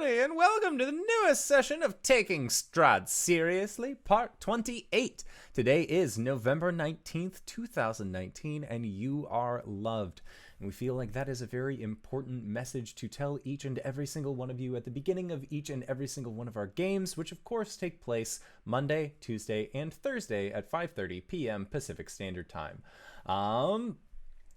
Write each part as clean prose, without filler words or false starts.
everybody, and welcome to the newest session of Taking Strahd Seriously, Part 28. Today is November 19th, 2019, and you are loved. And we feel like that is a very important message to tell each and every single one of you at the beginning of each and every single one of our games, which of course take place Monday, Tuesday, and Thursday at 5:30 p.m. Pacific Standard Time.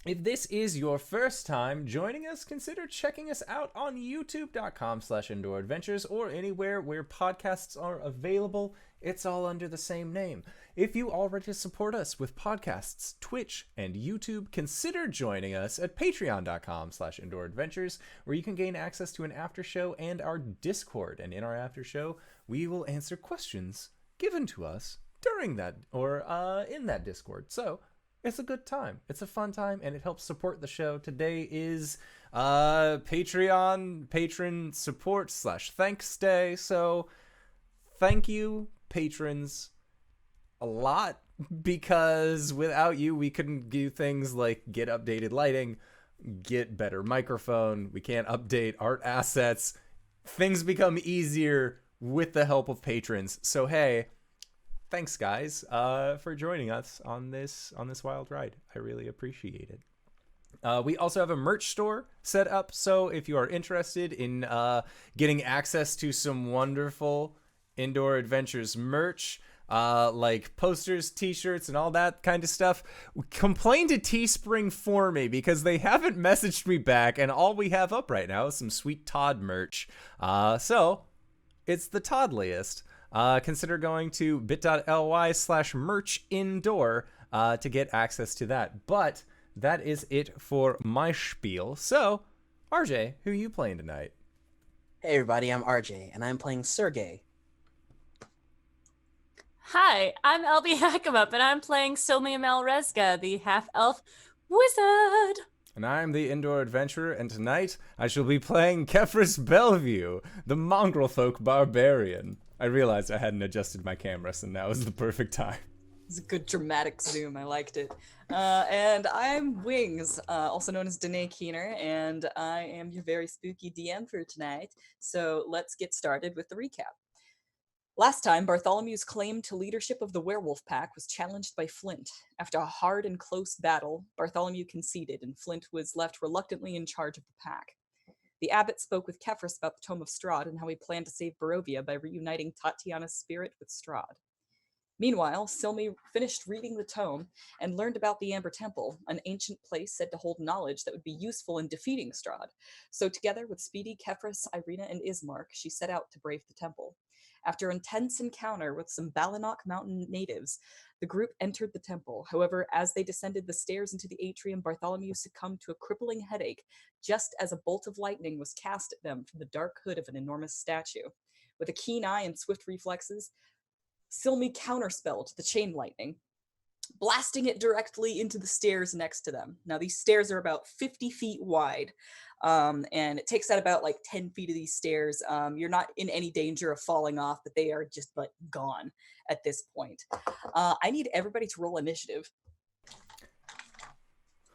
If this is your first time joining us, consider checking us out on youtube.com/indooradventures or anywhere where podcasts are available. It's all under the same name. If you already support us with podcasts, Twitch, and YouTube, consider joining us at patreon.com/indooradventures, where you can gain access to an after show and our Discord. And in our after show, we will answer questions given to us during that or in that Discord. So it's a good time. It's a fun time, and it helps support the show. Today is Patreon patron support / thanks day. So thank you, patrons, a lot, because without you, we couldn't do things like get updated lighting, get better microphone. We can't update art assets. Things become easier with the help of patrons. So hey, thanks guys for joining us on this wild ride. I really appreciate it. We also have a merch store set up, so if you are interested in getting access to some wonderful Indoor Adventures merch, like posters, t-shirts, and all that kind of stuff, complain to Teespring for me, because they haven't messaged me back, and all we have up right now is some sweet Todd merch. So it's the Toddliest. Consider going to bit.ly/merchindoor to get access to that. But that is it for my spiel. So, RJ, who are you playing tonight? Hey everybody, I'm RJ, and I'm playing Sergey. Hi, I'm LBHackEmUp, and I'm playing Silme Rezga, the half-elf wizard. And I'm the Indoor Adventurer, and tonight I shall be playing Kefris Bellevue, the mongrel folk barbarian. I realized I hadn't adjusted my camera, so now is the perfect time. It's a good dramatic zoom. I liked it. And I'm Wings, also known as Danae Keener, and I am your very spooky DM for tonight. So let's get started with the recap. Last time, Bartholomew's claim to leadership of the werewolf pack was challenged by Flint. After a hard and close battle, Bartholomew conceded, and Flint was left reluctantly in charge of the pack. The abbot spoke with Kefris about the Tome of Strahd and how he planned to save Barovia by reuniting Tatiana's spirit with Strahd. Meanwhile, Silme finished reading the tome and learned about the Amber Temple, an ancient place said to hold knowledge that would be useful in defeating Strahd. So together with Speedy, Kefris, Irina, and Ismark, she set out to brave the temple. After an intense encounter with some Balinok mountain natives, the group entered the temple. However, as they descended the stairs into the atrium, Bartholomew succumbed to a crippling headache, just as a bolt of lightning was cast at them from the dark hood of an enormous statue. With a keen eye and swift reflexes, Silme counterspelled the chain lightning, blasting it directly into the stairs next to them. Now, these stairs are about 50 feet wide, and it takes out about like 10 feet of these stairs. You're not in any danger of falling off, but they are just like gone at this point. I need everybody to roll initiative.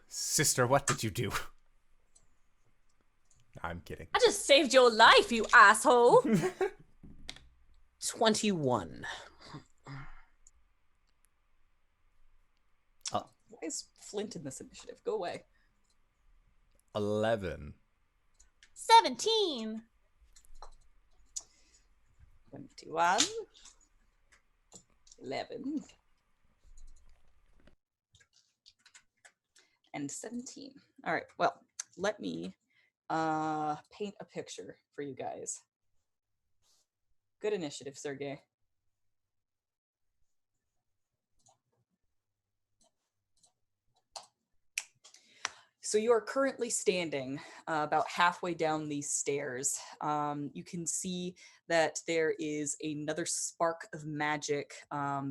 Sister, what did you do? I'm kidding. I just saved your life, you asshole. 21. Why is Flint in this initiative? Go away. 11. 17. 21. 11. And 17. All right, well, let me paint a picture for you guys. Good initiative, Sergey. So you are currently standing about halfway down these stairs. You can see that there is another spark of magic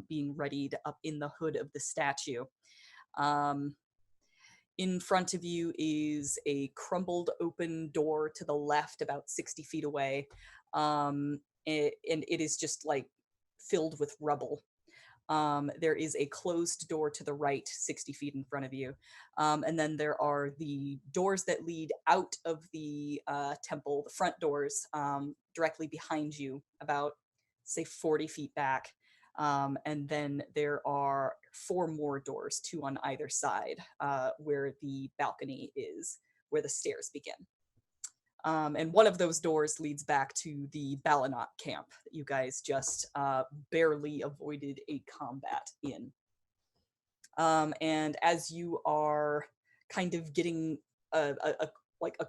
being readied up in the hood of the statue. In front of you is a crumbled open door to the left about 60 feet away. And it is just like filled with rubble. There is a closed door to the right, 60 feet in front of you. And then there are the doors that lead out of the temple, the front doors, directly behind you, about, say, 40 feet back. And then there are 4 more doors, 2 on either side, where the balcony is, where the stairs begin. And one of those doors leads back to the Balinot camp that you guys just barely avoided a combat in. And as you are kind of getting a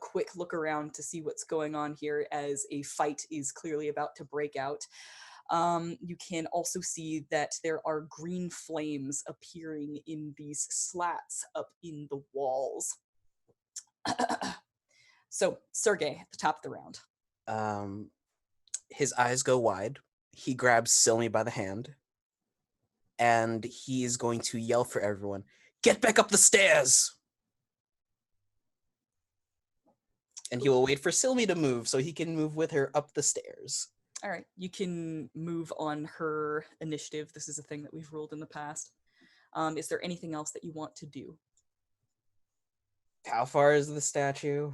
quick look around to see what's going on here, as a fight is clearly about to break out, you can also see that there are green flames appearing in these slats up in the walls. So, Sergey, at the top of the round. His eyes go wide. He grabs Silme by the hand, and he is going to yell for everyone, "Get back up the stairs!" And he will wait for Silme to move so he can move with her up the stairs. All right, you can move on her initiative. This is a thing that we've ruled in the past. Is there anything else that you want to do? How far is the statue?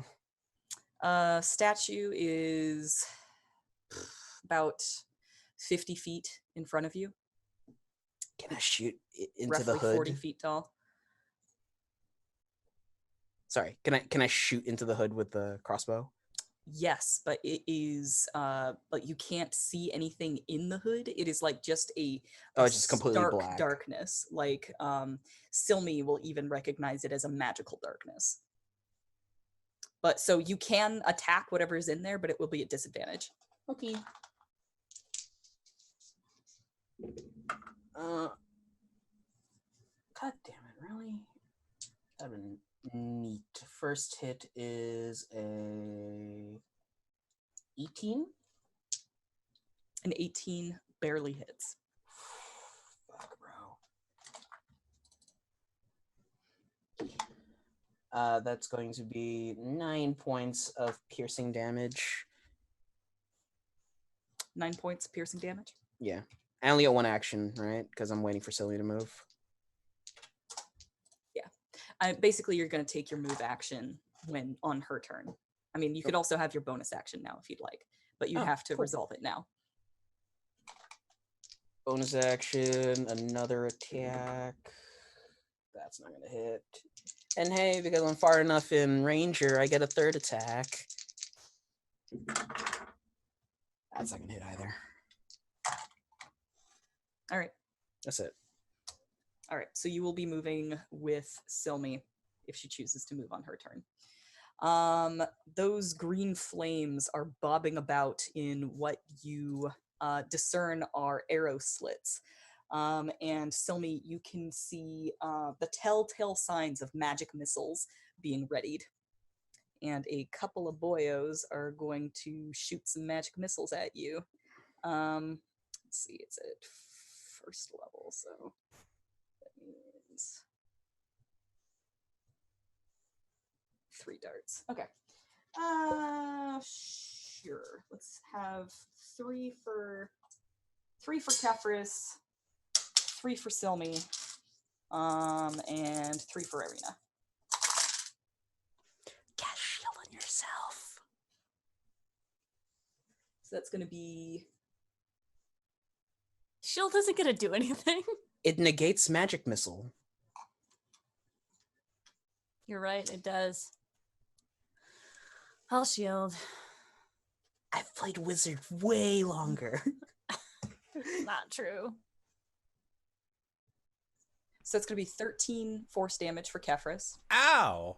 Statue is about 50 feet in front of you. Can I shoot into roughly the hood? 40 feet tall. Sorry, can I shoot into the hood with the crossbow? Yes, but it is like you can't see anything in the hood. It is like just it's just completely stark black. darkness. Like Silme will even recognize it as a magical darkness. But so you can attack whatever is in there, but it will be at disadvantage. Okay. God damn it, really? That'd been neat. First hit is a 18. An 18 barely hits. Fuck, bro. That's going to be 9 points of piercing damage. 9 points piercing damage? Yeah. I only get 1 action, right? Because I'm waiting for Silly to move. Yeah. Basically, you're going to take your move action when on her turn. I mean, you could also have your bonus action now if you'd like, but you have to resolve it now. Bonus action, another attack. That's not going to hit. And hey, because I'm far enough in Ranger, I get a 3rd attack. That's not going to hit either. All right. That's it. All right. So you will be moving with Silme if she chooses to move on her turn. Those green flames are bobbing about in what you discern are arrow slits. And Silme, you can see the telltale signs of magic missiles being readied. And a couple of boyos are going to shoot some magic missiles at you. Let's see, it's at 1st level, so that means 3 darts. Okay. Sure. Let's have 3 for Kefris, 3 for Silme, and 3 for Irina. Cast shield on yourself. So that's going to be... Shield isn't gonna do anything. It negates magic missile. You're right, it does. I'll shield. I've played wizard way longer. Not true. So it's going to be 13 force damage for Kefris. Ow!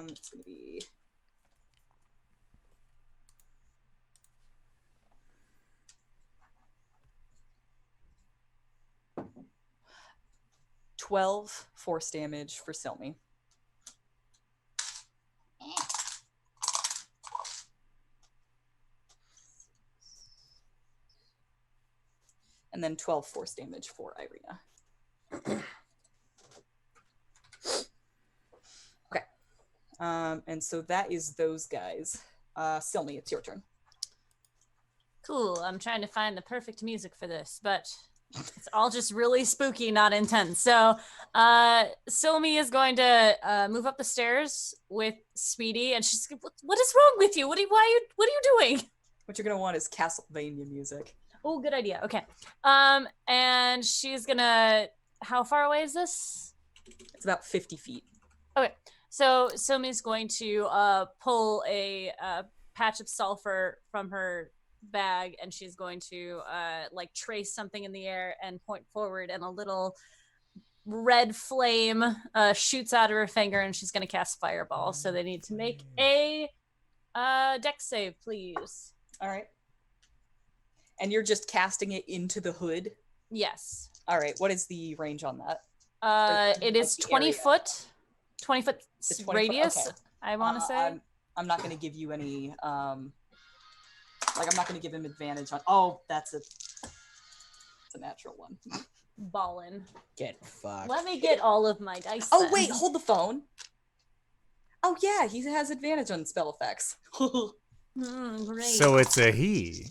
It's going to be... 12 force damage for Silme. And then 12 force damage for Irina. Okay. And so that is those guys. Silme, it's your turn. Cool. I'm trying to find the perfect music for this, but it's all just really spooky, not intense. So, Silme is going to move up the stairs with Speedy, and she's, what is wrong with you? What are you doing? What you're gonna want is Castlevania music. Oh, good idea. Okay. And she's gonna, how far away is this? It's about 50 feet. Okay. So Silme's going to pull a patch of sulfur from her bag, and she's going to like trace something in the air and point forward, and a little red flame shoots out of her finger, and she's going to cast fireball. So they need to make a dex save, please. All right. And you're just casting it into the hood? Yes. All right. What is the range on that? It is 20 foot. 20 foot radius, okay. I want to say. I'm not going to give you any I'm not going to give him advantage on. Oh, it's a natural one. Ballin'. Get fucked. Let me get all of my dice. Oh, then. wait, hold the phone. Oh, yeah, he has advantage on spell effects. Great. So it's a he.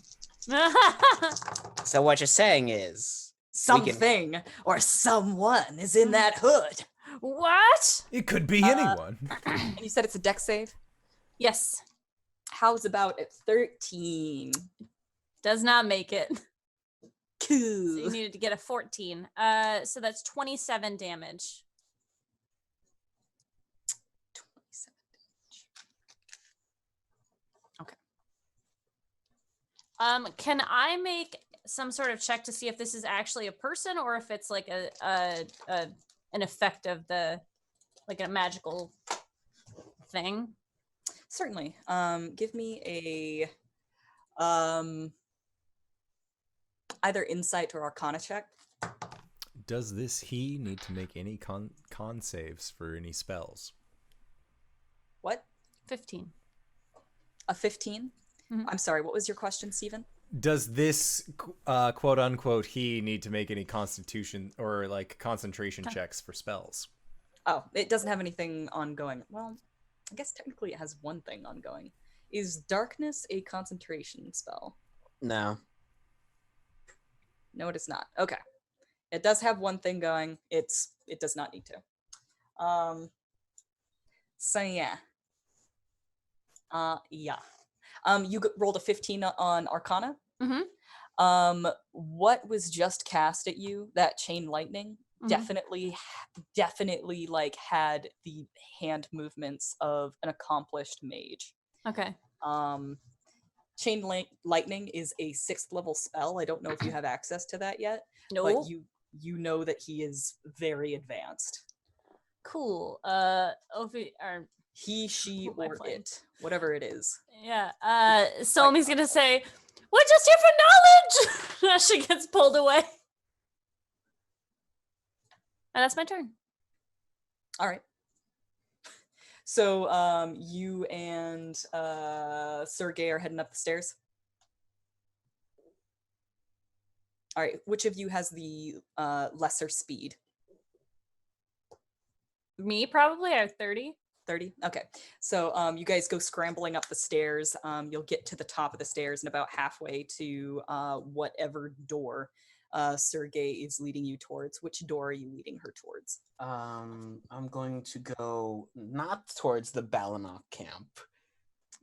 So what you're saying is Something or someone is in that hood. What? It could be anyone. And you said it's a dex save? Yes. How's about at 13? Does not make it. So Cool. you needed to get a 14. So that's 27 damage. 27 damage. Okay. Can I make some sort of check to see if this is actually a person, or if it's like an effect of the, like a magical thing? Certainly. Give me a either insight or arcana check. Does this he need to make any con saves for any spells? What? 15. A 15? Mhm. I'm sorry, what was your question, Steven? Does this quote unquote he need to make any constitution or like concentration checks for spells? Oh, it doesn't have anything ongoing. Well, I guess technically it has one thing ongoing. Is darkness a concentration spell? no. No, it is not. Okay. It does have one thing going. It does not need to. So yeah. Yeah. You rolled a 15 on Arcana. Mm-hmm. What was just cast at you? That chain lightning Mhm. definitely like had the hand movements of an accomplished mage. Okay. Chain lightning is a 6th level spell. I don't know if you have access to that yet, No. but you know that he is very advanced. Cool. Or He, she, Who am I or playing? it, whatever it is. yeah. Solmi's gonna say, "We're just here for knowledge." As she gets pulled away. And that's my turn. All right. So you and Sergey are heading up the stairs. All right. Which of you has the lesser speed? Me, probably. I have 30. 30? Okay. So you guys go scrambling up the stairs. You'll get to the top of the stairs and about halfway to whatever door Sergey is leading you towards. Which door are you leading her towards? I'm going to go not towards the Balanok camp.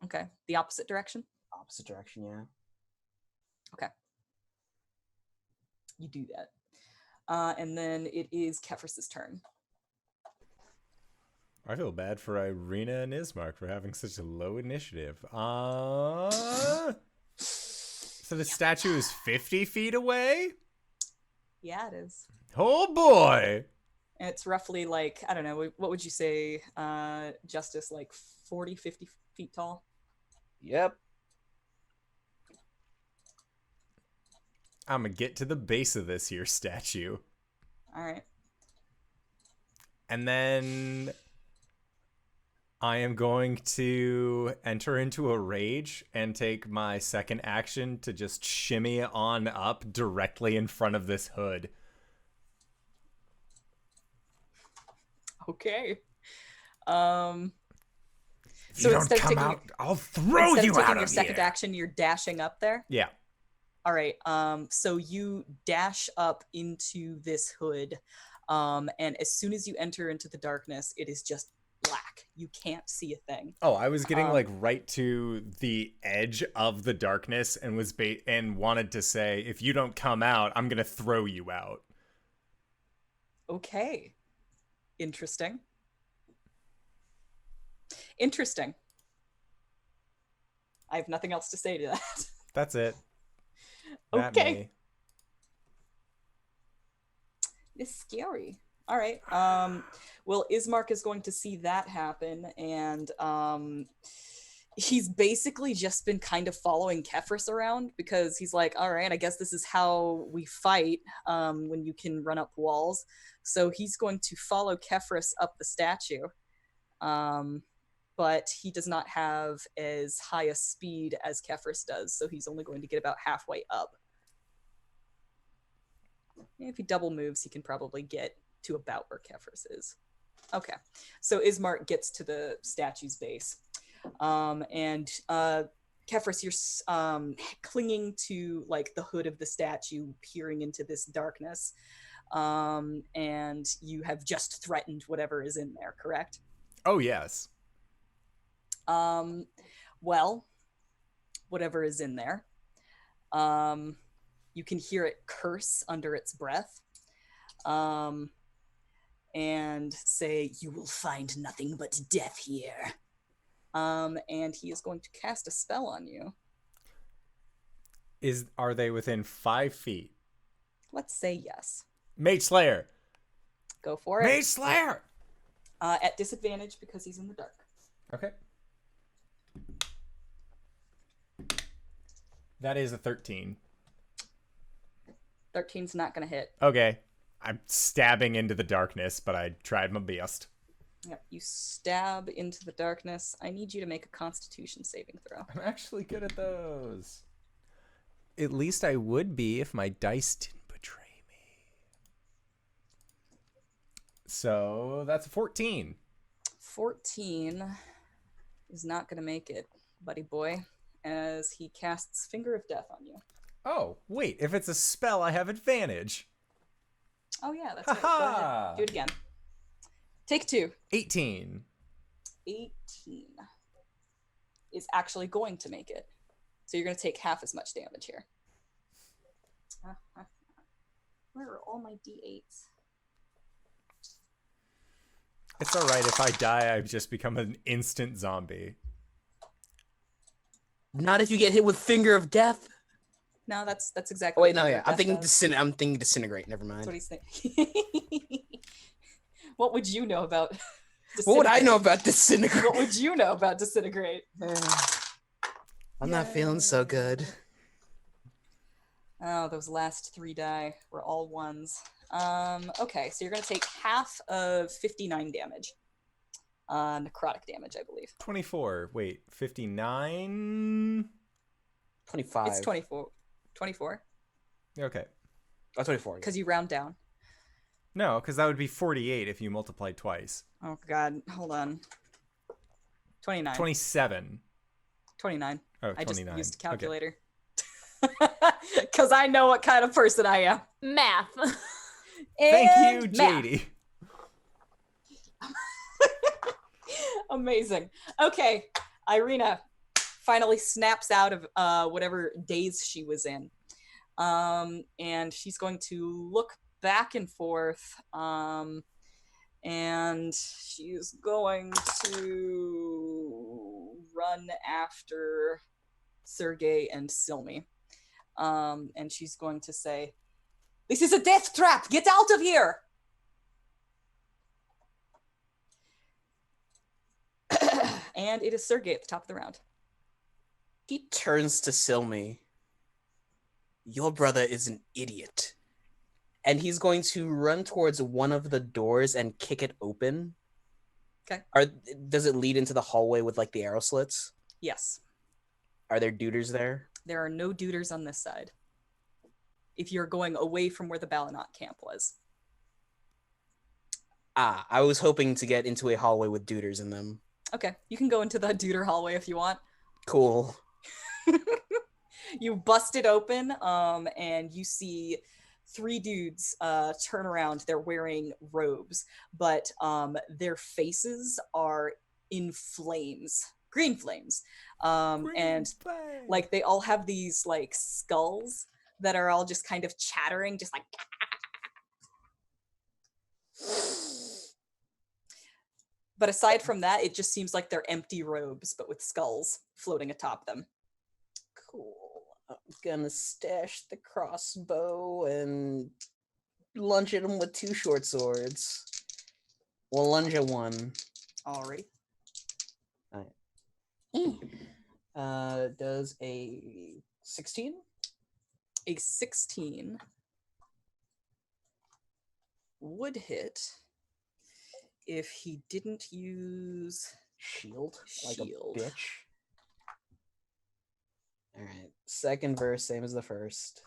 Okay. The opposite direction? Opposite direction, yeah. Okay. You do that. And then it is Kefris's turn. I feel bad for Irina and Ismark for having such a low initiative. So the statue is 50 feet away? Yeah, it is. Oh boy! And it's roughly like, I don't know, what would you say, Justice, like 40, 50 feet tall? Yep. I'm gonna get to the base of this here statue. All right. And then I am going to enter into a rage and take my second action to just shimmy on up directly in front of this hood. Okay. If you don't come out, I'll throw you out taking of your second here. action, you're dashing up there. Yeah. All right. So you dash up into this hood, and as soon as you enter into the darkness, it is just black. You can't see a thing. Oh, I was getting Um, like right to the edge of the darkness and was and wanted to say, if you don't come out, I'm gonna throw you out. Okay. Interesting. Interesting. I have nothing else to say to that. That's it. That Okay. me. It's scary. All right. Well, Ismark is going to see that happen, and he's basically just been kind of following Kefris around because he's like, all right, I guess this is how we fight when you can run up walls. So he's going to follow Kefris up the statue. But he does not have as high a speed as Kefris does, so he's only going to get about halfway up. If he double moves, he can probably get to about where Kefris is. Okay, so Ismark gets to the statue's base. And Kefris, you're clinging to like the hood of the statue, peering into this darkness. And you have just threatened whatever is in there, correct? Oh, yes. Well, whatever is in there. You can hear it curse under its breath. And say, "You will find nothing but death here." And he is going to cast a spell on you. Are they within 5 feet? Let's say yes. Mage Slayer. Go for it. Mage Slayer. At disadvantage because he's in the dark. Okay. That is a 13. 13's not going to hit. Okay. I'm stabbing into the darkness, but I tried my best. Yep, you stab into the darkness. I need you to make a Constitution saving throw. I'm actually good at those. At least I would be if my dice didn't betray me. So that's a 14. 14 is not going to make it, buddy boy, as he casts Finger of Death on you. Oh, wait. If it's a spell, I have advantage. Oh, yeah, that's right. Go ahead. Do it again. Take 2. 18. 18 is actually going to make it. So you're going to take half as much damage here. Where are all my d8s? It's all right. If I die, I've just become an instant zombie. Not if you get hit with Finger of Death. No, that's exactly. Oh, wait, no, what yeah. I'm Death thinking does. I'm thinking disintegrate. Never mind. That's what he's thinking. What would you know about What would I disintegrate? know about disintegrate? What would you know about disintegrate? I'm not feeling so good. Oh, those last 3 die were all ones. Okay, so you're going to take half of 59 damage. Necrotic damage, I believe. 24. Wait, 59? 25. It's 24. 24? Okay. Oh, 24. Because you round down. No, because that would be 48 if you multiplied twice. Oh, God. Hold on. 29. 27. 29. Oh, 29. I just used a Okay. calculator. Because I know what kind of person I am. Math. Thank you, And math. JD. Amazing. Okay, Irina finally snaps out of whatever daze she was in. And she's going to look back and forth. And she's going to run after Sergei and Silme. And she's going to say, "This is a death trap! Get out of here!" And it is Sergei at the top of the round. He turns to Silme. "Your brother is an idiot." And he's going to run towards one of the doors and kick it open. Okay. Does it lead into the hallway with like the arrow slits? Yes. Are there duders there? There are no duders on this side. If you're going away from where the Ballinot camp was. Ah, I was hoping to get into a hallway with duders in them. Okay, you can go into the duder hallway if you want. Cool. You bust it open, and you see three dudes turn around. They're wearing robes, but their faces are in flames, green flames, and like they all have these like skulls that are all just kind of chattering, just like. But aside from that, it just seems like they're empty robes, but with skulls floating atop them. Cool. I'm gonna stash the crossbow and lunge at him with two short swords. We'll lunge at one. Alrighty. Does a 16? A 16 would hit if he didn't use Shield? Like shield. a bitch. Alright. Second verse, same as the first.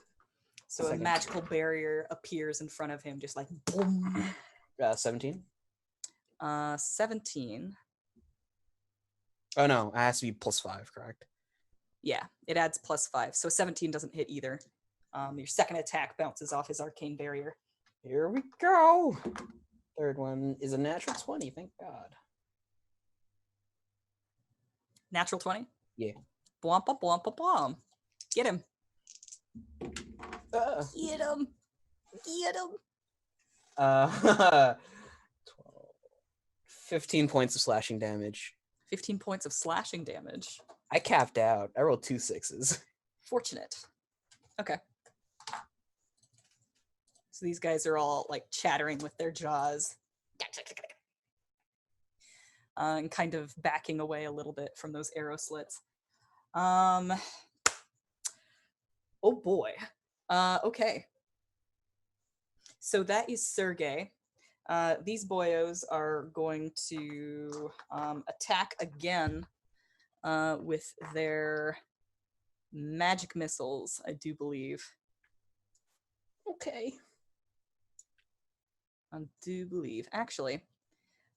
So Second. a magical barrier appears in front of him, just like boom. 17? 17. Oh no, it has to be +5, correct? Yeah, it adds +5. So 17 doesn't hit either. Your second attack bounces off his arcane barrier. Here we go. Third one is a natural 20, thank God. Natural 20? Yeah. Blompa blompa blom. Get him. Get him. Get him. 12. 15 points of slashing damage. 15 points of slashing damage. I capped out. I rolled 2 6s. Fortunate. Okay. So these guys are all like chattering with their jaws. And kind of backing away a little bit from those arrow slits. Oh boy. Okay. So that is Sergey. These boyos are going to attack again with their magic missiles, I do believe. Okay. I do believe. Actually,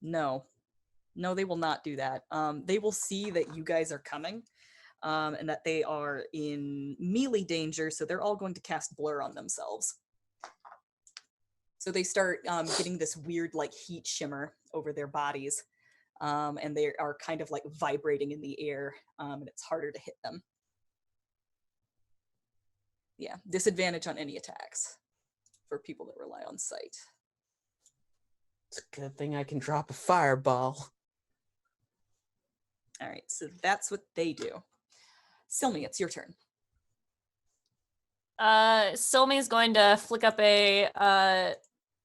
no. No, they will not do that. They will see that you guys are coming, and that they are in melee danger, so they're all going to cast Blur on themselves. So they start getting this weird like heat shimmer over their bodies, and they are kind of like vibrating in the air, and it's harder to hit them. Yeah, disadvantage on any attacks for people that rely on sight. It's a good thing I can drop a fireball. All right, so that's what they do. Silme, it's your turn. Silme is going to flick up a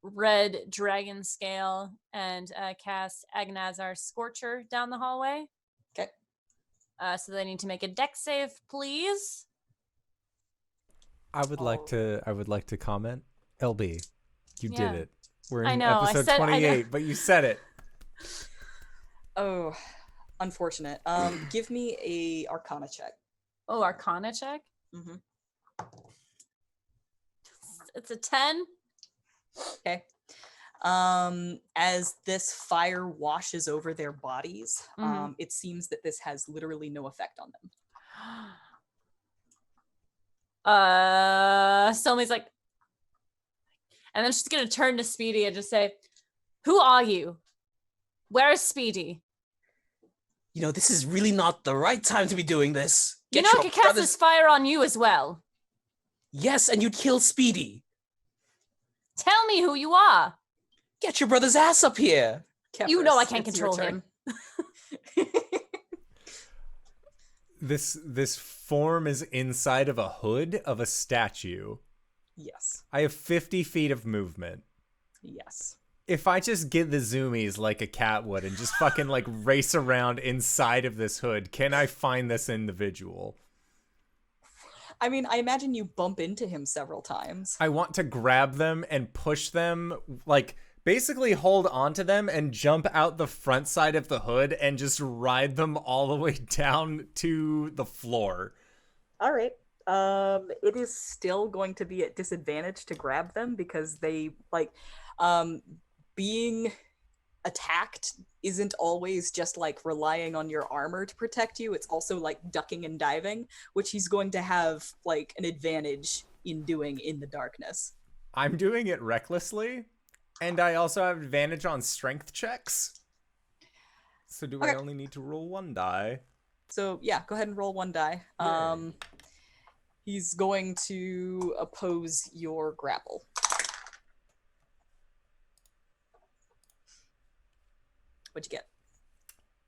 red dragon scale and cast Agnazar Scorcher down the hallway. Okay. So they need to make a dex save, please. I would like to comment. LB, you Yeah. did it. We're I in know, I episode said- I know. 28, but you said it. Oh, unfortunate. Give me a Arcana check. Oh, Arcana check? Mm-hmm. It's a 10. Okay. As this fire washes over their bodies, it seems that this has literally no effect on them. Silme's like, and then she's gonna turn to Speedy and just say, "Who are you? Where is Speedy? You know, this is really not the right time to be doing this. You Get know I your could cast brothers- this fire on you as well. Yes, and you'd kill Speedy. Tell me who you are. Get your brother's ass up here. You know I Kefris, can't it's your control turn. him." This form is inside of a hood of a statue. Yes. I have 50 feet of movement. Yes. If I just get the zoomies like a cat would and just fucking like race around inside of this hood, can I find this individual? I mean, I imagine you bump into him several times. I want to grab them and push them, like basically hold onto them and jump out the front side of the hood and just ride them all the way down to the floor. All right. It is still going to be at disadvantage to grab them because they like being attacked isn't always just like relying on your armor to protect you. It's also like ducking and diving, which he's going to have like an advantage in doing in the darkness. I'm doing it recklessly, and I also have advantage on strength checks. So do I only need to roll 1 die? So yeah, go ahead and roll 1 die. Yay. He's going to oppose your grapple. What'd you get?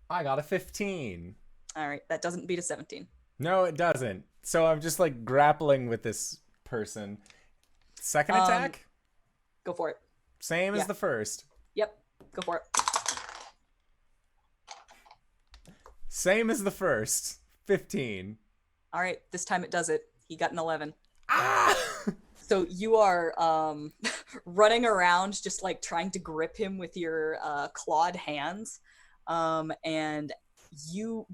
I got a 15. All right, that doesn't beat a 17. No, it doesn't. So I'm just like grappling with this person. Second attack? Go for it. Same as the first. Yep, go for it. Same as the first. 15. All right, this time it does it. He got an 11. Ah! So you are running around just like trying to grip him with your clawed hands, and you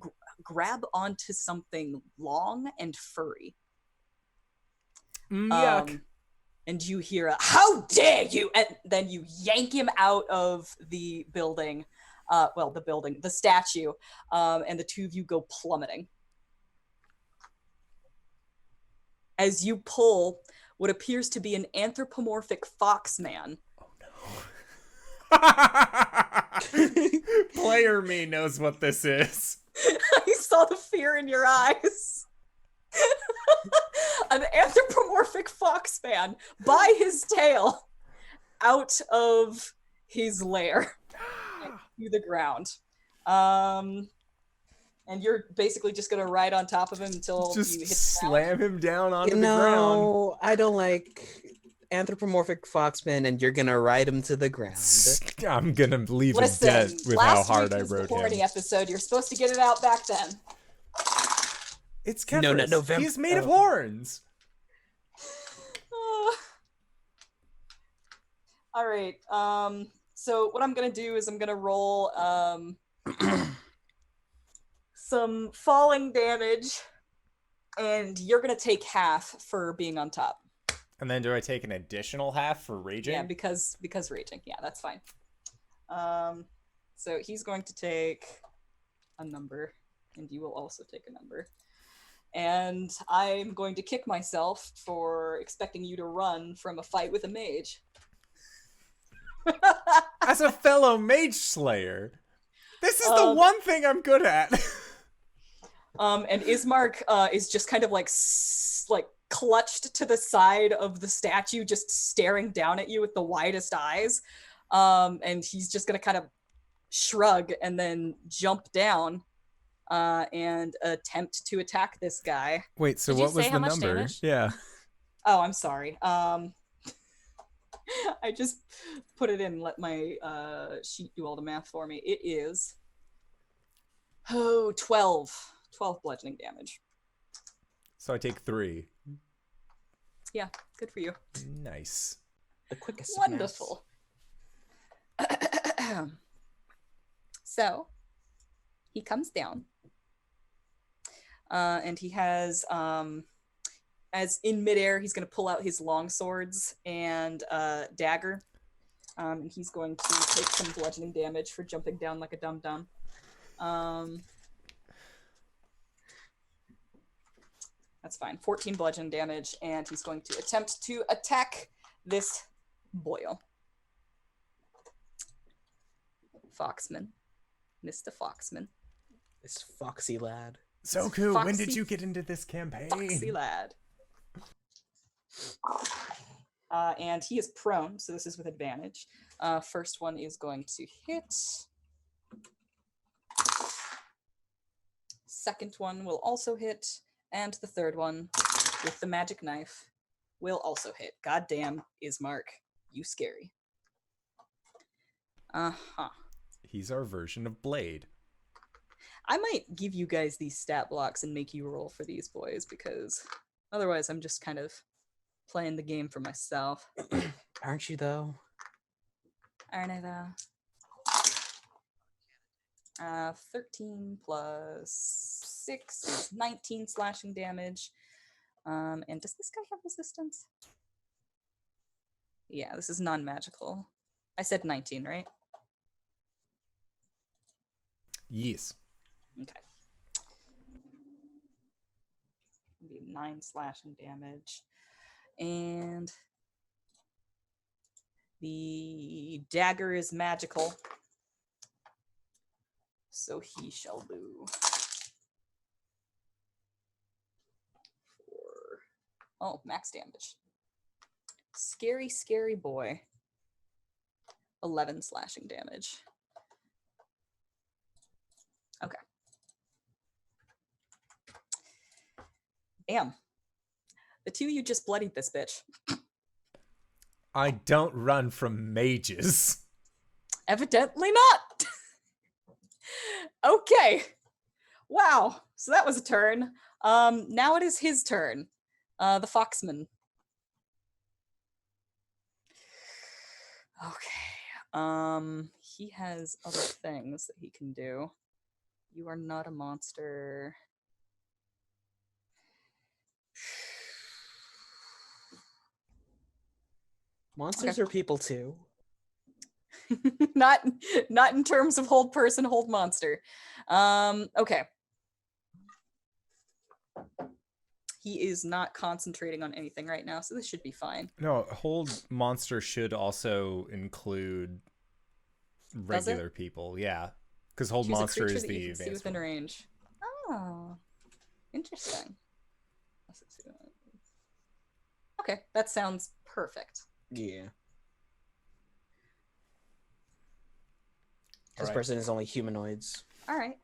grab onto something long and furry. Yuck. And you hear a, "How dare you!" And then you yank him out of the building. The statue, and the two of you go plummeting. As you pull what appears to be an anthropomorphic fox man. Oh no. Player me knows what this is. I saw the fear in your eyes. An anthropomorphic fox man by his tail out of his lair to the ground. And you're basically just gonna ride on top of him until just you hit the slam him down onto the ground. No, I don't like anthropomorphic foxmen, and you're gonna ride him to the ground. I'm gonna leave him Listen, dead with how last hard week I was the wrote horny him. episode. You're supposed to get it out back then. It's caverns. No, He's made of horns. All right. So what I'm gonna do is I'm gonna roll some falling damage, and you're gonna take half for being on top. And then do I take an additional half for raging? Yeah, because raging. Yeah, that's fine. So he's going to take a number, and you will also take a number. And I'm going to kick myself for expecting you to run from a fight with a mage. As a fellow mage slayer, this is the one thing I'm good at. And Ismark is just kind of like clutched to the side of the statue, just staring down at you with the widest eyes. And he's just gonna kind of shrug and then jump down and attempt to attack this guy. Wait, so Did you what was say the how much number? damage? Yeah. Oh, I'm sorry. I just put it in and let my sheet do all the math for me. It is 12 bludgeoning damage. So I take 3. Yeah, good for you. Nice. The quickest. Wonderful. So he comes down, and he has, as in midair, he's going to pull out his long swords and dagger, and he's going to take some bludgeoning damage for jumping down like a dum-dum. That's fine. 14 bludgeon damage, and he's going to attempt to attack this boil. Foxman. Mr. Foxman. This foxy lad. Soku, when did Foxy- you get into this campaign? Foxy lad. And he is prone, so this is with advantage. First one is going to hit. Second one will also hit. And the third one, with the magic knife, will also hit. Goddamn, Ismark, you scary. Uh-huh. He's our version of Blade. I might give you guys these stat blocks and make you roll for these boys, because otherwise I'm just kind of playing the game for myself. Aren't you, though? Aren't I, though? 13 plus 6 is 19 slashing damage. And does this guy have resistance? Yeah, this is non-magical. I said 19, right? Yes. Okay. Be 9 slashing damage. And the dagger is magical. So he shall do 4. Max damage. Scary, scary boy. 11 slashing damage. Okay. Damn. The two of you just bloodied this bitch. I don't run from mages. Evidently not. Okay. Wow. So that was a turn. Now it is his turn. The Foxman. Okay. He has other things that he can do. You are not a monster. Monsters are people too. not in terms of hold person, hold monster. Okay. He is not concentrating on anything right now, so this should be fine. No, hold monster should also include regular people. Yeah, because hold Choose a monster creature is that you the can see advanced within one. range. Oh, interesting. Okay, that sounds perfect. Yeah. This Alright. person is only humanoids. All right.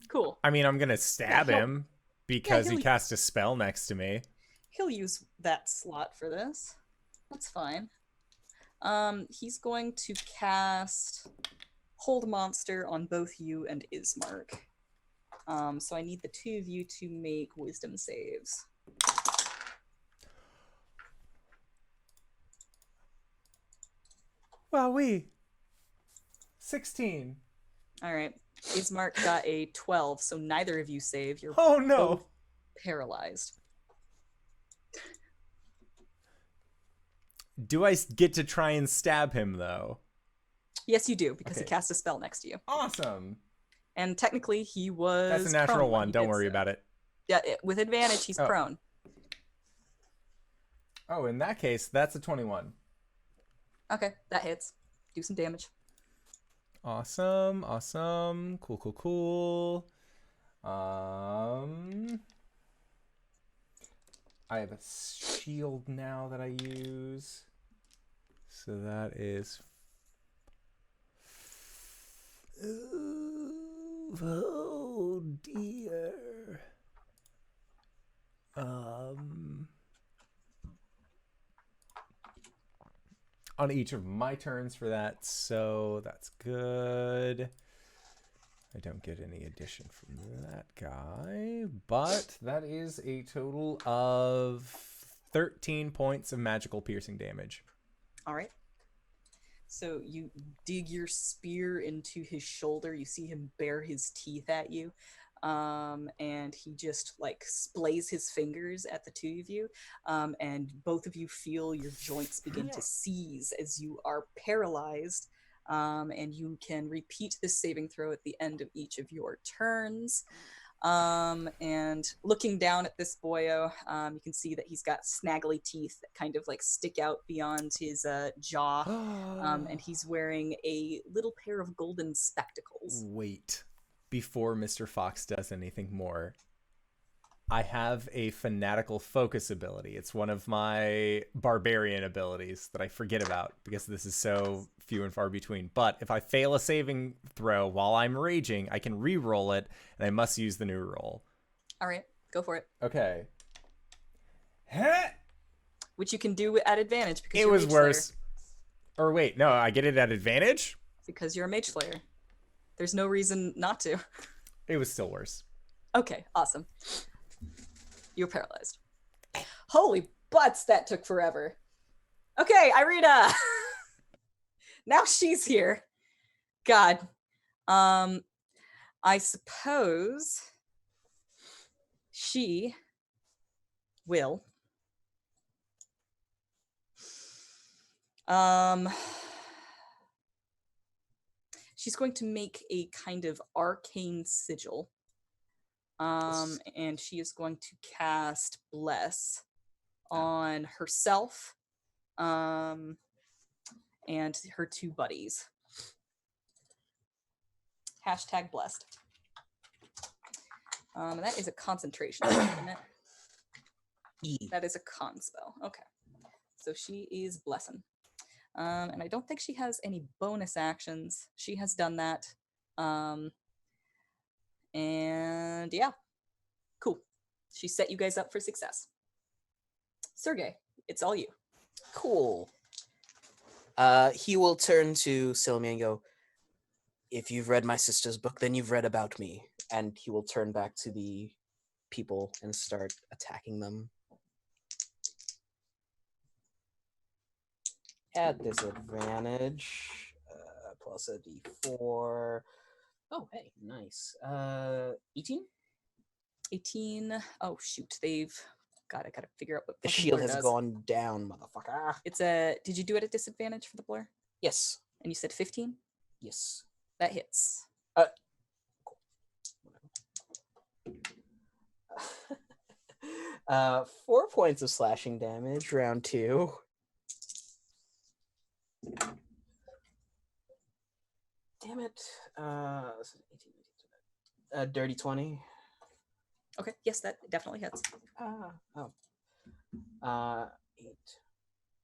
Cool. I mean, I'm gonna stab he'll- him because he he'll- cast a spell next to me. He'll use that slot for this. That's fine. He's going to cast Hold Monster on both you and Ismark. So I need the two of you to make wisdom saves. Wowee. 16. All right. Ismark got a 12, so neither of you save. You're Oh no. both paralyzed. Do I get to try and stab him though? Yes, you do, because he Okay. cast a spell next to you. Awesome. And technically, he was That's a natural prone when one. he Don't did worry so. about it. Yeah, with advantage, he's Oh. prone. Oh, in that case, that's a 21. Okay, that hits. Do some damage. Awesome, awesome. Cool, cool, cool. I have a shield now that I use. So that is... Oh, dear. On each of my turns for that, so that's good. I don't get any addition from that guy, but that is a total of 13 points of magical piercing damage. All right. So you dig your spear into his shoulder. You see him bare his teeth at you. And he just like splays his fingers at the two of you. And both of you feel your joints begin to seize as you are paralyzed. And you can repeat this saving throw at the end of each of your turns. And looking down at this boyo, you can see that he's got snaggly teeth that kind of like stick out beyond his jaw. And he's wearing a little pair of golden spectacles. Wait, before Mr. Fox does anything more, I have a fanatical focus ability. It's one of my barbarian abilities that I forget about because this is so few and far between. But if I fail a saving throw while I'm raging, I can re-roll it, and I must use the new roll. All right, go for it. Okay. Which you can do at advantage because It you're was Mage worse. Slayer. Or wait, no, I get it at advantage? Because you're a Mage Slayer. There's no reason not to. It was still worse. Okay, awesome. You're paralyzed. Holy butts, that took forever. Okay, Irina. Now she's here. God. I suppose she will she's going to make a kind of arcane sigil. And she is going to cast Bless on herself, and her 2 buddies. Hashtag blessed. That is a concentration, isn't it? That is a con spell. Okay. So she is blessing. And I don't think she has any bonus actions. She has done that. And yeah. Cool. She set you guys up for success. Sergey, it's all you. Cool. He will turn to Silme and go, if you've read my sister's book, then you've read about me. And he will turn back to the people and start attacking them. At disadvantage, plus a d4. Oh, hey, nice. 18? 18. Oh, shoot. I gotta figure out what The fucking shield blur has does. gone down, motherfucker. Did you do it at disadvantage for the blur? Yes. And you said 15? Yes. That hits. Cool. 4 points of slashing damage, round 2. Damn it. 18, dirty 20. Okay, yes, that definitely hits. 8.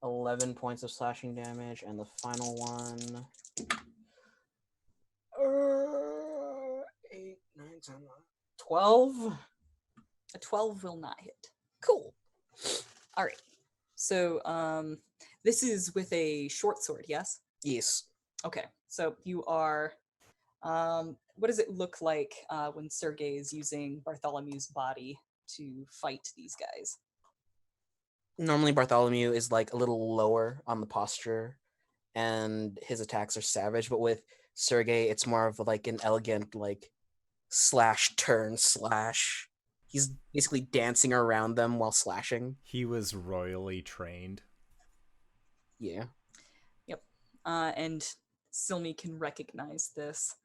11 points of slashing damage, and the final one. 8, 9, 10, 12. A 12 will not hit. Cool. All right. So this is with a short sword, yes? Yes. Okay. So you are. What does it look like when Sergey is using Bartholomew's body to fight these guys? Normally Bartholomew is like a little lower on the posture, and his attacks are savage, but with Sergey, it's more of like an elegant like slash turn slash. He's basically dancing around them while slashing. He was royally trained. Yeah. Yep. And Silme can recognize this.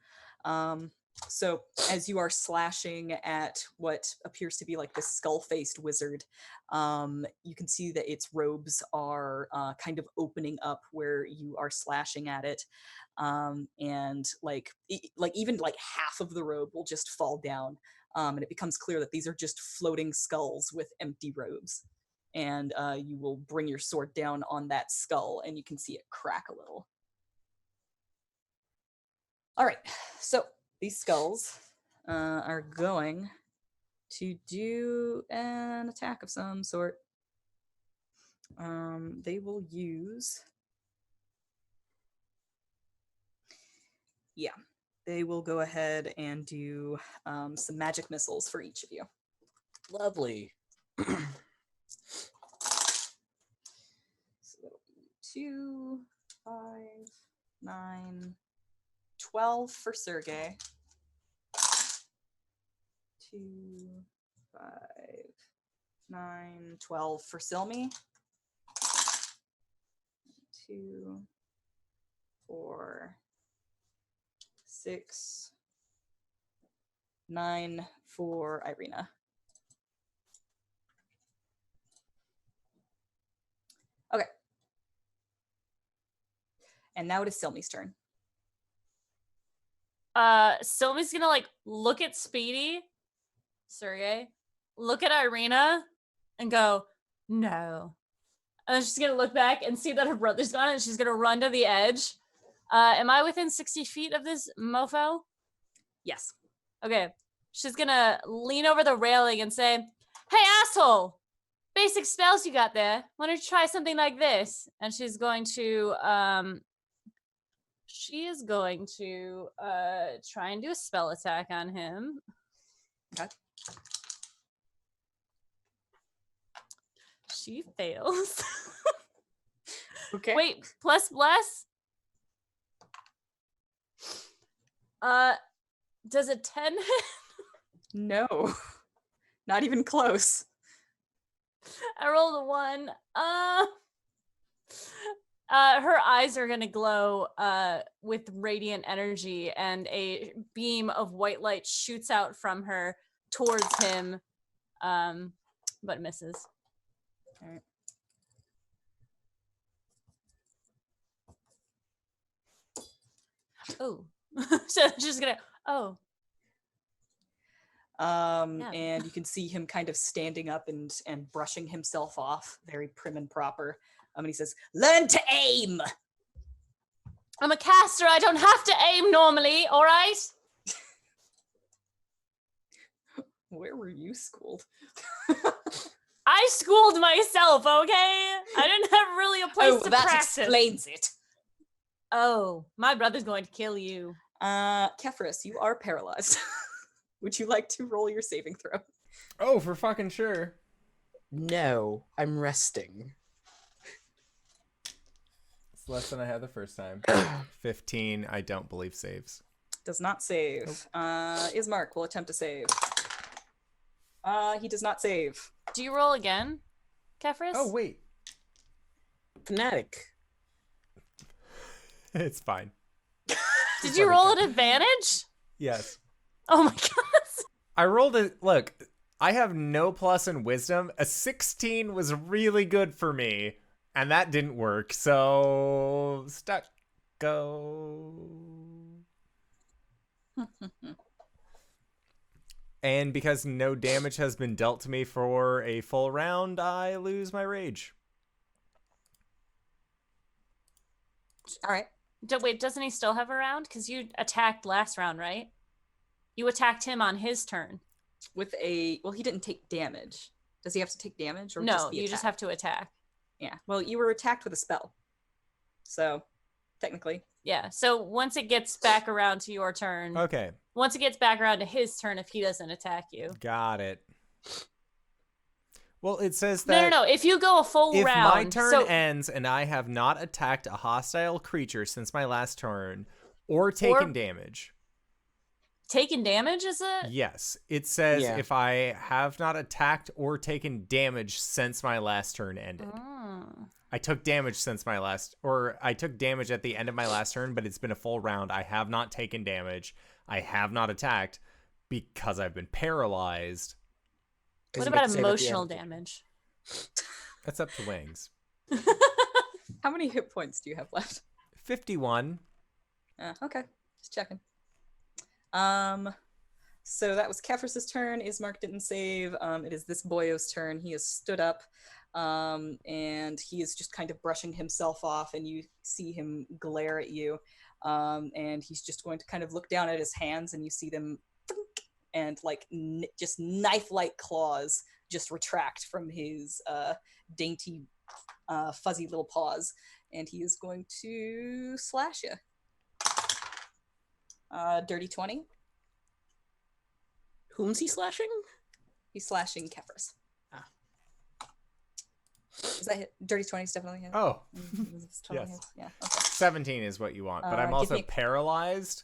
So as you are slashing at what appears to be like this skull-faced wizard, you can see that its robes are kind of opening up where you are slashing at it. And like even like half of the robe will just fall down. And it becomes clear that these are just floating skulls with empty robes. And you will bring your sword down on that skull, and you can see it crack a little. All right, so these skulls are going to do an attack of some sort. They will use... Yeah, they will go ahead and do some magic missiles for each of you. Lovely. So that'll be 2, 5, 9, 12 for Sergey. 2, 5, 9, 12 for Silme. 2, 4, 6, 9 for Irina. Okay. And now it is Silme's turn. Sylvie's gonna like look at Speedy, Sergey, look at Irina, and go, no. And then she's gonna look back and see that her brother's gone, and she's gonna run to the edge. Am I within 60 feet of this mofo? Yes. Okay. She's gonna lean over the railing and say, hey, asshole! Basic spells you got there. Why don't you try something like this? And she's going to, try and do a spell attack on him. Okay. She fails. Okay. Wait, plus bless? Does a 10 hit? No. Not even close. I rolled a 1. her eyes are gonna glow with radiant energy, and a beam of white light shoots out from her towards him, but misses. All right. Oh, so she's gonna. Oh, Yeah. And you can see him kind of standing up and brushing himself off, very prim and proper. And he says, "Learn to aim." I'm a caster. I don't have to aim normally. All right. Where were you schooled? I schooled myself. Okay. I didn't have really a place to that practice. explains it. Oh, my brother's going to kill you. Kefris, you are paralyzed. Would you like to roll your saving throw? Oh, for fucking sure. No, I'm resting. It's less than I had the first time. 15, I don't believe saves. Does not save. Ismark will attempt to save. He does not save. Do you roll again, Kefris? Oh, wait. Fanatic. It's fine. Did you roll at advantage? Yes. Oh my god. I rolled it. Look, I have no plus in wisdom. A 16 was really good for me, and that didn't work. So, stuck. Go. And because no damage has been dealt to me for a full round, I lose my rage. All right. Wait, doesn't he still have a round? Because you attacked last round, right? You attacked him on his turn. Well, he didn't take damage. Does he have to take damage or No, just you just have to attack. Yeah. Well, you were attacked with a spell. So, technically. Yeah, so once it gets back around to your turn, Okay. once it gets back around to his turn, if he doesn't attack you. Got it. Well, it says that... No. If you go a full if round... my turn ends and I have not attacked a hostile creature since my last turn or taken damage... Taken damage, is it? Yes. It says Yeah. if I have not attacked or taken damage since my last turn ended. Oh. I took damage since my last... Or I took damage at the end of my last turn, but it's been a full round. I have not taken damage. I have not attacked because I've been paralyzed. What about emotional damage? That's up to Wings. How many hit points do you have left? 51. Okay. Just checking. So that was Kefris's turn. Ismark didn't save. It is this boyo's turn. He has stood up, and he is just kind of brushing himself off, and you see him glare at you. And he's just going to kind of look down at his hands, and you see them and like just knife-like claws just retract from his dainty, fuzzy little paws, and he is going to slash you. Dirty 20. Whom's he slashing? He's slashing Kefris. Ah. Is that hit? Dirty 20 is definitely hit. Oh, It's totally yes. hit. Yeah. Okay. 17 is what you want. But I'm give also me a- paralyzed.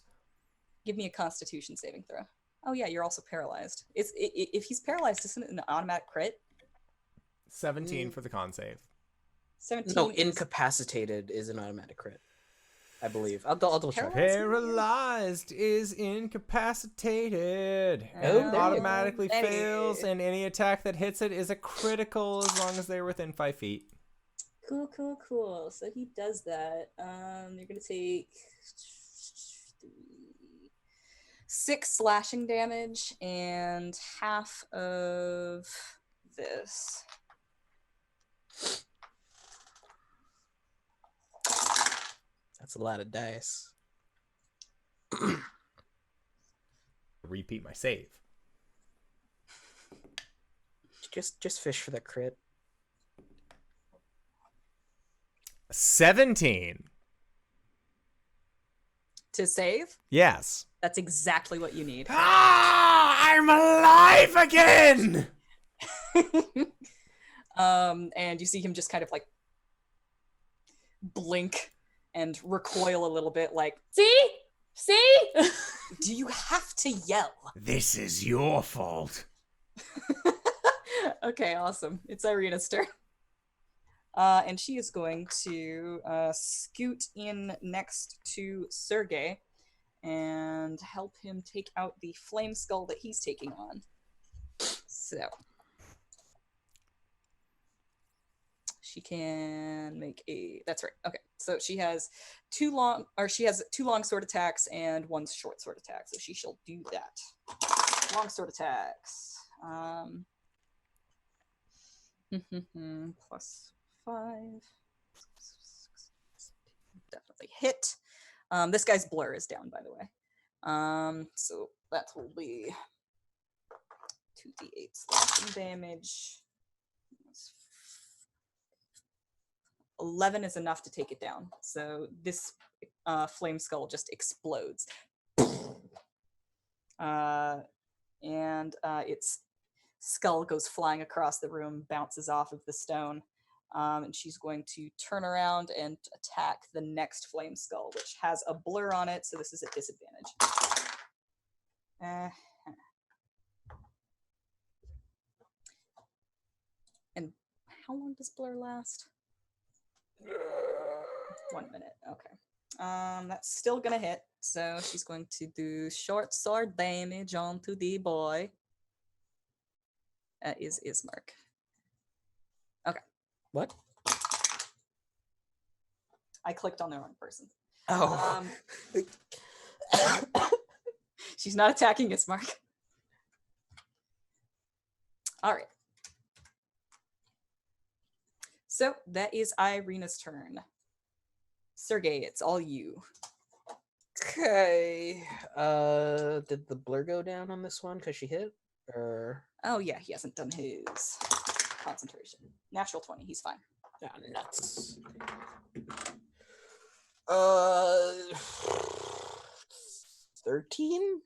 Give me a Constitution saving throw. Oh yeah, you're also paralyzed. If he's paralyzed, isn't it an automatic crit? 17 for the con save. 17. No, is- incapacitated is an automatic crit. I believe. I'll double check. Paralyzed is incapacitated. Oh, And there you go. automatically There you fails, go. and any attack that hits it is a critical as long as they're within 5 feet. Cool. So he does that. You're gonna take 6 slashing damage and half of this. That's a lot of dice. Repeat my save. Just fish for that crit. 17. To save? Yes. That's exactly what you need. Ah, I'm alive again! And you see him just kind of like blink and recoil a little bit, like, See? do you have to yell? This is your fault. Okay, awesome. It's Irina's turn. And she is going to scoot in next to Sergey and help him take out the flame skull that he's taking on. So she can make a. That's right. Okay, so she has two long sword attacks and one short sword attack. So she shall do that. Long sword attacks. Plus 5. Definitely hit. This guy's blur is down, by the way. So that will be 2d8 slashing damage. 11 is enough to take it down. So this flame skull just explodes. And its skull goes flying across the room, bounces off of the stone. And she's going to turn around and attack the next flame skull, which has a blur on it, so this is at disadvantage. And how long does blur last? 1 minute. Okay. That's still gonna hit, so she's going to do short sword damage onto the boy. That is Ismark. Okay. What? I clicked on the wrong person. Oh. She's not attacking Ismark. All right. So that is Irina's turn. Sergey, it's all you. Okay. Did the blur go down on this one because she hit? Or Oh yeah, he hasn't done his concentration. Natural 20, he's fine. nuts. 13?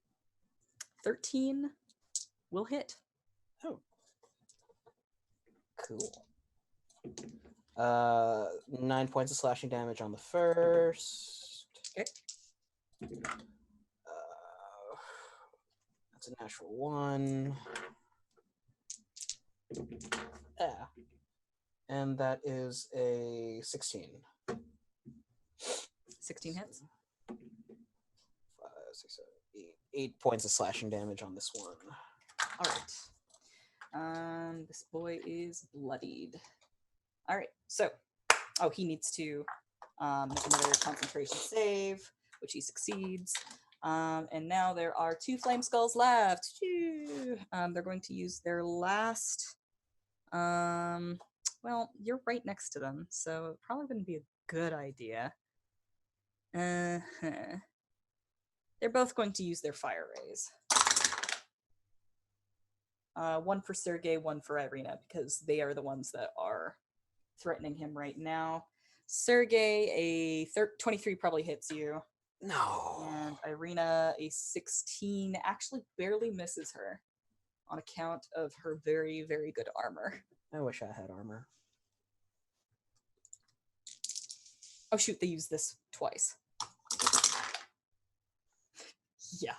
13 will hit. Oh. Cool. 9 points of slashing damage on the first. Okay. That's a natural 1. Yeah. And that is a 16. 16 hits. 5, 6, 7, 8. 8 points of slashing damage on this one. All right. This boy is bloodied. All right. So, he needs to make another concentration save, which he succeeds. And now there are 2 flame skulls left. They're going to use their last. Well, you're right next to them, so it probably wouldn't be a good idea. They're both going to use their fire rays. One for Sergey, one for Irina, because they are the ones that are threatening him right now. Sergey, a 23 probably hits you. No. And Irina, a 16, actually barely misses her on account of her very, very good armor. I wish I had armor. Oh shoot, they used this twice. Yeah.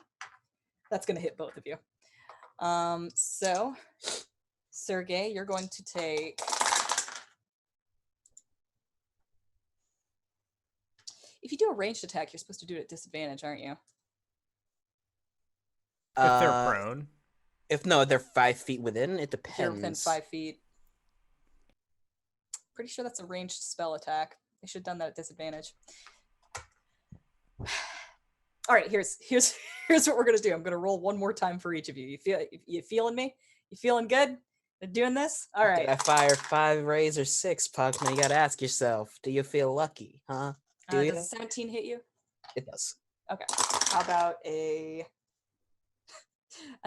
That's gonna hit both of you. So Sergey, you're going to take if you do a ranged attack, you're supposed to do it at disadvantage, aren't you? If they're prone. If no, they're 5 feet within. It If depends. you're within 5 feet. Pretty sure that's a ranged spell attack. They should have done that at disadvantage. All right, here's what we're gonna do. I'm gonna roll one more time for each of you. You feeling me? You feeling good? They're doing this? All right. Did I fire 5 rays or 6, Puck? Now you gotta ask yourself, do you feel lucky, huh? Do you? Does a 17 hit you? It does. Okay. How about a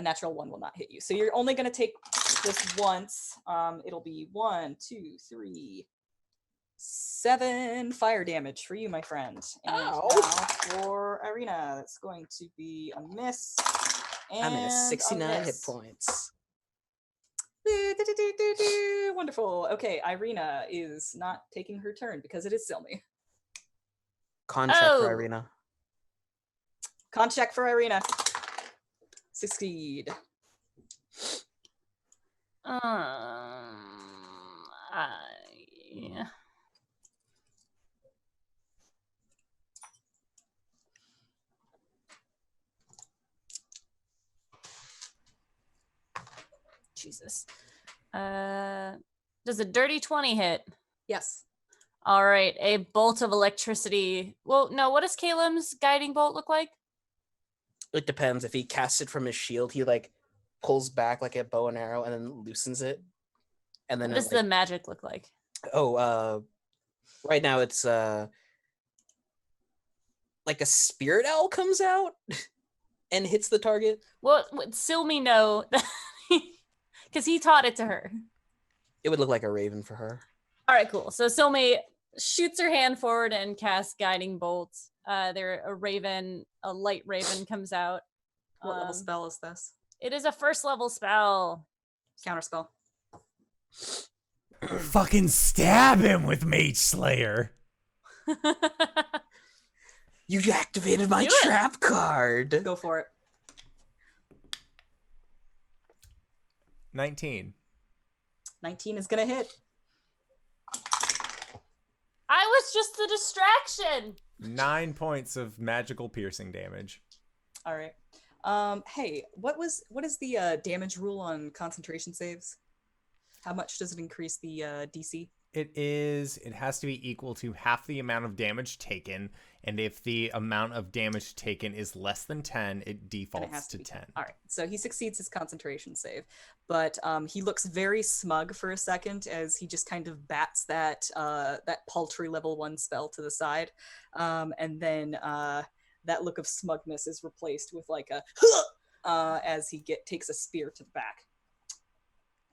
natural 1 will not hit you. So you're only gonna take this once. It'll be 1, 2, 3, 7 fire damage for you, my friend. And Ow. now for Irina, that's going to be a miss. And I'm at 69 hit miss. points. Wonderful. Okay, Irina is not taking her turn because it is Silme. Con check Oh. for Irina. Con check for Irina. Succeed. I see. Jesus. Does a dirty 20 hit? Yes. All right, a bolt of electricity. Well, no, what does Caleb's guiding bolt look like? It depends. If he casts it from his shield, he like pulls back like a bow and arrow and then loosens it. And then What does the magic look like? Right now it's like a spirit owl comes out and hits the target. Well, would Silme know? Because he taught it to her. It would look like a raven for her. All right, cool. So Silme shoots her hand forward and casts guiding bolts. A light raven comes out. What level spell is this? It is a first level spell. Counterspell. Fucking stab him with Mage Slayer. You activated my Do it. trap card. Go for it. 19. 19 is gonna hit. I was just the distraction. 9 points of magical piercing damage. All right. Hey, what is the damage rule on concentration saves? How much does it increase the DC? It has to be equal to half the amount of damage taken, and if the amount of damage taken is less than 10, it defaults to 10. All right, so he succeeds his concentration save, but he looks very smug for a second as he just kind of bats that paltry level 1 spell to the side, and then that look of smugness is replaced with like a as he takes a spear to the back.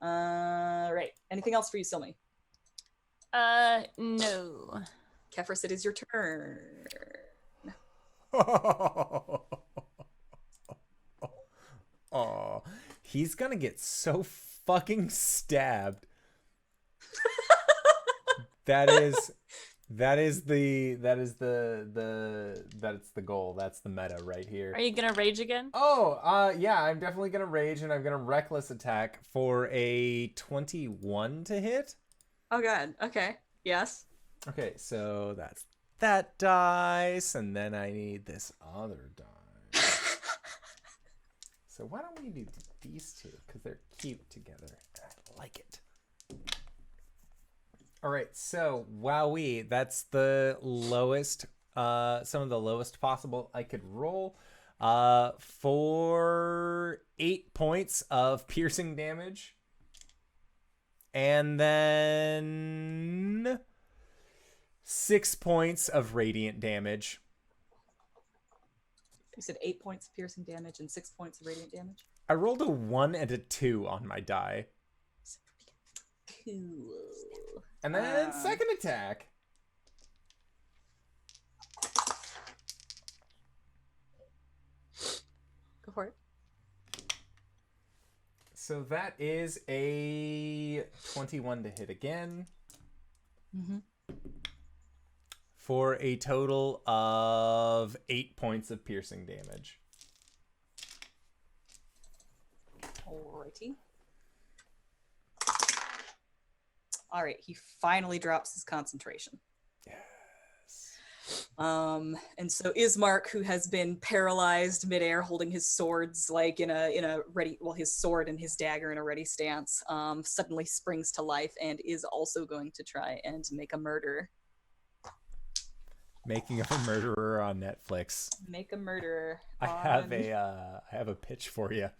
Right. Anything else for you, Silme? No. Kefris, it is your turn. Oh, he's gonna get so fucking stabbed. That's the goal. That's the meta right here. Are you gonna rage again? Oh, yeah, I'm definitely gonna rage, and I'm gonna reckless attack for a 21 to hit. Oh god. Okay. Yes. Okay, so that's that dice, and then I need this other dice. So why don't we do these two? Because they're cute together. I like it. All right, so wowee, that's the lowest, some of the lowest possible I could roll. For 8 points of piercing damage. And then 6 points of radiant damage. You said 8 points of piercing damage and 6 points of radiant damage? I rolled a 1 and a 2 on my die. Cool. And then second attack. Go for it. So that is a 21 to hit again. Mm-hmm. For a total of 8 points of piercing damage. Alrighty. All right, he finally drops his concentration. And so Ismark, who has been paralyzed midair, holding his swords like in a ready, well, his sword and his dagger in a ready stance, suddenly springs to life and is also going to try and make a murder. Making of a Murderer on Netflix. Make a murderer. I have a pitch for you.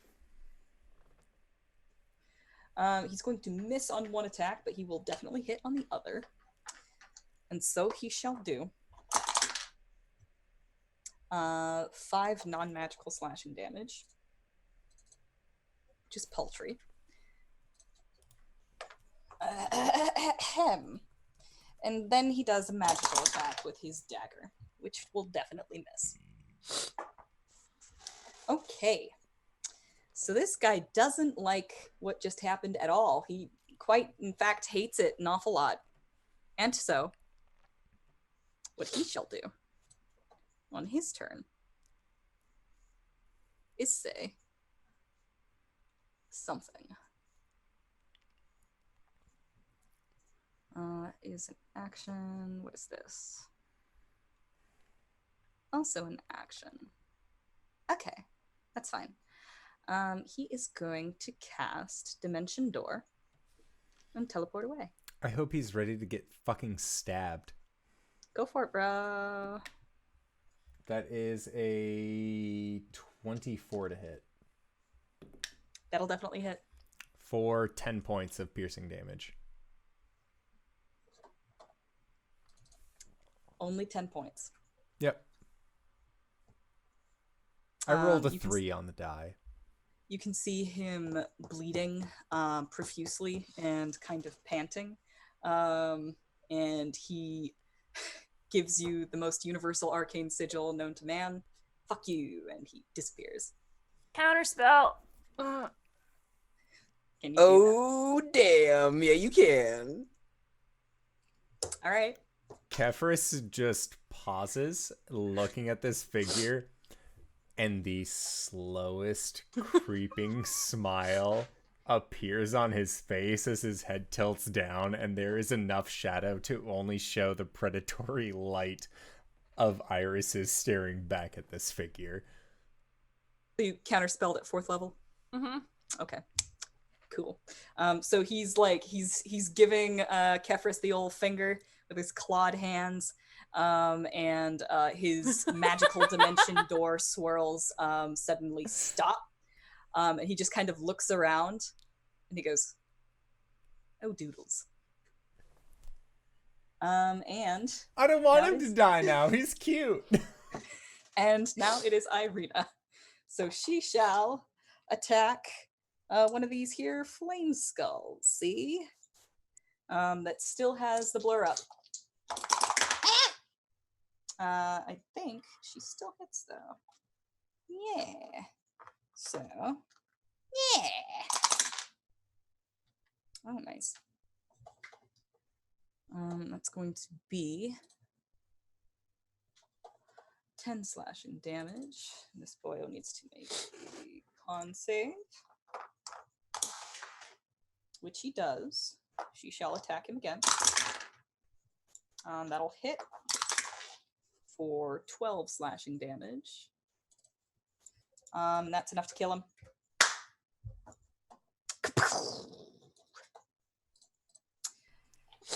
He's going to miss on one attack, but he will definitely hit on the other. And so he shall do. 5 non-magical slashing damage, which is paltry. And then he does a magical attack with his dagger, which will definitely miss. Okay. So this guy doesn't like what just happened at all. He quite, in fact, hates it an awful lot. And so, what he shall do on his turn is say something. Is an action. What is this? Also an action. Okay, that's fine. He is going to cast Dimension Door and teleport away. I hope he's ready to get fucking stabbed. Go for it, bro. That is a 24 to hit. That'll definitely hit. For 10 points of piercing damage. Only 10 points. Yep. I rolled a you 3 on the die. You can see him bleeding profusely and kind of panting. And he gives you the most universal arcane sigil known to man. Fuck you. And he disappears. Counterspell. Can you Oh, damn. Yeah, you can. do that? All right. Kefris just pauses, looking at this figure, and the slowest creeping smile appears on his face as his head tilts down, and there is enough shadow to only show the predatory light of irises staring back at this figure. You counterspelled at 4th level? Mm-hmm. Okay. Cool. So he's giving Kefris the old finger with his clawed hands, and his magical dimension door swirls suddenly stop, and he just kind of looks around, and he goes, "Oh, doodles." And I don't want That him to is- die now. He's cute. and now it is Irina. So she shall attack one of these here flame skulls. See, that still has the blur up. I think she still hits though. Yeah. So, yeah. Oh, nice. That's going to be 10 slashing damage. This boyo needs to make a con save, which he does. She shall attack him again. That'll hit for 12 slashing damage. And that's enough to kill him.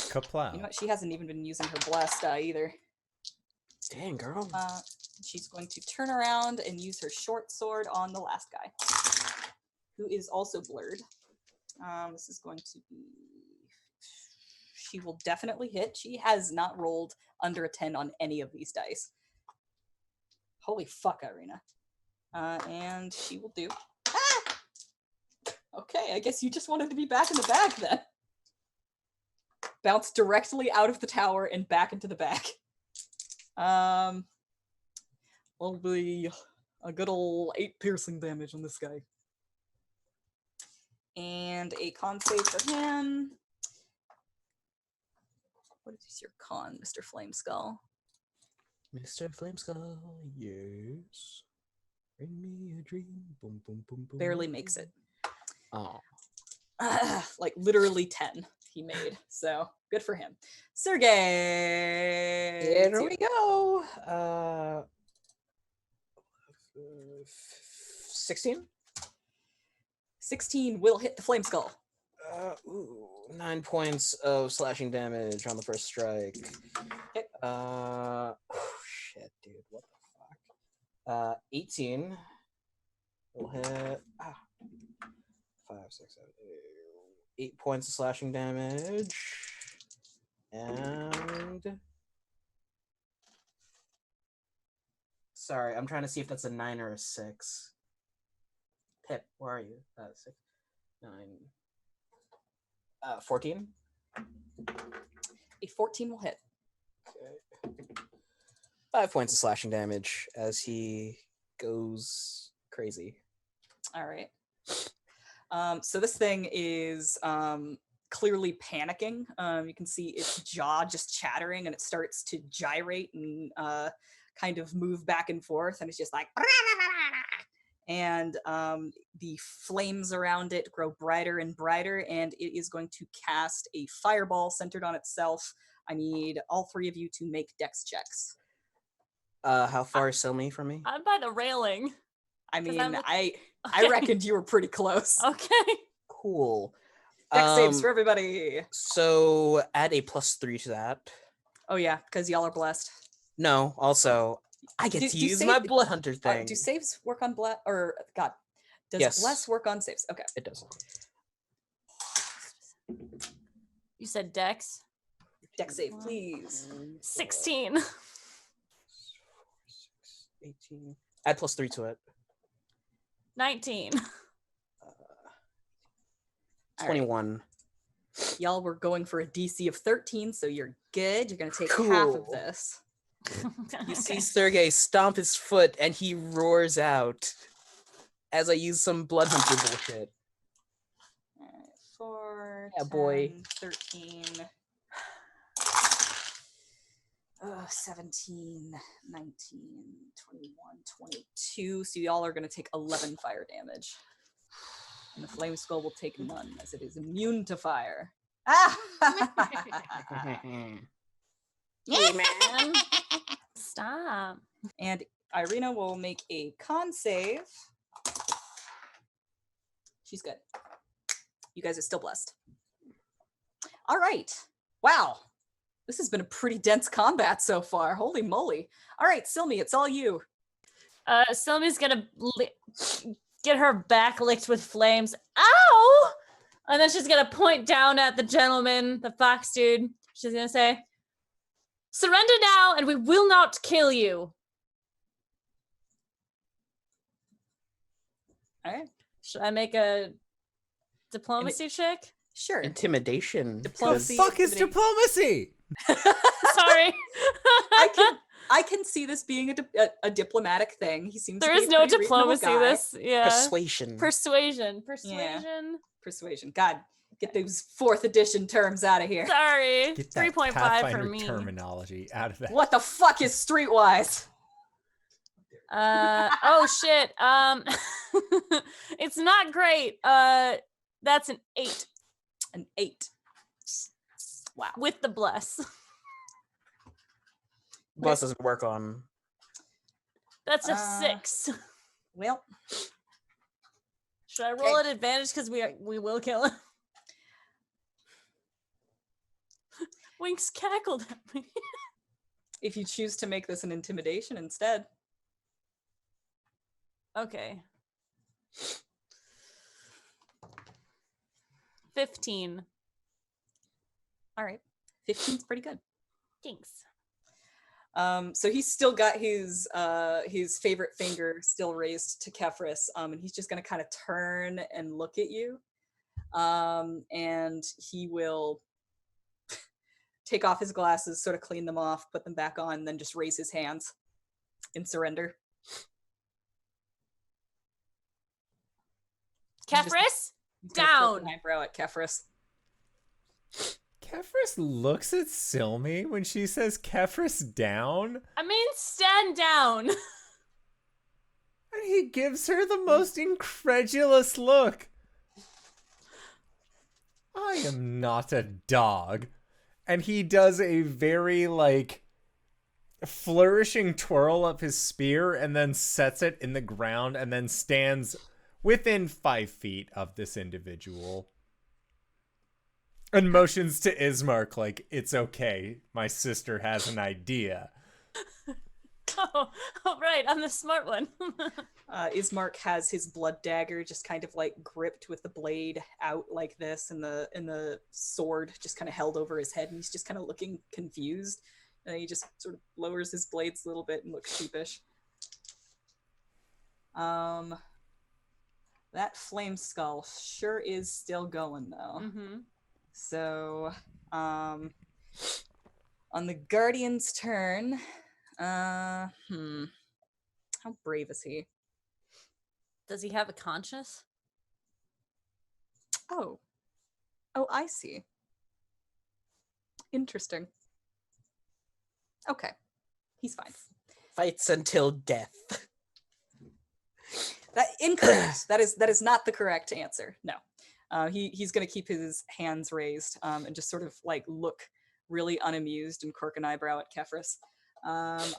Kaplow. You know what? She hasn't even been using her blast die either. Dang, girl. She's going to turn around and use her short sword on the last guy, who is also blurred. This is going to be... She will definitely hit. She has not rolled under a 10 on any of these dice. Holy fuck, Irina. And she will do... Ah! Okay, I guess you just wanted to be back in the bag then. Bounce directly out of the tower and back into the bag. Will be a good old 8 piercing damage on this guy. And a con save for him. What is your con, Mr. Flameskull? Mr. Flameskull, yes. Bring me a dream. Boom, boom, boom, boom. Barely makes it. Oh. Like literally 10 he made. So good for him. Sergey! Here we go. 16? 16 will hit the Flameskull. 9 points of slashing damage on the first strike. Okay. Oh, shit, dude. What the fuck? 18 will hit. 5, 6, 7, 8 points of slashing damage. And... Sorry, I'm trying to see if that's a 9 or a 6. Pip, where are you? 6, 9... 14? A 14 will hit. Okay. 5 points of slashing damage as he goes crazy. All right. So this thing is clearly panicking. You can see its jaw just chattering, and it starts to gyrate and kind of move back and forth, and it's just like, and the flames around it grow brighter and brighter, and it is going to cast a fireball centered on itself. I need all three of you to make dex checks. How far is Silme from me? I'm by the railing. I 'Cause mean, I'm I Okay. reckoned you were pretty close. Okay. Cool. Dex saves for everybody. So add a +3 to that. Oh yeah, because y'all are blessed. No, also I get to use my blood hunter thing. Do saves work on bless? Or God, does Yes. bless work on saves? Okay, It does. You said Dex? dex save, please. 16. 18. Add +3 to it. 19. 21. Y'all were going for a DC of 13, so you're good. You're gonna take half of Cool. this. You see Sergey stomp his foot and he roars out as I use some blood hunter bullshit. All right, 4, Yeah, 10, boy. 13, 17, 19, 21, 22. So y'all are gonna take 11 fire damage. And the flame skull will take none, as it is immune to fire. Hey, man. Stop. And Irina will make a con save. She's good. You guys are still blessed. All right. Wow. This has been a pretty dense combat so far. Holy moly. All right, Silme, it's all you. Silme's gonna get her back licked with flames. Ow! And then she's gonna point down at the gentleman, the fox dude. She's gonna say, "Surrender now, and we will not kill you." All right. Should I make a diplomacy check? Sure. Intimidation. The Diplomacy. fuck is intimidate- diplomacy? Sorry. I can see this being a diplomatic thing. He seems There to be is a no pretty reasonable diplomacy. guy. This, yeah. Persuasion. Persuasion. Persuasion. God, get those 4th edition terms out of here. Sorry. Get that 3.5 for Pathfinder me. terminology out of that. What the fuck is streetwise? Oh shit. It's not great. That's an 8 An 8. Wow. with the bless. Bless doesn't work on. That's a 6. Well, Should I roll at advantage because we will kill him? Winks cackled at me. if you choose to make this an intimidation instead. Okay. 15. All right. 15's pretty good. Thanks. So he's still got his favorite finger still raised to Kefris, and he's just gonna kind of turn and look at you, and he will take off his glasses, sort of clean them off, put them back on, and then just raise his hands in surrender. Kefris, He's gonna flick down. an eyebrow at Kefris. Kefris looks at Silme when she says Kefris down, I mean, stand down. and he gives her the most incredulous look. I am not a dog. And he does a very, flourishing twirl of his spear and then sets it in the ground and then stands within 5 feet of this individual. And motions to Ismark like, it's okay, my sister has an idea. Oh, right, I'm the smart one. Ismark has his blood dagger just kind of gripped with the blade out like this, and the sword just kind of held over his head, and he's just kind of looking confused. And he just sort of lowers his blades a little bit and looks sheepish. That flame skull sure is still going though. Mm-hmm. So, on the Guardian's turn, how brave is he? Does he have a conscience? Oh, I see. Interesting. Okay, he's fine. Fights until death. That incorrect. that is not the correct answer. No. He's going to keep his hands raised and just sort of like look really unamused and quirk an eyebrow at Kefris.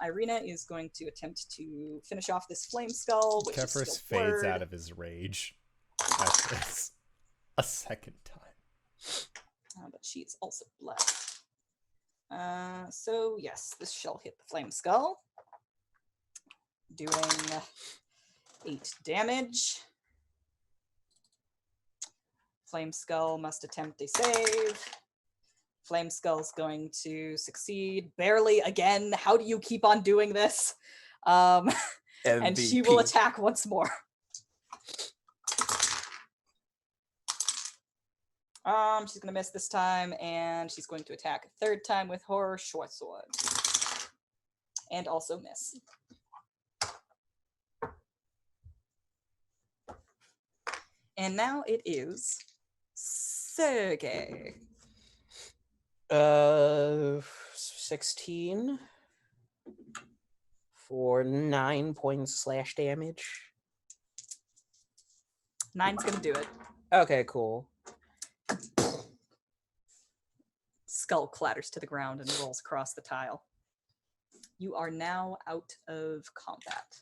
Irina is going to attempt to finish off this flame skull, which Kefris is fades out of his rage at this a second time. But she's also blood. So yes, this shall hit the flame skull, doing 8 damage. Flame skull must attempt a save. Flame skull's going to succeed barely again. How do you keep on doing this? And she will attack once more. She's gonna miss this time, and she's going to attack a 3rd time with her short sword, and also miss. And now it is Sergey. 16 for 9 points slash damage. 9's gonna do it. Okay, cool. Skull clatters to the ground and rolls across the tile. You are now out of combat.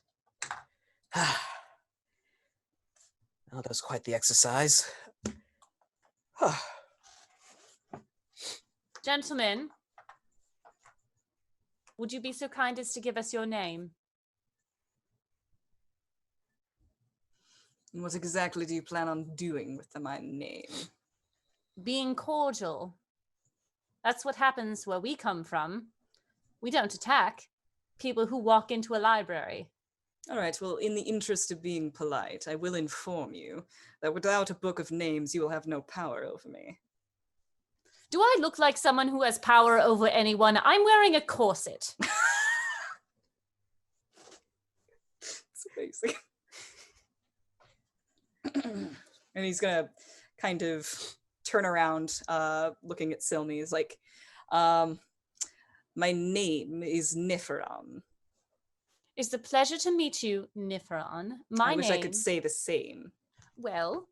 Oh, that was quite the exercise. Gentlemen, would you be so kind as to give us your name? What exactly do you plan on doing with my name? Being cordial. That's what happens where we come from. We don't attack people who walk into a library. All right, well, in the interest of being polite, I will inform you that without a book of names, you will have no power over me. Do I look like someone who has power over anyone? I'm wearing a corset. It's amazing. And he's gonna kind of turn around, looking at Silme. He's like, my name is Niferon. It's a pleasure to meet you, Niferon. I wish I could say the same. Well,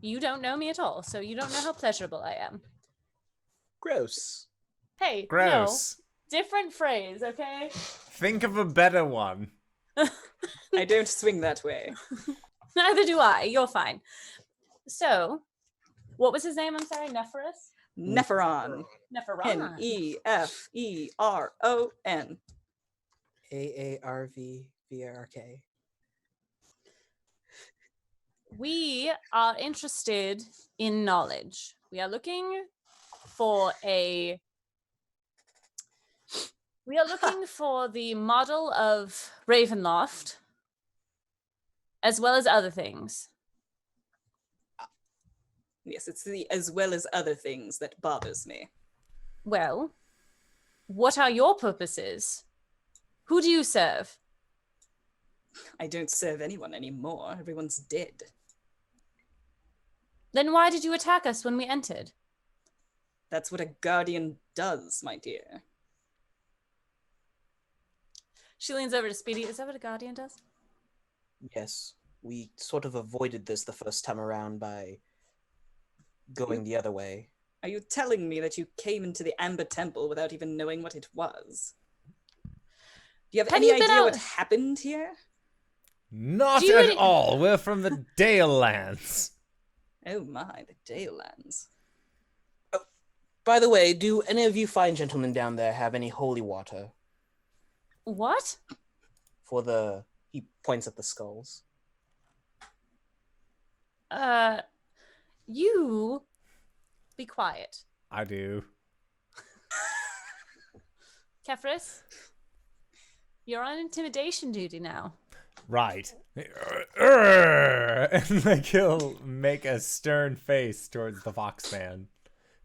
you don't know me at all, so you don't know how pleasurable I am. Gross. Hey, Gross. No, different phrase, okay? Think of a better one. I don't swing that way. Neither do I. You're fine. So, what was his name? I'm sorry, Neferus? Neferon. Neferon. Neferon. AARVVRK. We are interested in knowledge. We are looking for the model of Ravenloft, as well as other things. Yes, it's the as well as other things that bothers me. Well, what are your purposes? Who do you serve? I don't serve anyone anymore. Everyone's dead. Then why did you attack us when we entered? That's what a guardian does, my dear. She leans over to Speedy. Is that what a guardian does? Yes, we sort of avoided this the first time around by going the other way. Are you telling me that you came into the Amber Temple without even knowing what it was? Do you have any idea what happened here? Not at all. We're from the Dale Lands. Oh my, the Dale Lands. Oh, by the way, do any of you fine gentlemen down there have any holy water? What? He points at the skulls. You be quiet. I do. Kefris, you're on intimidation duty now. Right. And like he'll make a stern face towards the Foxman.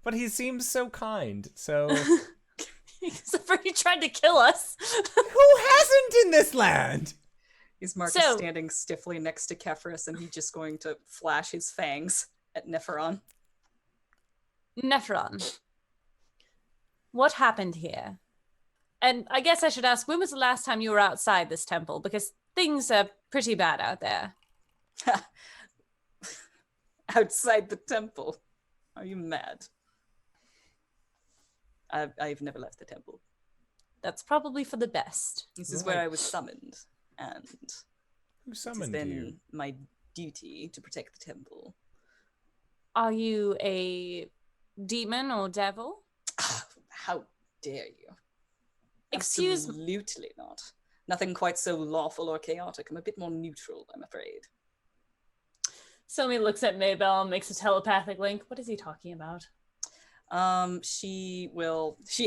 But he seems so kind, so... Except for he tried to kill us. Who hasn't in this land? Is Marcus standing stiffly next to Kefris, and he's just going to flash his fangs at Neferon. Neferon, what happened here? And I guess I should ask, when was the last time you were outside this temple? Because things are pretty bad out there. Outside the temple. Are you mad? I've never left the temple. That's probably for the best. This is where I was summoned, and Who it has summoned been you? my duty to protect the temple. Are you a demon or devil? How dare you? Excuse me. Absolutely not. Nothing quite so lawful or chaotic. I'm a bit more neutral, I'm afraid. Silme looks at Maybell and makes a telepathic link. What is he talking about? She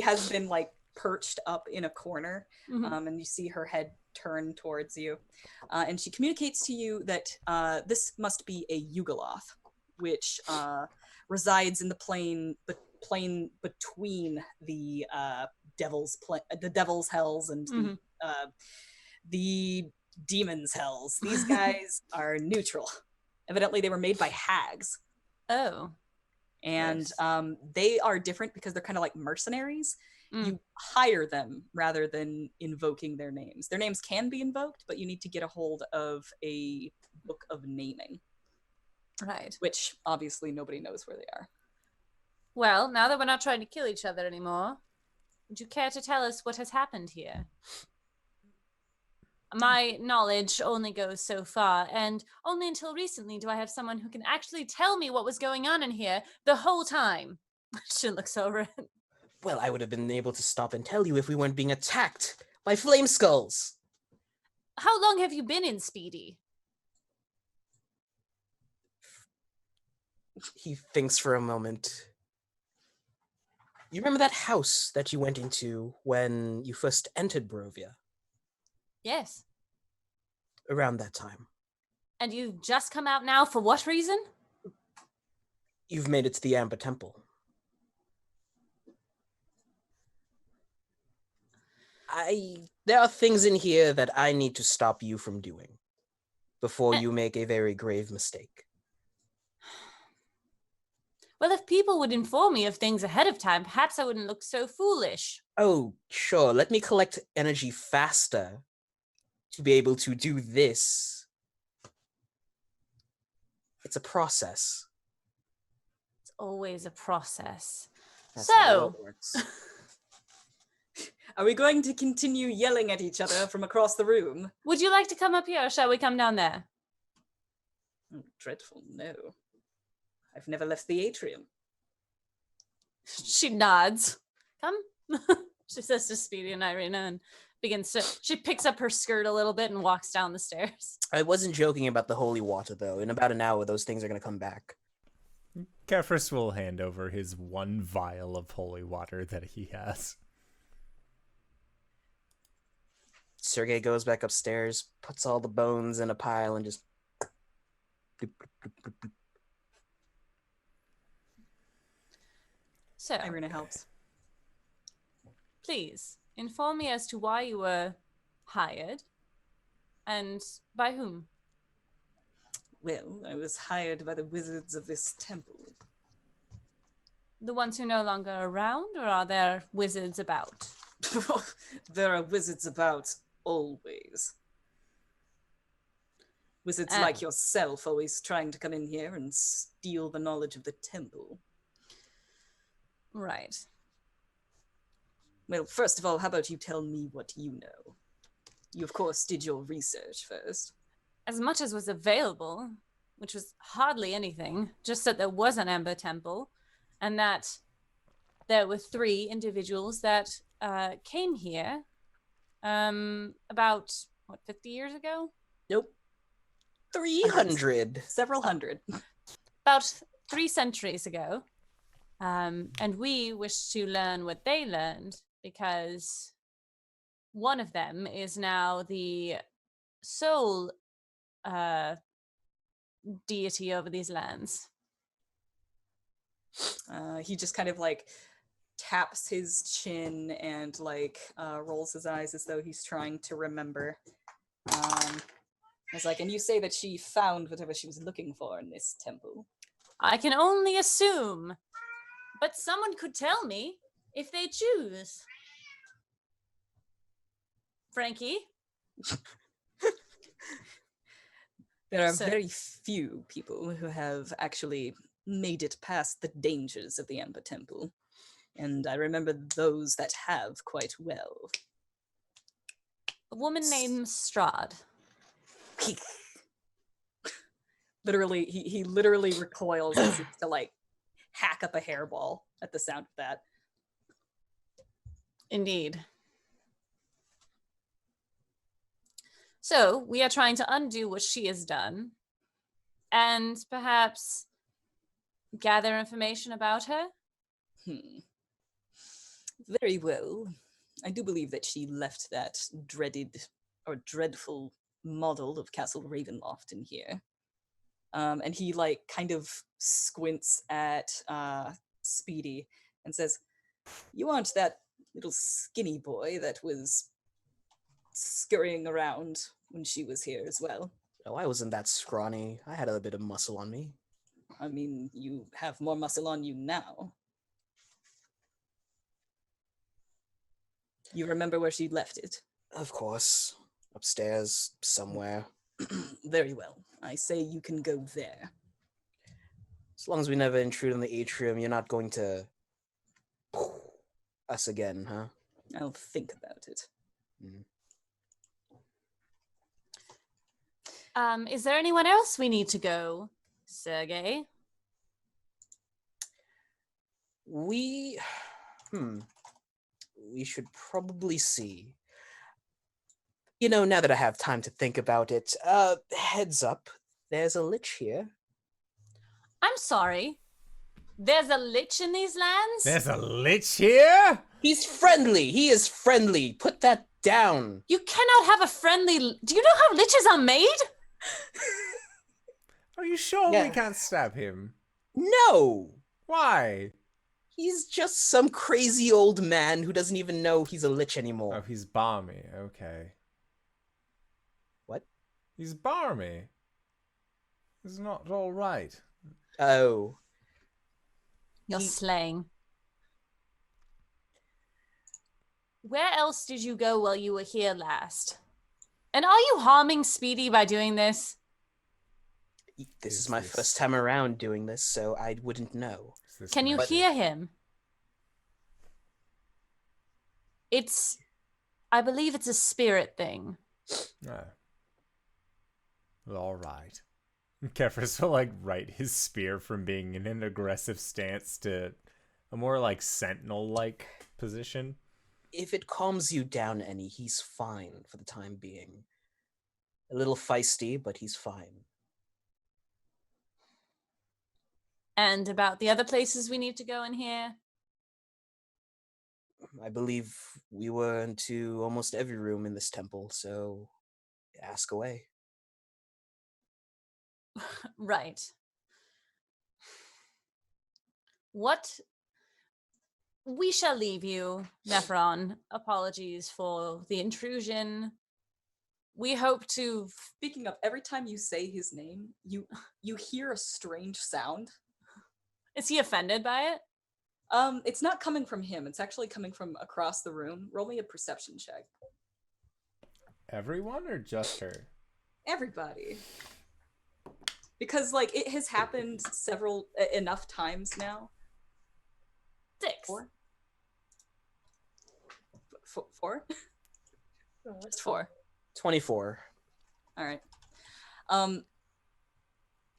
has been like perched up in a corner, and you see her head turn towards you. And she communicates to you that this must be a Yugoloth, which resides in the plane between the devil's hells and the demon's hells. These guys are neutral. Evidently, they were made by hags. Oh. And Yes. They are different because they're kind of like mercenaries. You hire them rather than invoking their names. Their names can be invoked, but you need to get a hold of a book of naming. Right. Which obviously nobody knows where they are. Well, now that we're not trying to kill each other anymore, would you care to tell us what has happened here? My knowledge only goes so far, and only until recently do I have someone who can actually tell me what was going on in here the whole time. She looks over it. Well, I would have been able to stop and tell you if we weren't being attacked by flame skulls. How long have you been in Speedy? He thinks for a moment. You remember that house that you went into when you first entered Barovia? Yes. Around that time. And you've just come out now for what reason? You've made it to the Amber Temple. There are things in here that I need to stop you from doing before you make a very grave mistake. Well, if people would inform me of things ahead of time, perhaps I wouldn't look so foolish. Oh, sure. Let me collect energy faster to be able to do this. It's a process. It's always a process. That's how it works. Are we going to continue yelling at each other from across the room? Would you like to come up here, or shall we come down there? Oh, dreadful, no. I've never left the atrium. She nods. Come. She says to Speedy and Irina and she picks up her skirt a little bit and walks down the stairs. I wasn't joking about the holy water, though. In about an hour, those things are going to come back. Kefris will hand over his one vial of holy water that he has. Sergei goes back upstairs, puts all the bones in a pile, and just... So, Irina helps. Please, inform me as to why you were hired, and by whom. Well, I was hired by the wizards of this temple. The ones who no longer are around, or are there wizards about? There are wizards about always. Wizards like yourself always trying to come in here and steal the knowledge of the temple. Right. Well, first of all, how about you tell me what you know? You, of course, did your research first. As much as was available, which was hardly anything, just that there was an Amber Temple, and that there were 3 individuals that came here about, 50 years ago? Nope. 300. Several hundred. About 3 centuries ago. And we wish to learn what they learned, because one of them is now the sole deity over these lands. He just kind of like taps his chin and like rolls his eyes as though he's trying to remember. It's like, and you say that she found whatever she was looking for in this temple. I can only assume, but someone could tell me if they choose. Frankie? There are So- very few people who have actually made it past the dangers of the Ember Temple. And I remember those that have quite well. A woman named Strahd. Literally, he literally recoils and seems to like hack up a hairball at the sound of that. Indeed. So, we are trying to undo what she has done and perhaps gather information about her. Very well. I do believe that she left that dreaded or dreadful model of Castle Ravenloft in here. And he like kind of squints at Speedy and says, "You aren't that little skinny boy that was scurrying around when she was here as well. Oh, I wasn't that scrawny. I had a bit of muscle on me. I mean, you have more muscle on you now. You remember where she left it? Of course. Upstairs, somewhere. Very well. I say you can go there. As long as we never intrude on the atrium, you're not going to... us again, huh? I'll think about it. Is there anyone else we need to go, Sergey? We should probably see. You know, now that I have time to think about it, heads up, there's a lich here. I'm sorry. There's a lich in these lands? There's a lich here? He's friendly. He is friendly. Put that down. You cannot have a friendly... Do you know how liches are made? Are you sure Yeah. we can't stab him? No! Why? He's just some crazy old man who doesn't even know he's a lich Oh, anymore. he's balmy. Okay. What? He's balmy. It's not all right. Oh. You're He- slaying. Where else did you go while you were here last? And are you harming Speedy by doing this? This Is is my this- first time around doing this, so I wouldn't know. Is this Can you magic? hear him? I believe it's a spirit thing. No. Well, all right. Kefris will like right his spear from being in an aggressive stance to a more like sentinel-like position. If it calms you down any, he's fine for the time being. A little feisty, but he's fine. And about the other places we need to go in here? I believe we were into almost every room in this temple, so ask away. Right. What? We shall leave you, Nephron. Apologies for the intrusion. We hope to... Speaking of, every time you say his name, you hear a strange sound. Is he offended by it? It's not coming from him. It's actually coming from across the room. Roll me a perception check. Everyone or just her? Everybody. Because like it has happened enough times now. 6. Four? Four? It's 4. 24. All right. How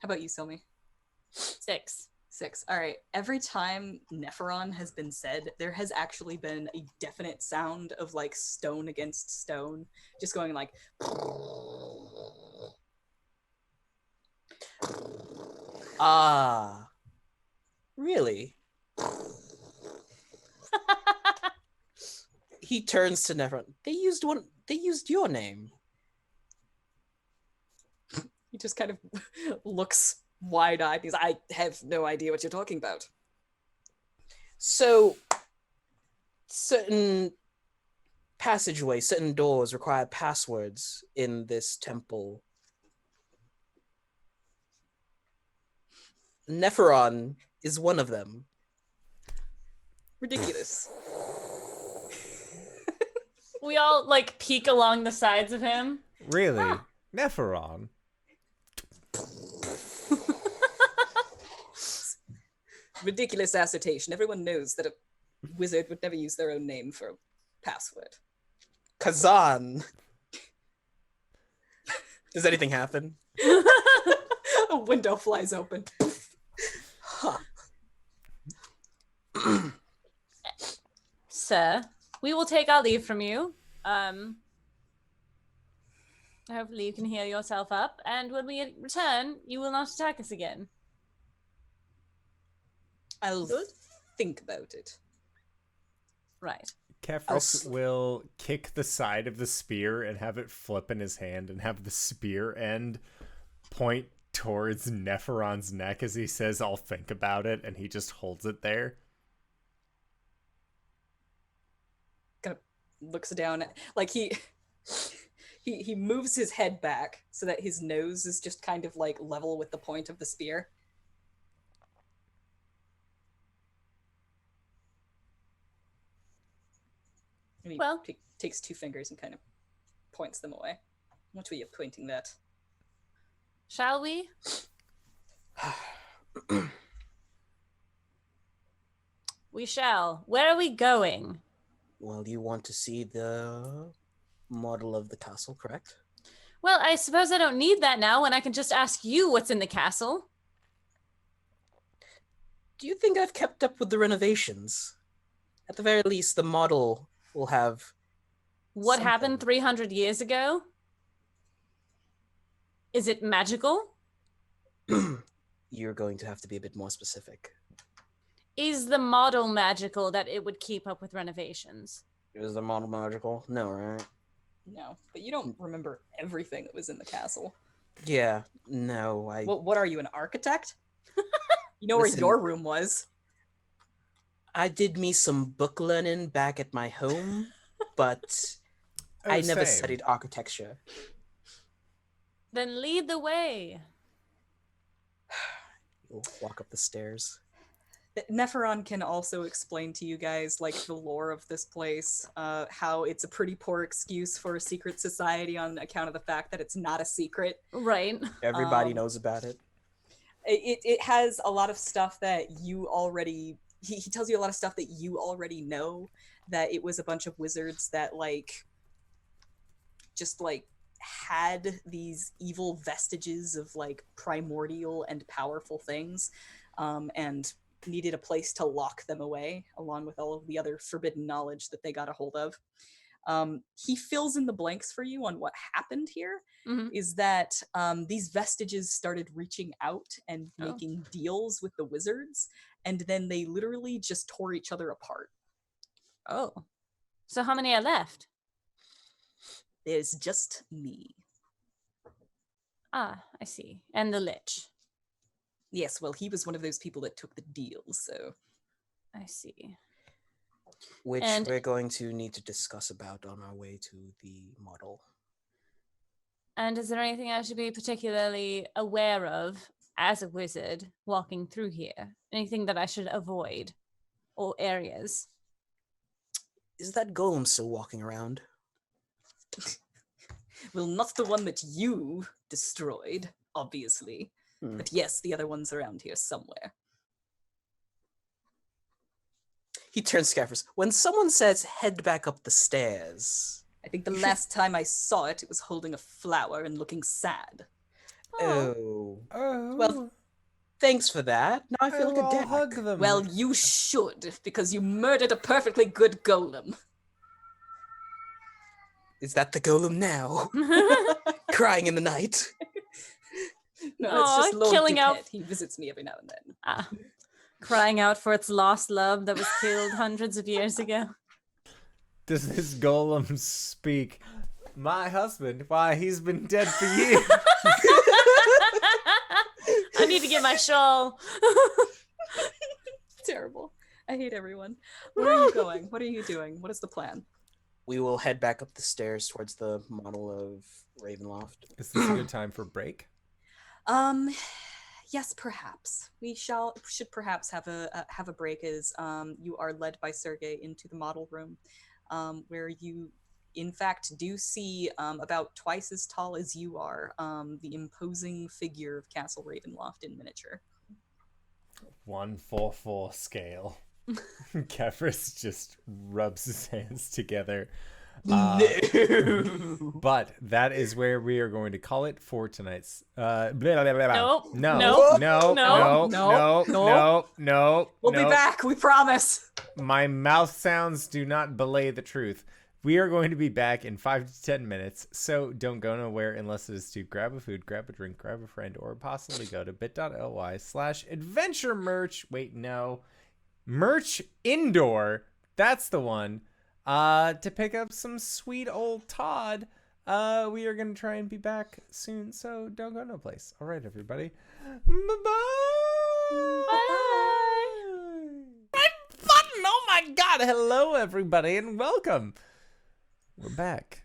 about you, Silme? 6. 6. All right. Every time Nepheron has been said, there has actually been a definite sound of like stone against stone, just going like. Ah. Really? He turns to Nephron. They used your name. He just kind of looks wide-eyed. He's, I have no idea what you're talking about. So, certain passageways, certain doors require passwords in this temple. Nepheron is one of them. Ridiculous. We all like peek along the sides of him. Really? Nepheron? ridiculous assertion. Everyone knows that a wizard would never use their own name for a password. Kazan. Does anything happen? A window flies open. Huh. Sir, we will take our leave from you. Hopefully you can heal yourself up, and when we return, you will not attack us again. I'll think about it. Right. Kefrix will kick the side of the spear and have it flip in his hand and have the spear end point towards Nephiron's neck as he says, I'll think about it, and he just holds it there. Kind of looks down, like he moves his head back so that his nose is just kind of like level with the point of the spear. And he takes two fingers and kind of points them away. What were you pointing that? Shall we? We shall. Where are we going? Well, you want to see the model of the castle, correct? Well, I suppose I don't need that now when I can just ask you what's in the castle. Do you think I've kept up with the renovations? At the very least, the model will have What something. happened 300 years ago? Is it magical? You're going to have to be a bit more specific. Is the model magical that it would keep up with renovations? Is the model magical? No, right? No, but you don't remember everything that was in the castle. Yeah, no, What are you, an architect? You know Listen, where your room was. I did me some book learning back at my home, but I never same. studied architecture. Then lead the way. You'll walk up the stairs. Nephiron can also explain to you guys like the lore of this place, how it's a pretty poor excuse for a secret society on account of the fact that it's not a secret. Right. Everybody knows about it. It has a lot of stuff that you already... He tells you a lot of stuff that you already know, that it was a bunch of wizards that like just like had these evil vestiges of like primordial and powerful things, and needed a place to lock them away along with all of the other forbidden knowledge that they got a hold of. He fills in the blanks for you on what happened here. Is that these vestiges started reaching out and making deals with the wizards, and then they literally just tore each other apart. Oh. So how many are left? There's just me. Ah, I see. And the Lich. Yes, well, he was one of those people that took the deal, so... I see. Which And- we're going to need to discuss about on our way to the model. And is there anything I should be particularly aware of as a wizard walking through here? Anything that I should avoid? Or areas? Is that golem still walking around? Well, not the one that you destroyed, obviously. But yes, the other one's around here somewhere. He turns to Scaffers. When someone says head back up the stairs... I think the last time I saw it, it was holding a flower and looking sad. Oh. Oh. Well, thanks for that. Now I feel like a I'll dick. hug them. Well, you should, because you murdered a perfectly good golem. Is that the golem now? Crying in the night. No, Aw, it's just Lord killing out- Duquette. He visits me every now and then. Ah. Crying out for its lost love that was killed hundreds of years ago. Does this golem speak? My husband? Why, he's been dead for years. I need to get my shawl. Terrible. I hate everyone. Where are you going? What are you doing? What is the plan? We will head back up the stairs towards the model of Ravenloft. Is this a good time for break? Yes, perhaps. We should perhaps have a break as you are led by Sergei into the model room, where you in fact do see about twice as tall as you are, the imposing figure of Castle Ravenloft in miniature. 144 scale. Kefris just rubs his hands together. No. But that is where we are going to call it for tonight's. Blah, blah, blah, blah. Nope. No. Nope. No. No. No. No. No. No. We'll be back. We promise. My mouth sounds do not belay the truth. We are going to be back in 5 to 10 minutes, so don't go nowhere unless it is to grab a food, grab a drink, grab a friend, or possibly go to bit.ly/adventure merch. Wait, no. Merch indoor. That's the one. To pick up some sweet old Todd. We are going to try and be back soon, so don't go no place. All right, everybody. Bye-bye. Bye. Button. Oh my God. Hello, everybody, and welcome. We're back.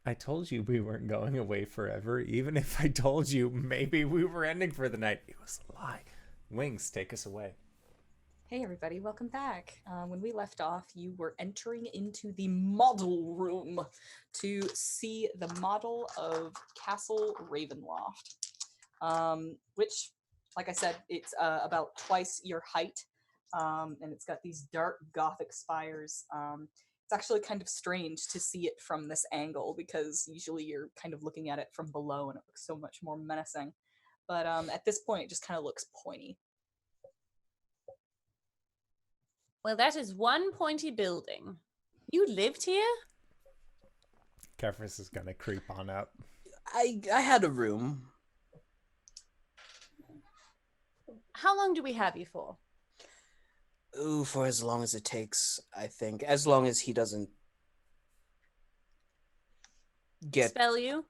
I told you we weren't going away forever, even if I told you maybe we were ending for the night. It was a lie. Wings, take us away. Hey everybody, welcome back. When we left off, you were entering into the model room to see the model of Castle Ravenloft, which, like I said, it's about twice your height, and it's got these dark Gothic spires. It's actually kind of strange to see it from this angle because usually you're kind of looking at it from below and it looks so much more menacing. But at this point, it just kind of looks pointy. Well, that is one pointy building. You lived here? Kefris is going to creep on up. I had a room. How long do we have you for? Ooh, for as long as it takes, I think. As long as he doesn't get... Spell you?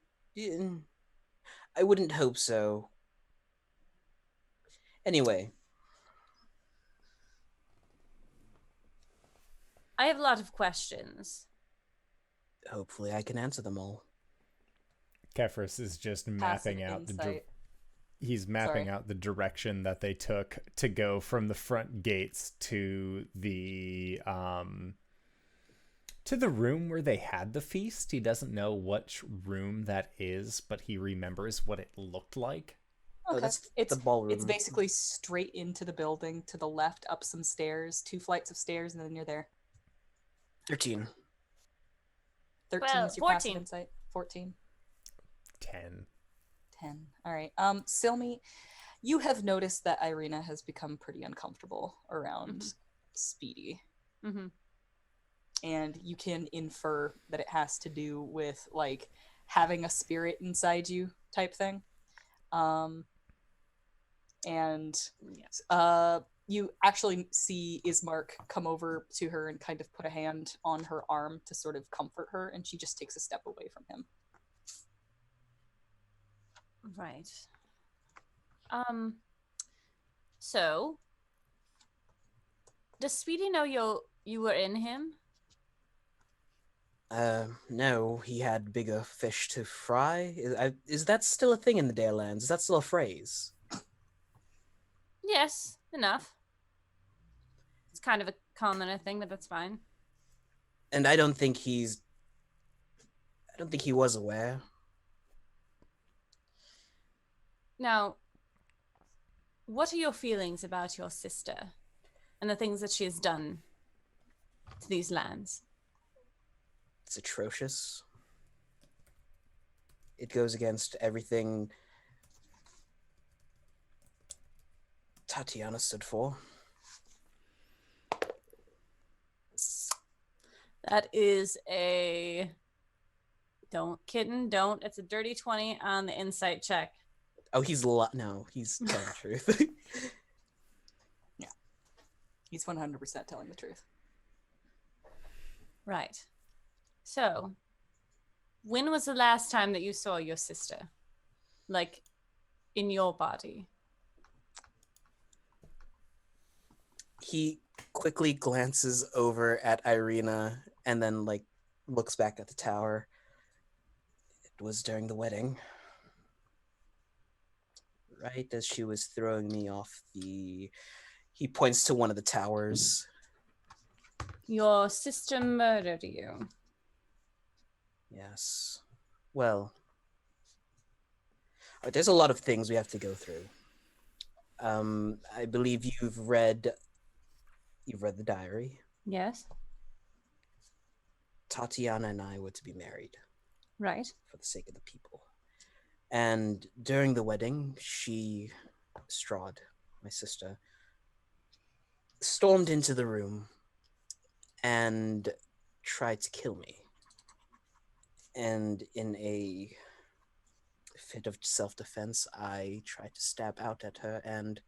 I wouldn't hope so. Anyway. I have a lot of questions. Hopefully I can answer them all. Kefris is just Passive mapping out insight. he's mapping out the direction that they took to go from the front gates to the room where they had the feast. He doesn't know which room that is, but he remembers what it looked like. Oh, that's the ballroom. It's basically straight into the building, to the left, up some stairs, 2 flights of stairs, and then you're there. 13. 13 Well, is your passive 14. insight. 14. 10. 10. All right. Silme, you have noticed that Irina has become pretty uncomfortable around Speedy. Mm-hmm. And you can infer that it has to do with, like, having a spirit inside you type thing. You actually see Ismark come over to her and kind of put a hand on her arm to sort of comfort her, and she just takes a step away from him. Right. So, does Speedy know you were in him? No, he had bigger fish to fry. Is that still a thing in the Dalelands? Is that still a phrase? Yes, enough. It's kind of a common thing, but that's fine. And I don't think he was aware. Now, what are your feelings about your sister and the things that she has done to these lands? It's atrocious. It goes against everything Tatiana stood for. That is a... Don't, kitten, don't. It's a dirty 20 on the insight check. Oh, he's telling the truth. Yeah. He's 100% telling the truth. Right. So, when was the last time that you saw your sister? Like, in your body? He quickly glances over at Irina and then, like, looks back at the tower. It was during the wedding. Right as she was throwing me off the... He points to one of the towers. Your sister murdered you. Yes. Well, there's a lot of things we have to go through. I believe you've read the diary. Yes. Tatiana and I were to be married Right. for the sake of the people. And during the wedding, Strahd, my sister, stormed into the room and tried to kill me. And in a fit of self-defense, I tried to stab out at her and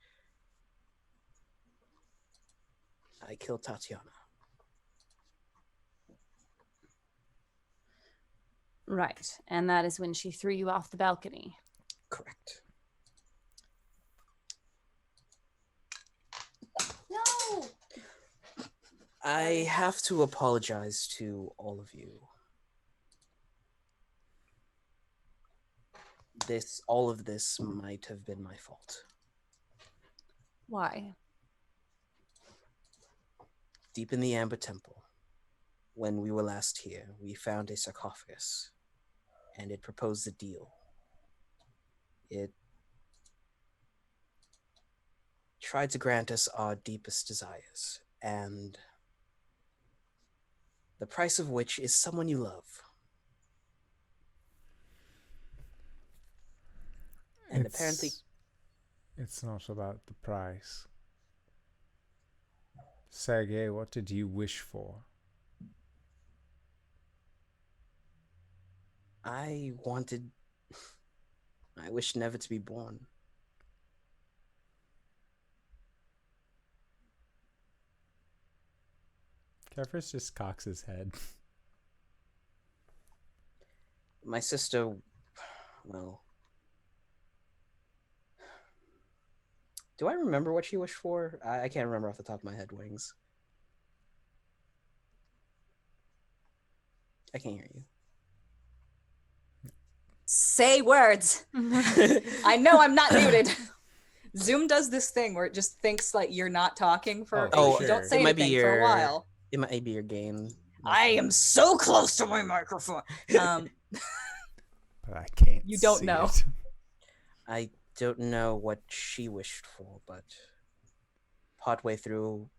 I killed Tatiana. Right. And that is when she threw you off the balcony. Correct. No! I have to apologize to all of you. All of this might have been my fault. Why? Deep in the Amber Temple, when we were last here, we found a sarcophagus, and it proposed a deal. It tried to grant us our deepest desires, and the price of which is someone you love. And apparently... It's not about the price. Sergei, what did you wish for? I wished never to be born. Kefris just cocks his head. My sister, well... Do I remember what she wished for? I can't remember off the top of my head, Wings. I can't hear you. Say words. I know I'm not muted. Zoom does this thing where it just thinks like you're not talking for sure. don't say It might be anything for a while. It might be your gain. I am so close to my microphone. But I can't You don't see know. it. I don't know what she wished for, but partway through,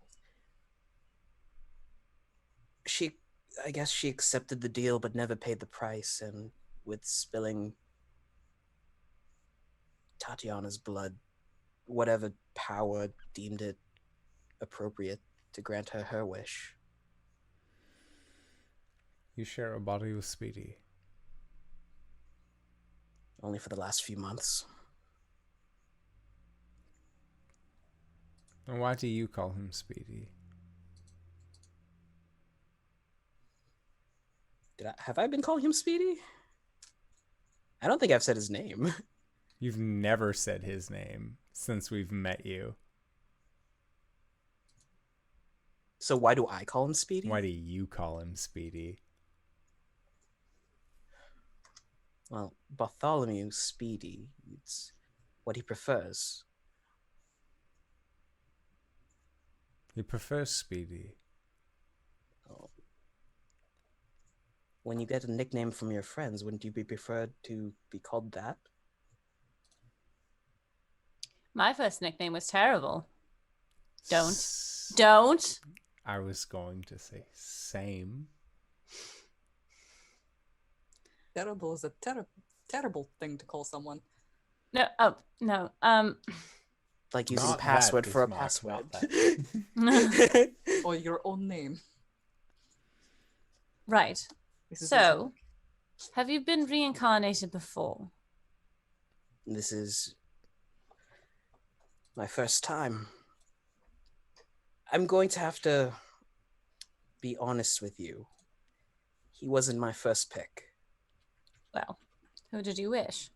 I guess she accepted the deal but never paid the price, and with spilling Tatiana's blood, whatever power deemed it appropriate to grant her her wish. You share a body with Speedy. Only for the last few months. And why do you call him Speedy? Have I been calling him Speedy? I don't think I've said his name. You've never said his name since we've met you. So why do I call him Speedy? Why do you call him Speedy? Well, Bartholomew Speedy. It's what he prefers. He prefers Speedy. Oh. When you get a nickname from your friends, wouldn't you be preferred to be called that? My first nickname was terrible. Don't. I was going to say same. Terrible is a terrible thing to call someone. No. Oh no. Like using Not password that, for a Bismarck, password. not Or your own name. Right. This is So, have you been reincarnated before? This is my first time. I'm going to have to be honest with you. He wasn't my first pick. Well, who did you wish?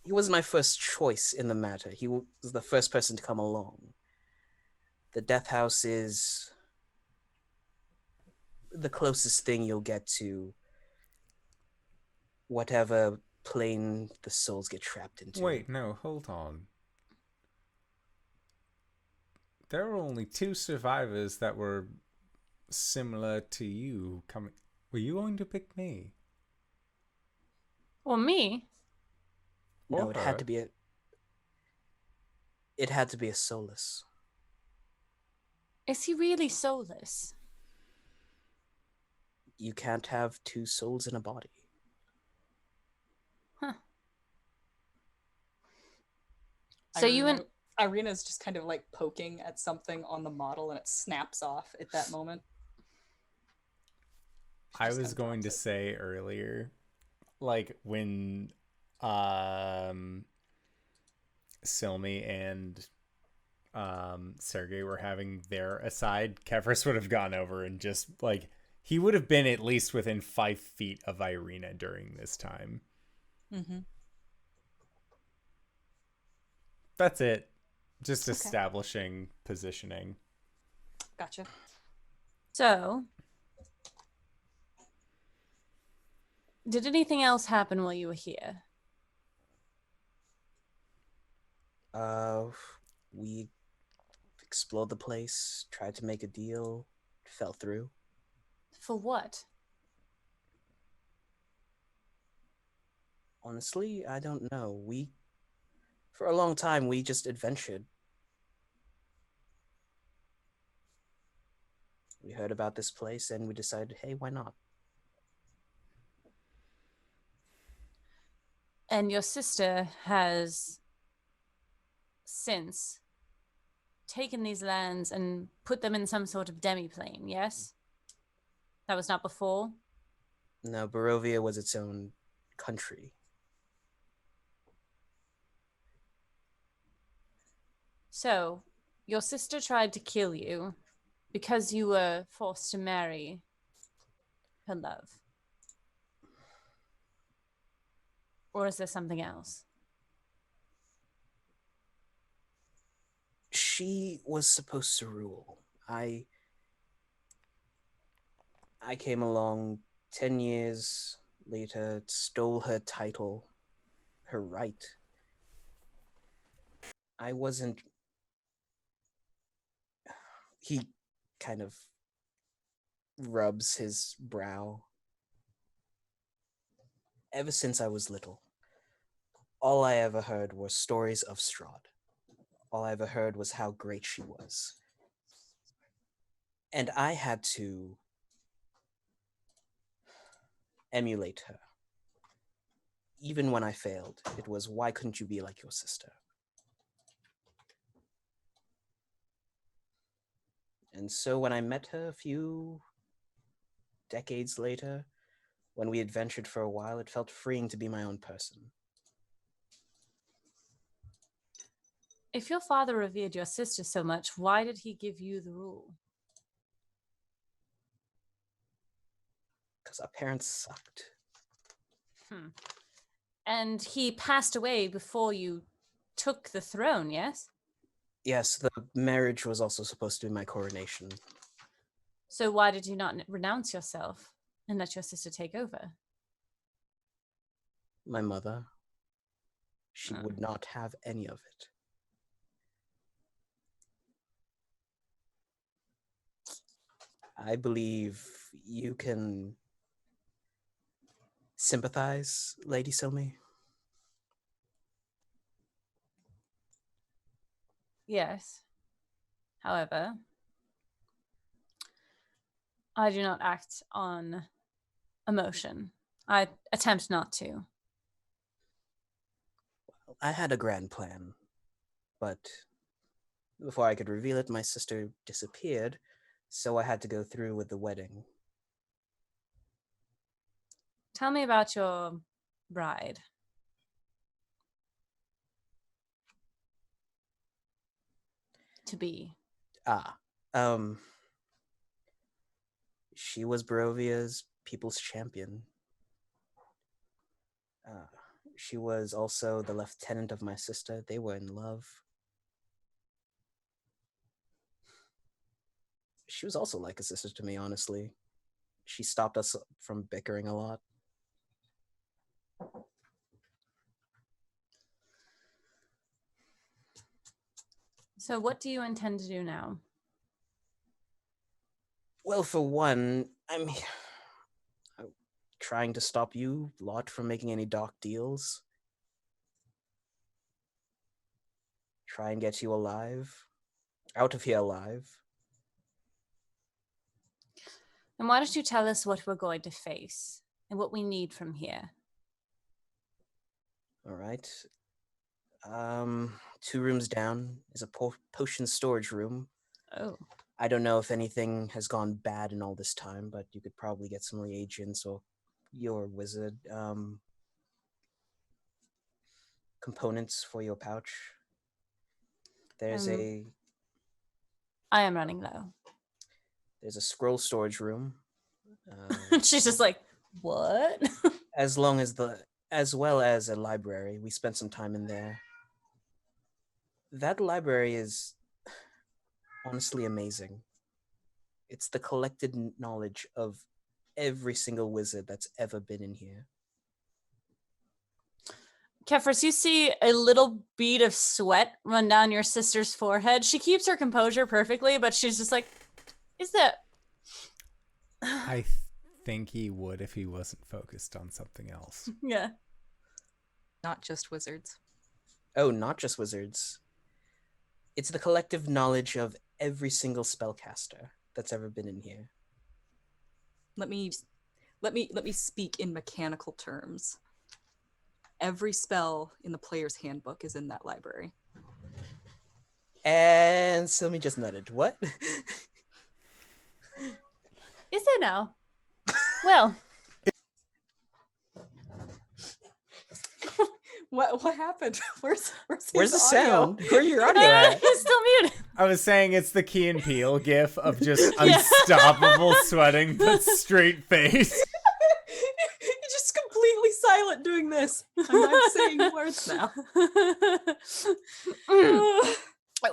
He was my first choice in the matter. He was the first person to come along. The Death House is the closest thing you'll get to whatever plane the souls get trapped into. Wait, no, hold on. There were only 2 survivors that were similar to you coming. Were you going to pick me? Well, me. No, it had Or to be a. It had to be a soulless. Is he really soulless? You can't have two souls in a body. Huh. So you and Irina's just kind of like poking at something on the model and it snaps off at that moment. I just was kinda going to drops it. say earlier, like when Silme and Sergey were having their aside, Kevris would have gone over and just like he would have been at least within 5 feet of Irina during this time. Mm-hmm. That's it. Just Okay. establishing positioning. Gotcha. so did anything else happen while you were here? We explored the place, tried to make a deal, fell through. For what? Honestly, I don't know. For a long time, we just adventured. We heard about this place and we decided, hey, why not? And your sister has since taken these lands and put them in some sort of demiplane, yes? That was not before? No, Barovia was its own country. So, your sister tried to kill you because you were forced to marry her love. Or is there something else? She was supposed to rule. I came along 10 years later, stole her title, her right. I wasn't. He kind of rubs his brow. Ever since I was little, all I ever heard were stories of Strahd. All I ever heard was how great she was. And I had to emulate her. Even when I failed, it was, why couldn't you be like your sister? And so when I met her a few decades later, when we adventured for a while, it felt freeing to be my own person. If your father revered your sister so much, why did he give you the rule? Because our parents sucked. And he passed away before you took the throne, yes? Yes, the marriage was also supposed to be my coronation. So why did you not renounce yourself and let your sister take over? My mother, she would not have any of it. I believe you can sympathize, Lady Silme. Yes. However, I do not act on emotion. I attempt not to. I had a grand plan, but before I could reveal it, my sister disappeared, so I had to go through with the wedding. Tell me about your bride. To be. She was Barovia's people's champion. She was also the lieutenant of my sister. They were in love. She was also like a sister to me, honestly. She stopped us from bickering a lot. So what do you intend to do now? Well, for one, I'm trying to stop you lot from making any dark deals. try and get you out of here alive. And why don't you tell us what we're going to face and what we need from here? All right. 2 rooms down is a potion storage room. Oh. I don't know if anything has gone bad in all this time, but you could probably get some reagents or your wizard components for your pouch. There's I am running low. There's a scroll storage room. She's just like, what? as well as a library. We spent some time in there. That library is honestly amazing. It's the collected knowledge of every single wizard that's ever been in here. Kefris, you see a little bead of sweat run down your sister's forehead. She keeps her composure perfectly, but she's just like, is that... I think he would if he wasn't focused on something else. Yeah. Not just wizards. Oh, not just wizards. It's the collective knowledge of every single spellcaster that's ever been in here. Let me speak in mechanical terms. Every spell in the player's handbook is in that library. And Silme just nutted. What? Is it now? Well. What happened? Where's the audio? sound? Where's your audio at? He's still muted. I was saying it's the Key and Peele gif of just unstoppable sweating but straight face. You're just completely silent doing this. I'm not saying words now.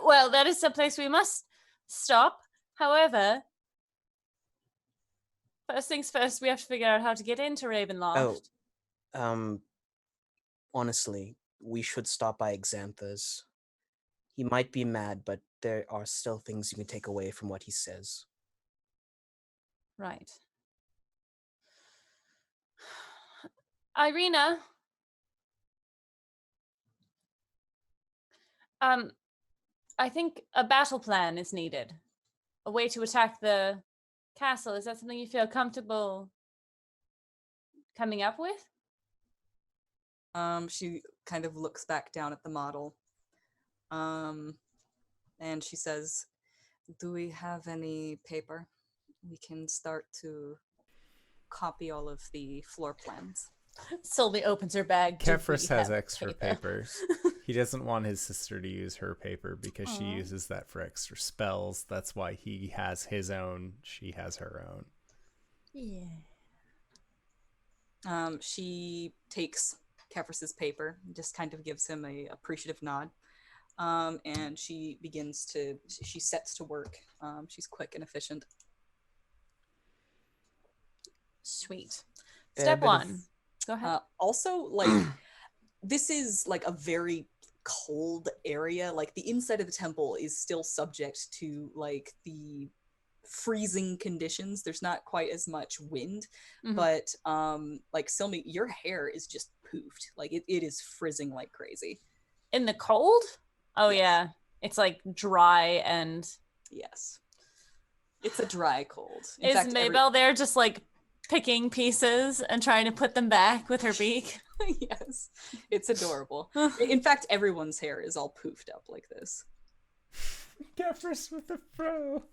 Well, that is a place we must stop. However, first things first, we have to figure out how to get into Ravenloft. Honestly, we should stop by Xantha's. He might be mad, but there are still things you can take away from what he says. Right. Irina. I think a battle plan is needed. A way to attack the castle. Is that something you feel comfortable coming up with? She kind of looks back down at the model. And she says, do we have any paper? We can start to copy all of the floor plans. Sylvie opens her bag. Kefris has extra paper. He doesn't want his sister to use her paper because she uses that for extra spells. That's why he has his own. She has her own. Yeah. She takes Kefris's paper, just kind of gives him a appreciative nod. And she sets to work. She's quick and efficient. Sweet. Step one. Go ahead. Also, like, this is like a very cold area. Like, the inside of the temple is still subject to like the freezing conditions. There's not quite as much wind, but like Silme, your hair is just poofed. Like it is frizzing like crazy. In the cold? Oh yeah. It's like dry and yes. It's a dry cold. Is Maybelle there just like picking pieces and trying to put them back with her beak? Yes. It's adorable. In fact, everyone's hair is all poofed up like this. Kefris with the fro.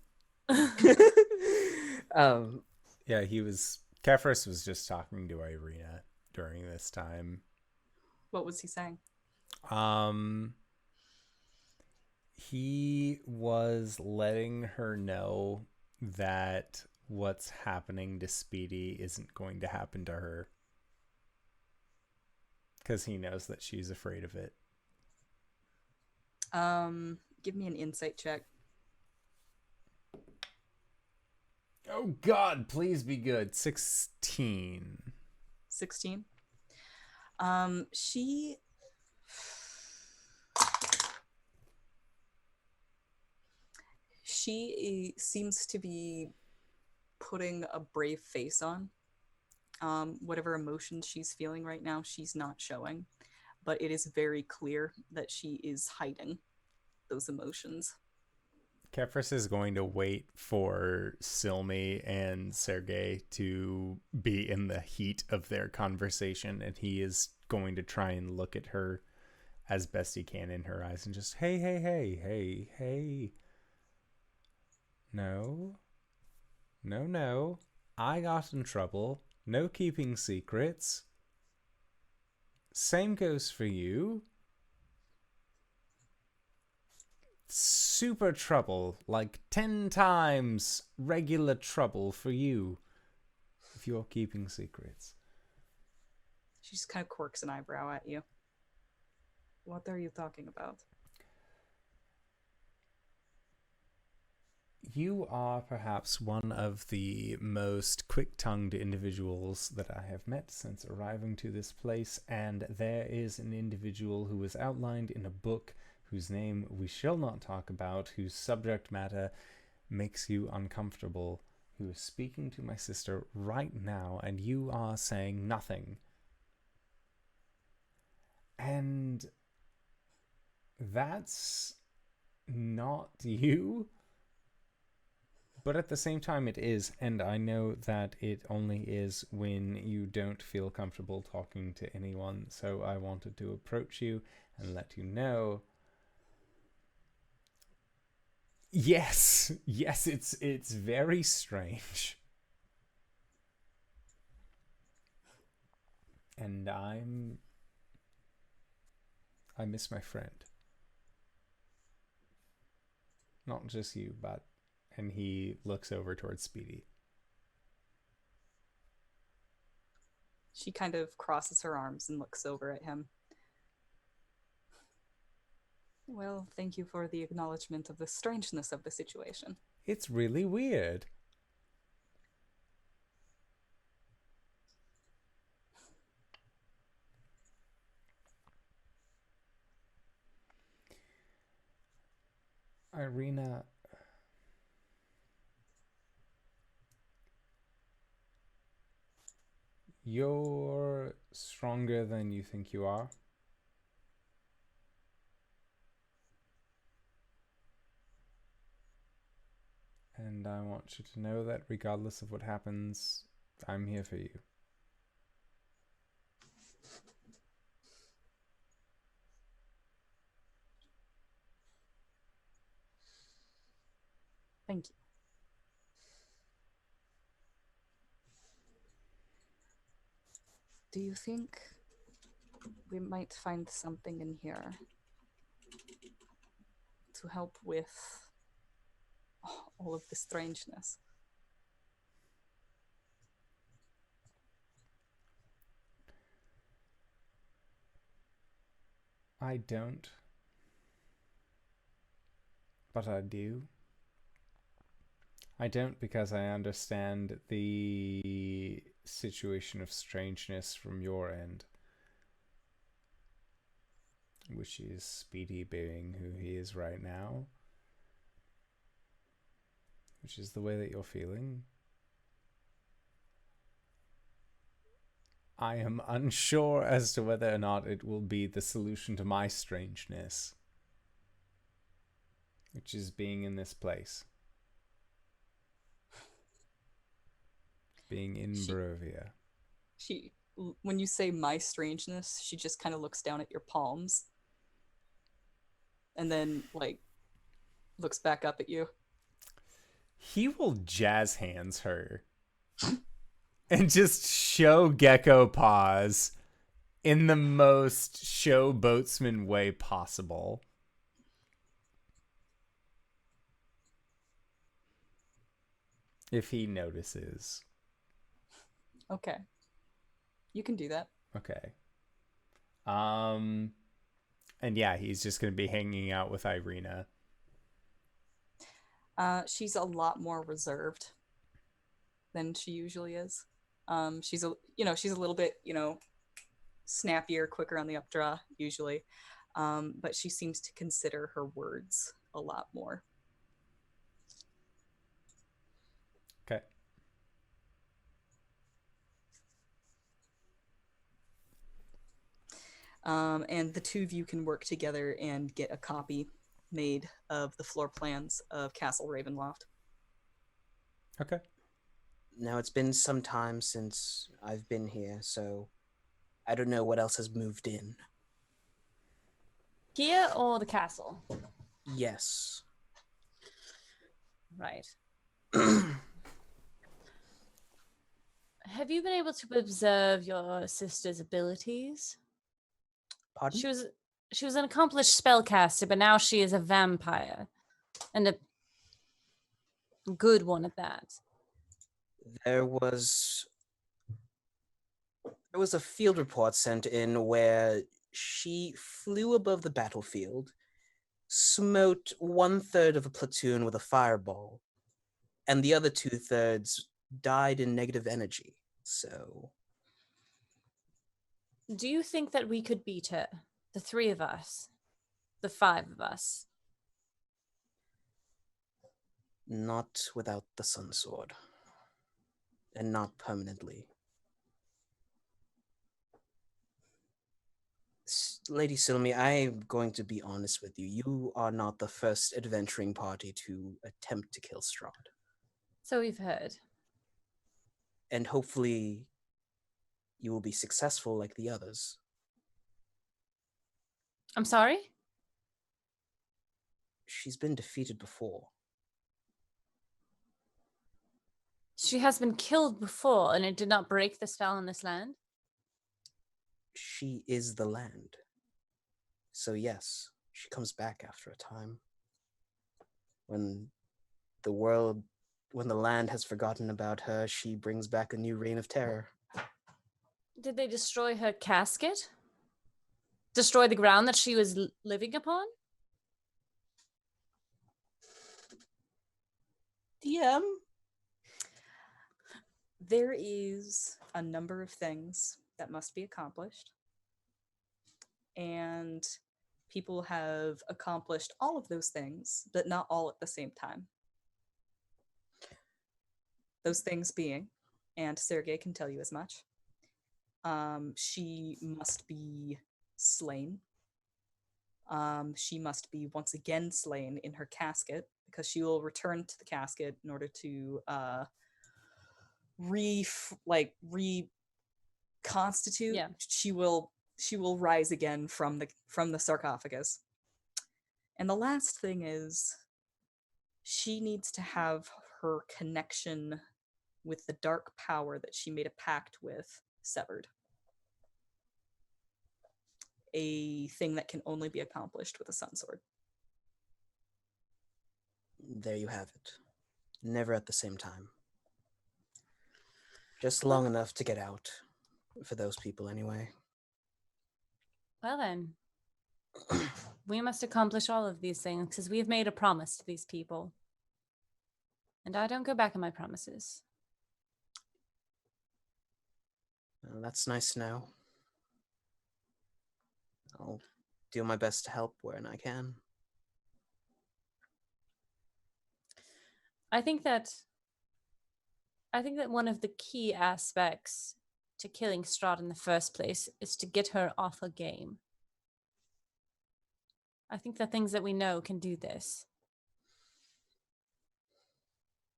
Yeah, Kefris was just talking to Irina during this time. What was he saying? He was letting her know that what's happening to Speedy isn't going to happen to her. Because he knows that she's afraid of it. Give me an insight check. Oh God, please be good. 16. 16. She seems to be putting a brave face on. Whatever emotions she's feeling right now, she's not showing. But it is very clear that she is hiding. those emotions. Kefris is going to wait for Silme and Sergei to be in the heat of their conversation, and he is going to try and look at her as best he can in her eyes and just, hey. No. I got in trouble. No keeping secrets. Same goes for you. Super trouble, like 10 times regular trouble for you if you're keeping secrets. She just kind of quirks an eyebrow at you. What are you talking about? You are perhaps one of the most quick-tongued individuals that I have met since arriving to this place, and there is an individual who is outlined in a book whose name we shall not talk about, whose subject matter makes you uncomfortable, who is speaking to my sister right now, and you are saying nothing. And that's not you, but at the same time it is, and I know that it only is when you don't feel comfortable talking to anyone, so I wanted to approach you and let you know. Yes, it's very strange. And I miss my friend. Not just you, but... And he looks over towards Speedy. She kind of crosses her arms and looks over at him. Well, thank you for the acknowledgement of the strangeness of the situation. It's really weird. Irina, you're stronger than you think you are. And I want you to know that regardless of what happens, I'm here for you. Thank you. Do you think we might find something in here to help with all of the strangeness? I don't, but I do. I don't because I understand the situation of strangeness from your end, which is Speedy being who he is right now, which is the way that you're feeling. I am unsure as to whether or not it will be the solution to my strangeness, which is being in this place. Being in Barovia. She, when you say my strangeness, she just kind of looks down at your palms and then, like, looks back up at you. He will jazz hands her and just show Gecko paws in the most show boatsman way possible. If he notices. Okay. You can do that. Okay. And yeah, he's just going to be hanging out with Irina. She's a lot more reserved than she usually is. She's a little bit, snappier, quicker on the updraw usually. But she seems to consider her words a lot more. Okay. And the two of you can work together and get a copy made of the floor plans of Castle Ravenloft. Okay. Now, it's been some time since I've been here, so I don't know what else has moved in. Here or the castle? Yes. Right. Have you been able to observe your sister's abilities? Pardon? She was an accomplished spellcaster, but now she is a vampire. And a good one at that. There was a field report sent in where she flew above the battlefield, smote 1/3 of a platoon with a fireball, and the other 2/3 died in negative energy. So, Do you think that we could beat her? The 3 of us? The 5 of us? not without the Sun Sword. And not permanently. Lady Silme, I'm going to be honest with you. You are not the first adventuring party to attempt to kill Strahd. So we've heard. And hopefully you will be successful like the others. I'm sorry? She's been defeated before. She has been killed before, and it did not break the spell in this land? She is the land. So yes, she comes back after a time. When the land has forgotten about her, she brings back a new reign of terror. Did they destroy her casket? Destroy the ground that she was living upon? DM? There is a number of things that must be accomplished. And people have accomplished all of those things, but not all at the same time. Those things being, and Sergei can tell you as much, she must be slain. She must be once again slain in her casket, because she will return to the casket in order to reconstitute. Yeah. She will rise again from the sarcophagus. And the last thing is, she needs to have her connection with the dark power that she made a pact with severed. A thing that can only be accomplished with a sun sword. There you have it. Never at the same time. Just long enough to get out. For those people, anyway. Well then, we must accomplish all of these things because we have made a promise to these people. And I don't go back on my promises. Well, that's nice to know. I'll do my best to help when I can. I think that one of the key aspects to killing Strahd in the first place is to get her off her game. I think the things that we know can do this.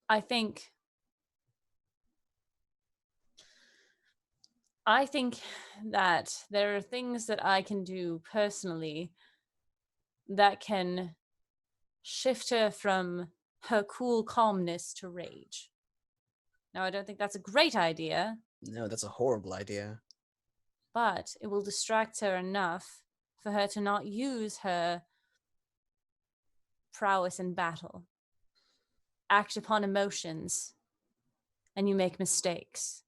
I think that there are things that I can do personally that can shift her from her cool calmness to rage. Now, I don't think that's a great idea. No, that's a horrible idea. But it will distract her enough for her to not use her prowess in battle. Act upon emotions, and you make mistakes.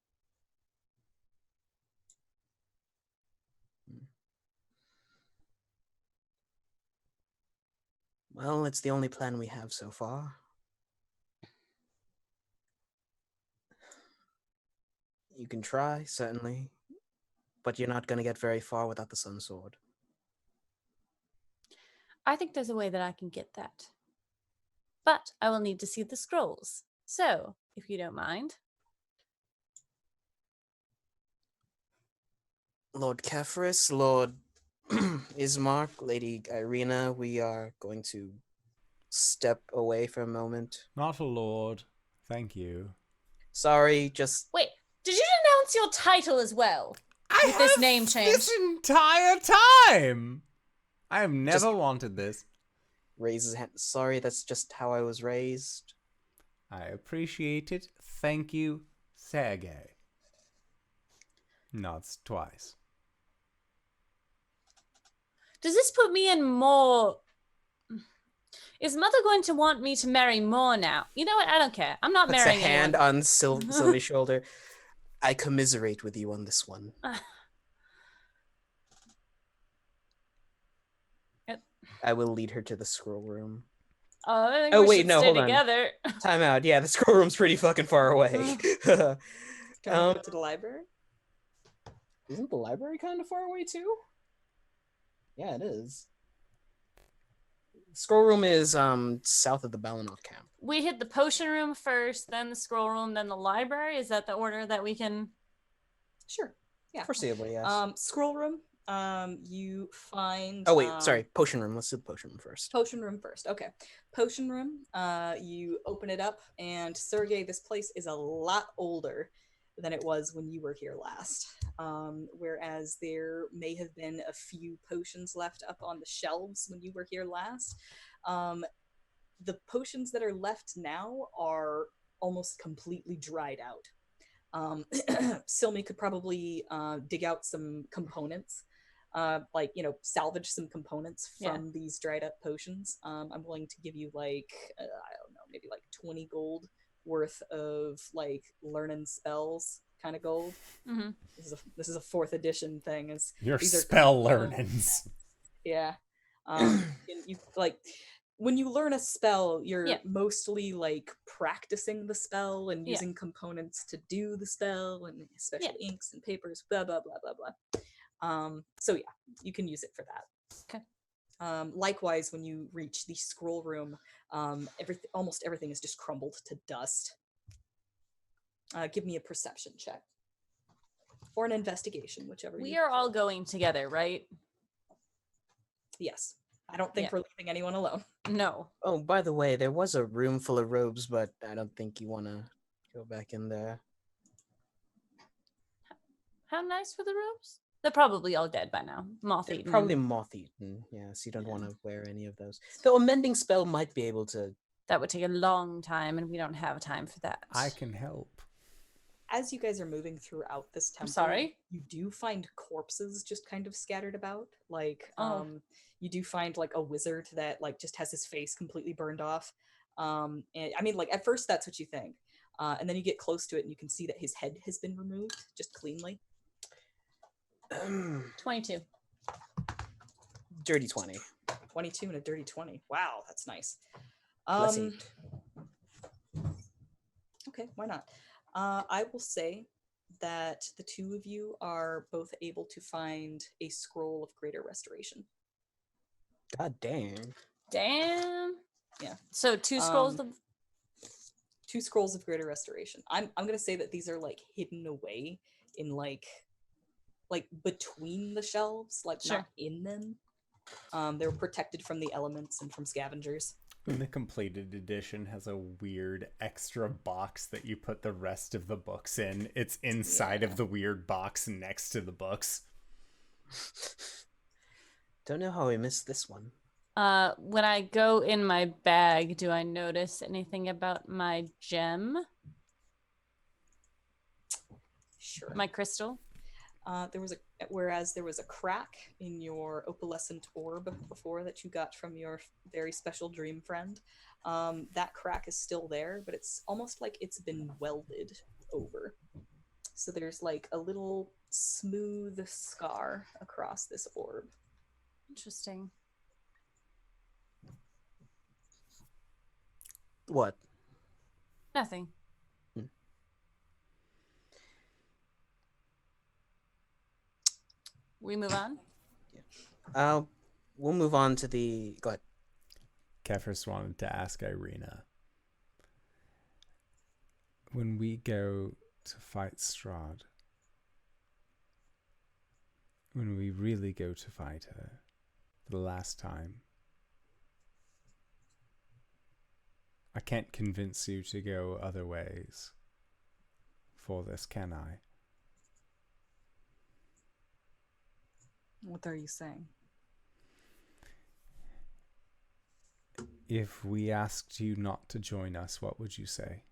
Well, it's the only plan we have so far. You can try, certainly, but you're not going to get very far without the Sun Sword. I think there's a way that I can get that. But I will need to see the scrolls. So, if you don't mind. Lord Kepharis, Lord Ismark, Lady Irina, we are going to step away for a moment. Not a lord. Thank you. Sorry, just Wait, did you announce your title as well? With this name change. This entire time! I have never wanted this. raise his hand. Sorry, that's just how I was raised. I appreciate it. Thank you, Sergey. Nods twice. Does this put me in more... Is Mother going to want me to marry more now? You know what? I don't care. I'm not Puts marrying a hand anyone. on Sylvie's shoulder. I commiserate with you on this one. I will lead her to the scroll room. I think we should stay hold on. together. Time out. Yeah, the scroll room's pretty fucking far away. Can we go to the library? Isn't the library kind of far away too? Yeah, it is. Scroll room is south of the Balinoff camp. We hit the potion room first, then the scroll room, then the library. Is that the order that we can... Sure. Yeah. Foreseeably, yes. Scroll room. You find. Oh wait, sorry. Potion room. Let's do the potion room first. Potion room first. Okay. Potion room. You open it up, and Sergey, this place is a lot older than it was when you were here last. Whereas there may have been a few potions left up on the shelves when you were here last. The potions that are left now are almost completely dried out. Silme could probably dig out some components, salvage some components from these dried up potions. I'm willing to give you I don't know, maybe 20 gold worth of learning spells kind of gold. Mm-hmm. This is a 4th edition thing. Your spell learnings. Yeah. You when you learn a spell, you're mostly practicing the spell and using components to do the spell and special inks and papers, blah blah blah blah blah. So yeah, you can use it for that. Okay. Likewise, when you reach the scroll room, almost everything is just crumbled to dust. Give me a perception check or an investigation, whichever. We are all going together, right? Yes. I don't think we're leaving anyone alone. No. Oh, by the way, there was a room full of robes, but I don't think you want to go back in there. How nice were the robes? They're probably all dead by now. Moth-eaten. Probably moth-eaten, so you don't want to wear any of those. Though a mending spell might be able to... That would take a long time, and we don't have time for that. I can help. As you guys are moving throughout this temple, you do find corpses just kind of scattered about. You do find a wizard that just has his face completely burned off. And I mean, at first that's what you think, and then you get close to it and you can see that his head has been removed just cleanly. 22. Dirty 20. 22 and a dirty 20. Wow, that's nice. Okay, why not? I will say that the two of you are both able to find a scroll of greater restoration. God dang. Damn. Yeah. So 2 scrolls of... 2 scrolls of greater restoration. I'm gonna say that these are hidden away in between the shelves, not in them. They're protected from the elements and from scavengers. And the completed edition has a weird extra box that you put the rest of the books in. It's inside of the weird box next to the books. Don't know how I missed this one. When I go in my bag, do I notice anything about my gem? Sure. My crystal? There was a crack in your opalescent orb before that you got from your very special dream friend. That crack is still there, but it's almost like it's been welded over. So there's a little smooth scar across this orb. Interesting. What? Nothing. We move on? We'll move on to the... Go ahead. Kefris wanted to ask Irina. When we go to fight Strahd, when we really go to fight her for the last time. I can't convince you to go other ways for this, can I? What are you saying? If we asked you not to join us, what would you say?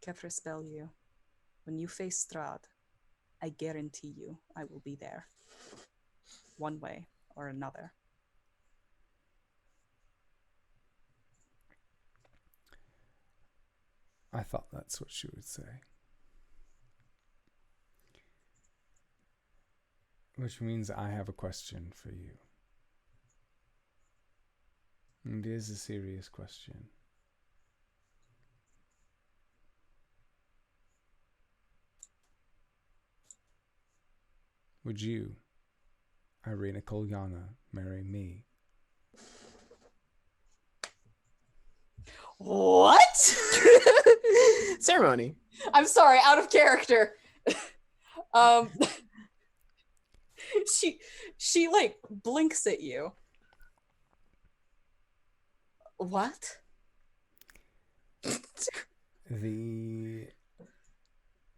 Kefris Bellew, when you face Strahd, I guarantee you I will be there. One way or another. I thought that's what she would say. Which means I have a question for you. And it is a serious question. Would you, Irina Kolyana, marry me? What? Ceremony. I'm sorry, out of character. She like blinks at you. What? The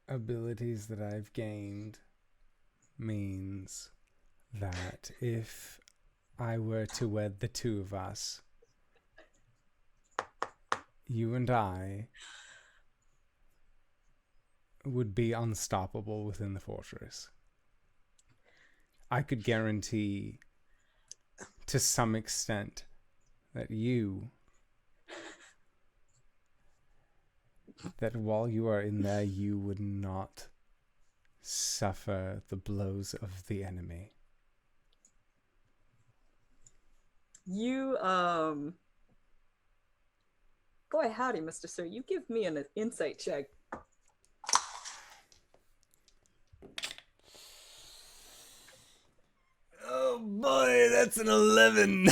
abilities that I've gained means that if I were to wed the two of us, you and I would be unstoppable within the fortress. I could guarantee to some extent that while you are in there, you would not suffer the blows of the enemy. You, boy howdy, Mr. Sir, you give me an insight check. Oh boy, that's an 11.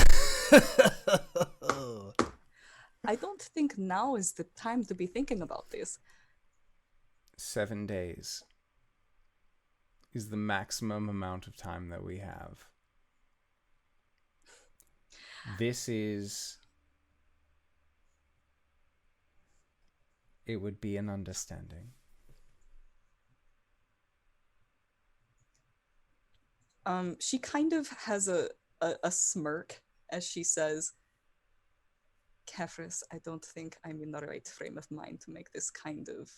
I don't think now is the time to be thinking about this. 7 days is the maximum amount of time that we have. It would be an understanding. She kind of has a smirk as she says, Kefris, I don't think I'm in the right frame of mind to make this kind of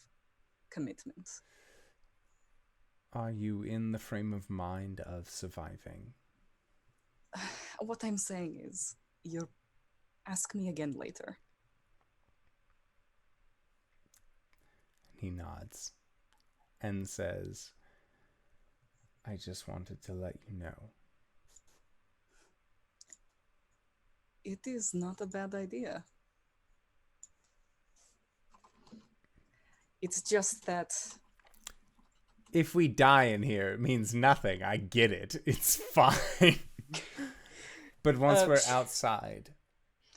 commitment. Are you in the frame of mind of surviving? What I'm saying is, you ask me again later. He nods and says, I just wanted to let you know. It is not a bad idea. It's just that... If we die in here, it means nothing. I get it. It's fine. But once we're outside...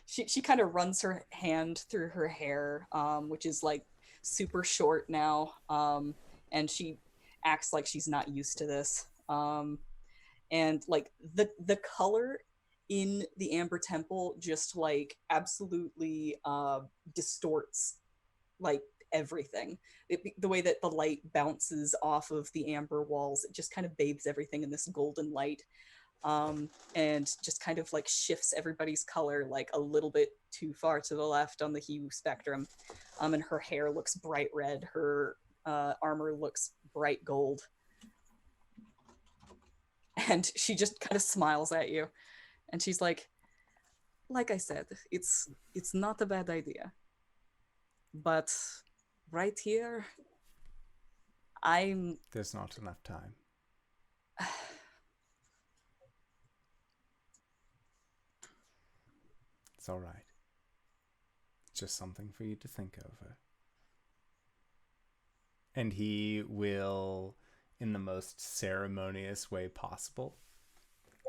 She kind of runs her hand through her hair, which is like super short now, and she acts like she's not used to this. And like the color in the Amber Temple just like absolutely distorts like everything. The way that the light bounces off of the amber walls, it just kind of bathes everything in this golden light, and just kind of like shifts everybody's color like a little bit too far to the left on the hue spectrum. And her hair looks bright red, her armor looks bright gold, and she just kind of smiles at you, and she's like I said, it's not a bad idea, but right here, There's not enough time. It's all right. Just something for you to think over. And he will, in the most ceremonious way possible,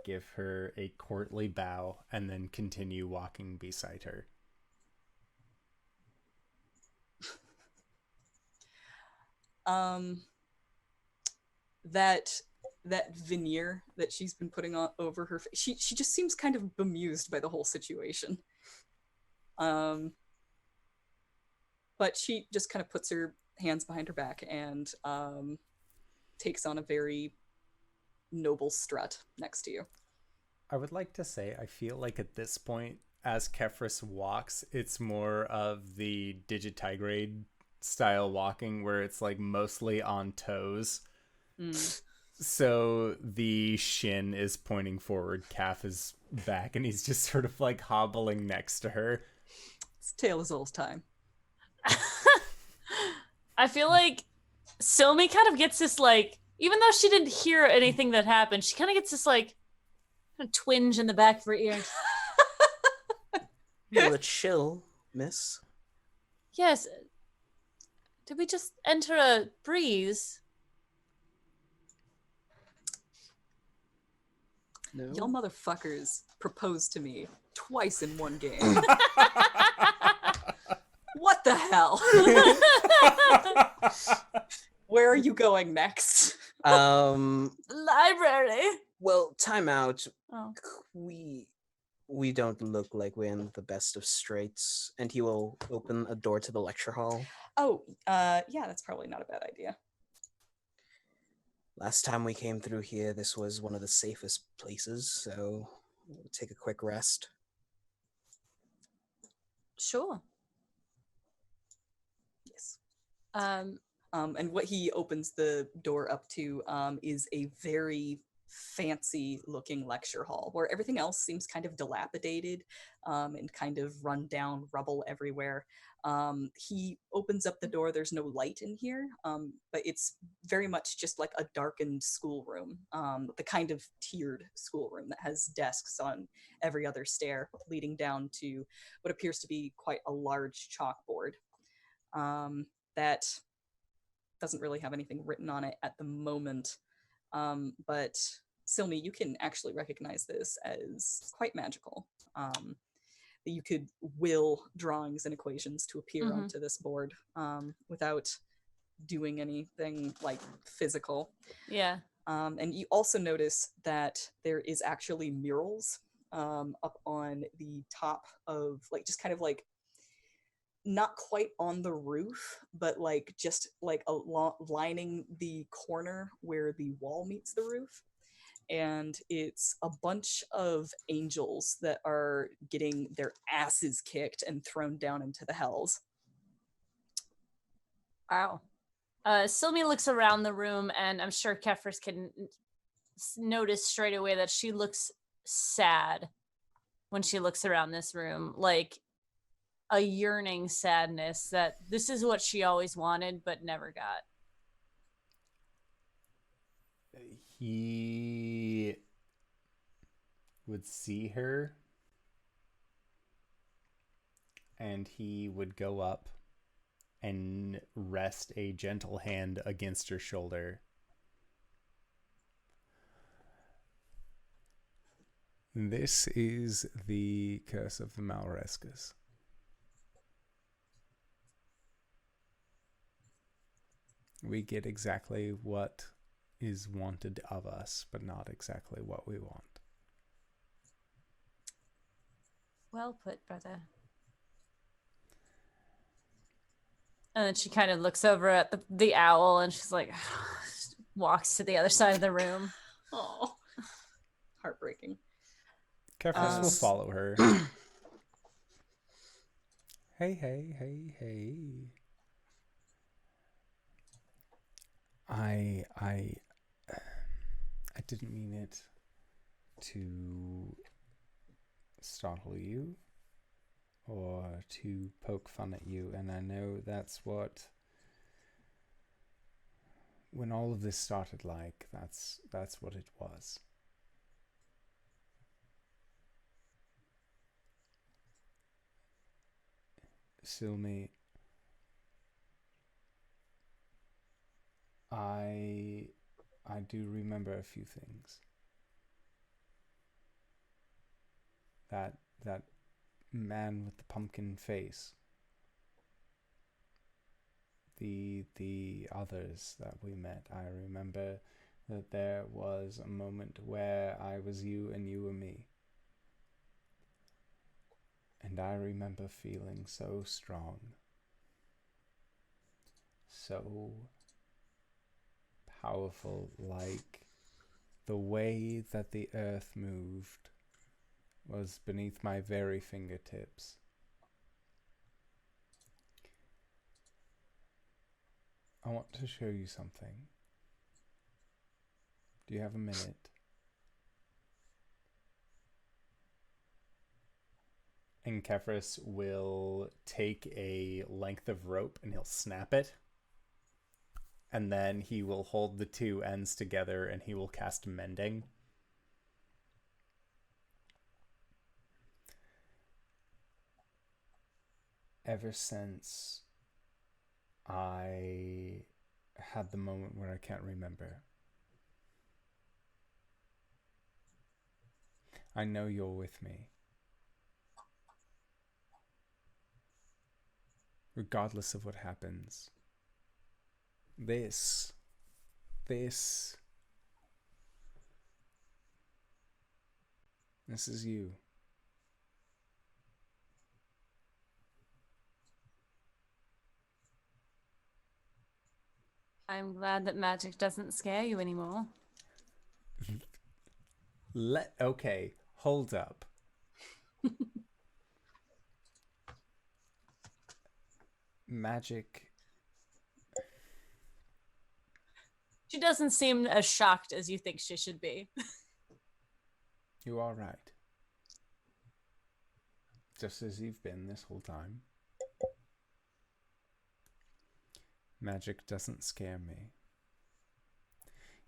give her a courtly bow and then continue walking beside her. that veneer that she's been putting on over her face, she just seems kind of bemused by the whole situation. But she just kind of puts her hands behind her back and takes on a very noble strut next to you. I would like to say, I feel like at this point, as Kefris walks, it's more of the Digitigrade style walking where it's like mostly on toes. So the shin is pointing forward, calf is back, and he's just sort of like hobbling next to her. It's Taylor's time. I feel like Silme kind of gets this, like, even though she didn't hear anything that happened, she kind of gets this, like, twinge in the back of her ear. Feel a chill, miss. Yes. Did we just enter a breeze? No. Y'all motherfuckers proposed to me twice in one game. What the hell? Where are you going next? Library. Well, time out. Oh. We don't look like we're in the best of straits. And he will open a door to the lecture hall. Oh, yeah, that's probably not a bad idea. Last time we came through here, this was one of the safest places, so we'll take a quick rest. Sure. Yes. Um, And what he opens the door up to is a very fancy looking lecture hall where everything else seems kind of dilapidated and kind of run down, rubble everywhere. He opens up the door. There's no light in here, but it's very much just like a darkened schoolroom, the kind of tiered schoolroom that has desks on every other stair leading down to what appears to be quite a large chalkboard that doesn't really have anything written on it at the moment. But Silme, you can actually recognize this as quite magical. That you could will drawings and equations to appear onto this board without doing anything like physical. yeah. And you also notice that there is actually murals up on the top of, like, just kind of like not quite on the roof, but like just like lining the corner where the wall meets the roof. And it's a bunch of angels that are getting their asses kicked and thrown down into the hells. Wow. Silme looks around the room, and I'm sure Kefris can notice straight away that she looks sad when she looks around this room. Like, a yearning sadness that this is what she always wanted but never got. He would see her and he would go up and rest a gentle hand against her shoulder. This is the curse of the Malrescas. We get exactly what is wanted of us, but not exactly what we want. Well put, brother. And then she kind of looks over at the owl, and she's like, walks to the other side of the room. Oh, heartbreaking. Kefris will follow her. Hey. I didn't mean it to startle you or to poke fun at you, and I know that's what, when all of this started, like, that's what it was. Silme, I do remember a few things. That man with the pumpkin face. the others that we met. I remember that there was a moment where I was you and you were me. And I remember feeling so strong, so powerful, like the way that the earth moved was beneath my very fingertips. I want to show you something. Do you have a minute? And Kefris will take a length of rope and he'll snap it. And then he will hold the two ends together and he will cast Mending. Ever since I had the moment where I can't remember, I know you're with me. Regardless of what happens. This is you. I'm glad that magic doesn't scare you anymore. Okay, hold up. Magic. She doesn't seem as shocked as you think she should be. You are right. Just as you've been this whole time. Magic doesn't scare me.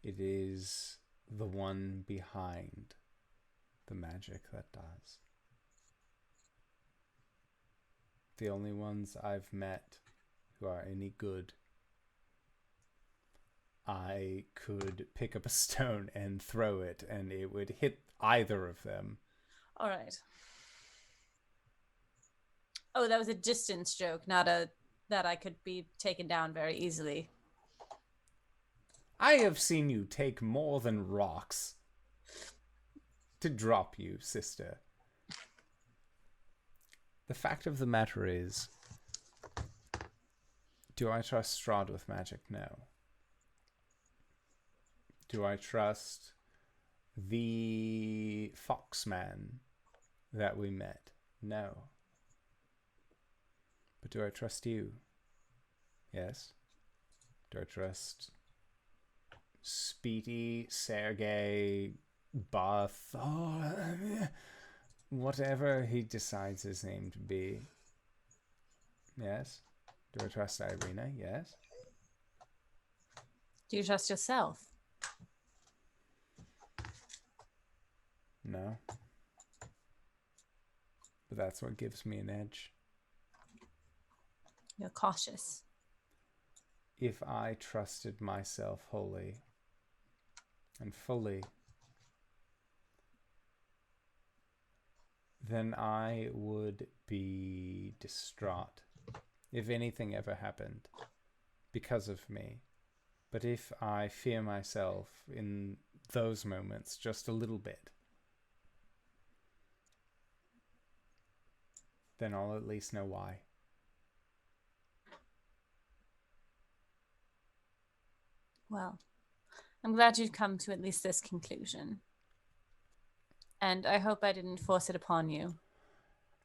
It is the one behind the magic that does. The only ones I've met who are any good, I could pick up a stone and throw it and it would hit either of them. All right. Oh, that was a distance joke, not a that I could be taken down very easily. I have seen you take more than rocks to drop you, sister. The fact of the matter is, do I trust Strahd with magic? No. Do I trust the Foxman that we met? No. But do I trust you? Yes. Do I trust Speedy, Sergey, Barth, whatever he decides his name to be? Yes. Do I trust Irina? Yes. Do you trust yourself? No. But that's what gives me an edge. You're cautious. If I trusted myself wholly and fully, then I would be distraught if anything ever happened because of me. But if I fear myself in those moments just a little bit, then I'll at least know why. Well, I'm glad you've come to at least this conclusion. And I hope I didn't force it upon you.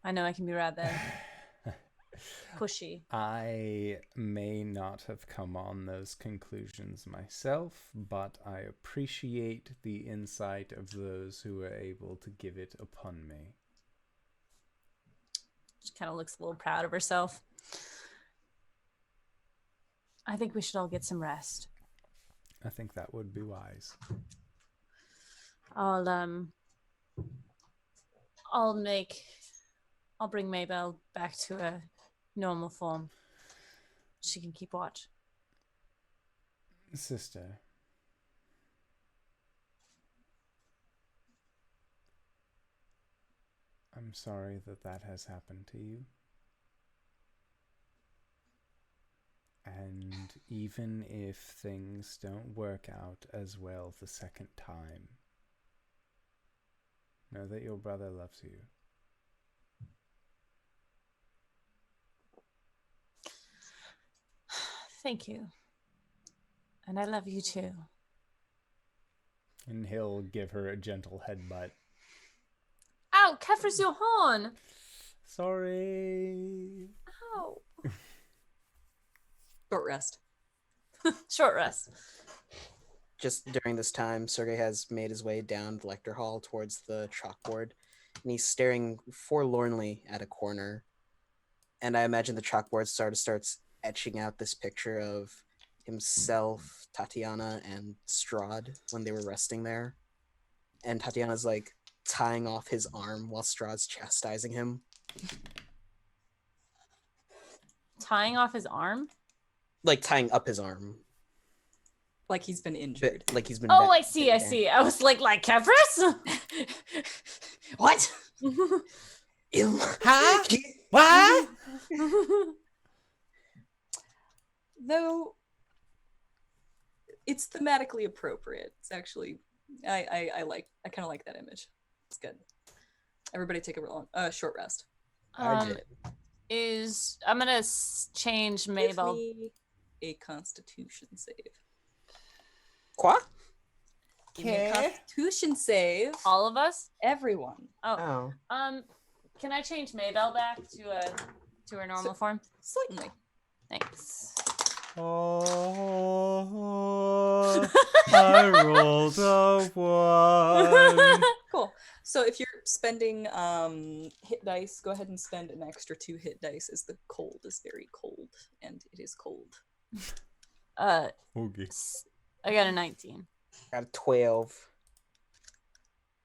I know I can be rather pushy. I may not have come on those conclusions myself, but I appreciate the insight of those who are able to give it upon me. She kind of looks a little proud of herself. I think we should all get some rest. I think that would be wise. I'll bring Maybelle back to a normal form. She can keep watch. Sister, I'm sorry that that has happened to you. And even if things don't work out as well the second time, know that your brother loves you. Thank you. And I love you too. And he'll give her a gentle headbutt. Ow, Kefris, your horn! Sorry. Ow. Short rest. Short rest. Just during this time, Sergei has made his way down the lecture hall towards the chalkboard, and he's staring forlornly at a corner. And I imagine the chalkboard starts etching out this picture of himself, Tatiana, and Strahd when they were resting there. And Tatiana's like tying off his arm while Strahd's chastising him. Tying off his arm? Like tying up his arm. Like he's been injured. Like he's been. Oh, I see. I was like Kefris? What? Ew. Huh? What? Though it's thematically appropriate. It's actually I kind of like that image. It's good. Everybody take a short rest. RJ. I'm gonna change Mabel. Give me a Constitution save. Quoi? Give me a Constitution save. All of us? Everyone. Oh. Can I change Mabel back to her normal form? Certainly. Thanks. Oh, I rolled a 1. Cool. So if you're spending hit dice, go ahead and spend an extra 2 hit dice, as the cold is very cold, and it is cold. Okay. I got a 19. Got a 12.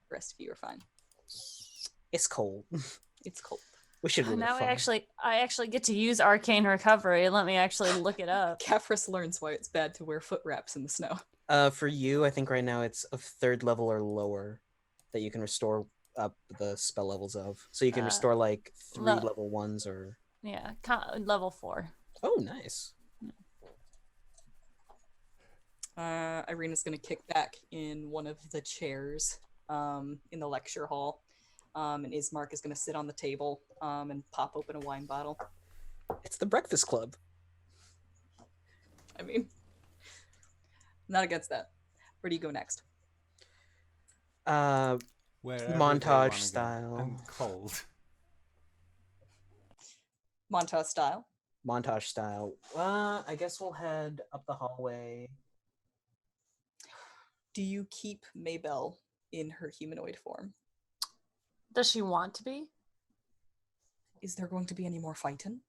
The rest of you are fine. It's cold. It's cold. We should. Now I actually get to use arcane recovery. Let me actually look it up. Kefris learns why it's bad to wear foot wraps in the snow. For you, I think right now it's a 3rd level or lower that you can restore up the spell levels of. So you can restore like 3 level 1s or. Yeah, level 4. Oh, nice. Irina's gonna kick back in one of the chairs in the lecture hall. And Ismark is going to sit on the table and pop open a wine bottle. It's the Breakfast Club. I mean, not against that. Where do you go next? Wherever they wanna Montage go. style. I'm cold. Montage style. Montage style. I guess we'll head up the hallway. Do you keep Mabel in her humanoid form? Does she want to be? Is there going to be any more fighting?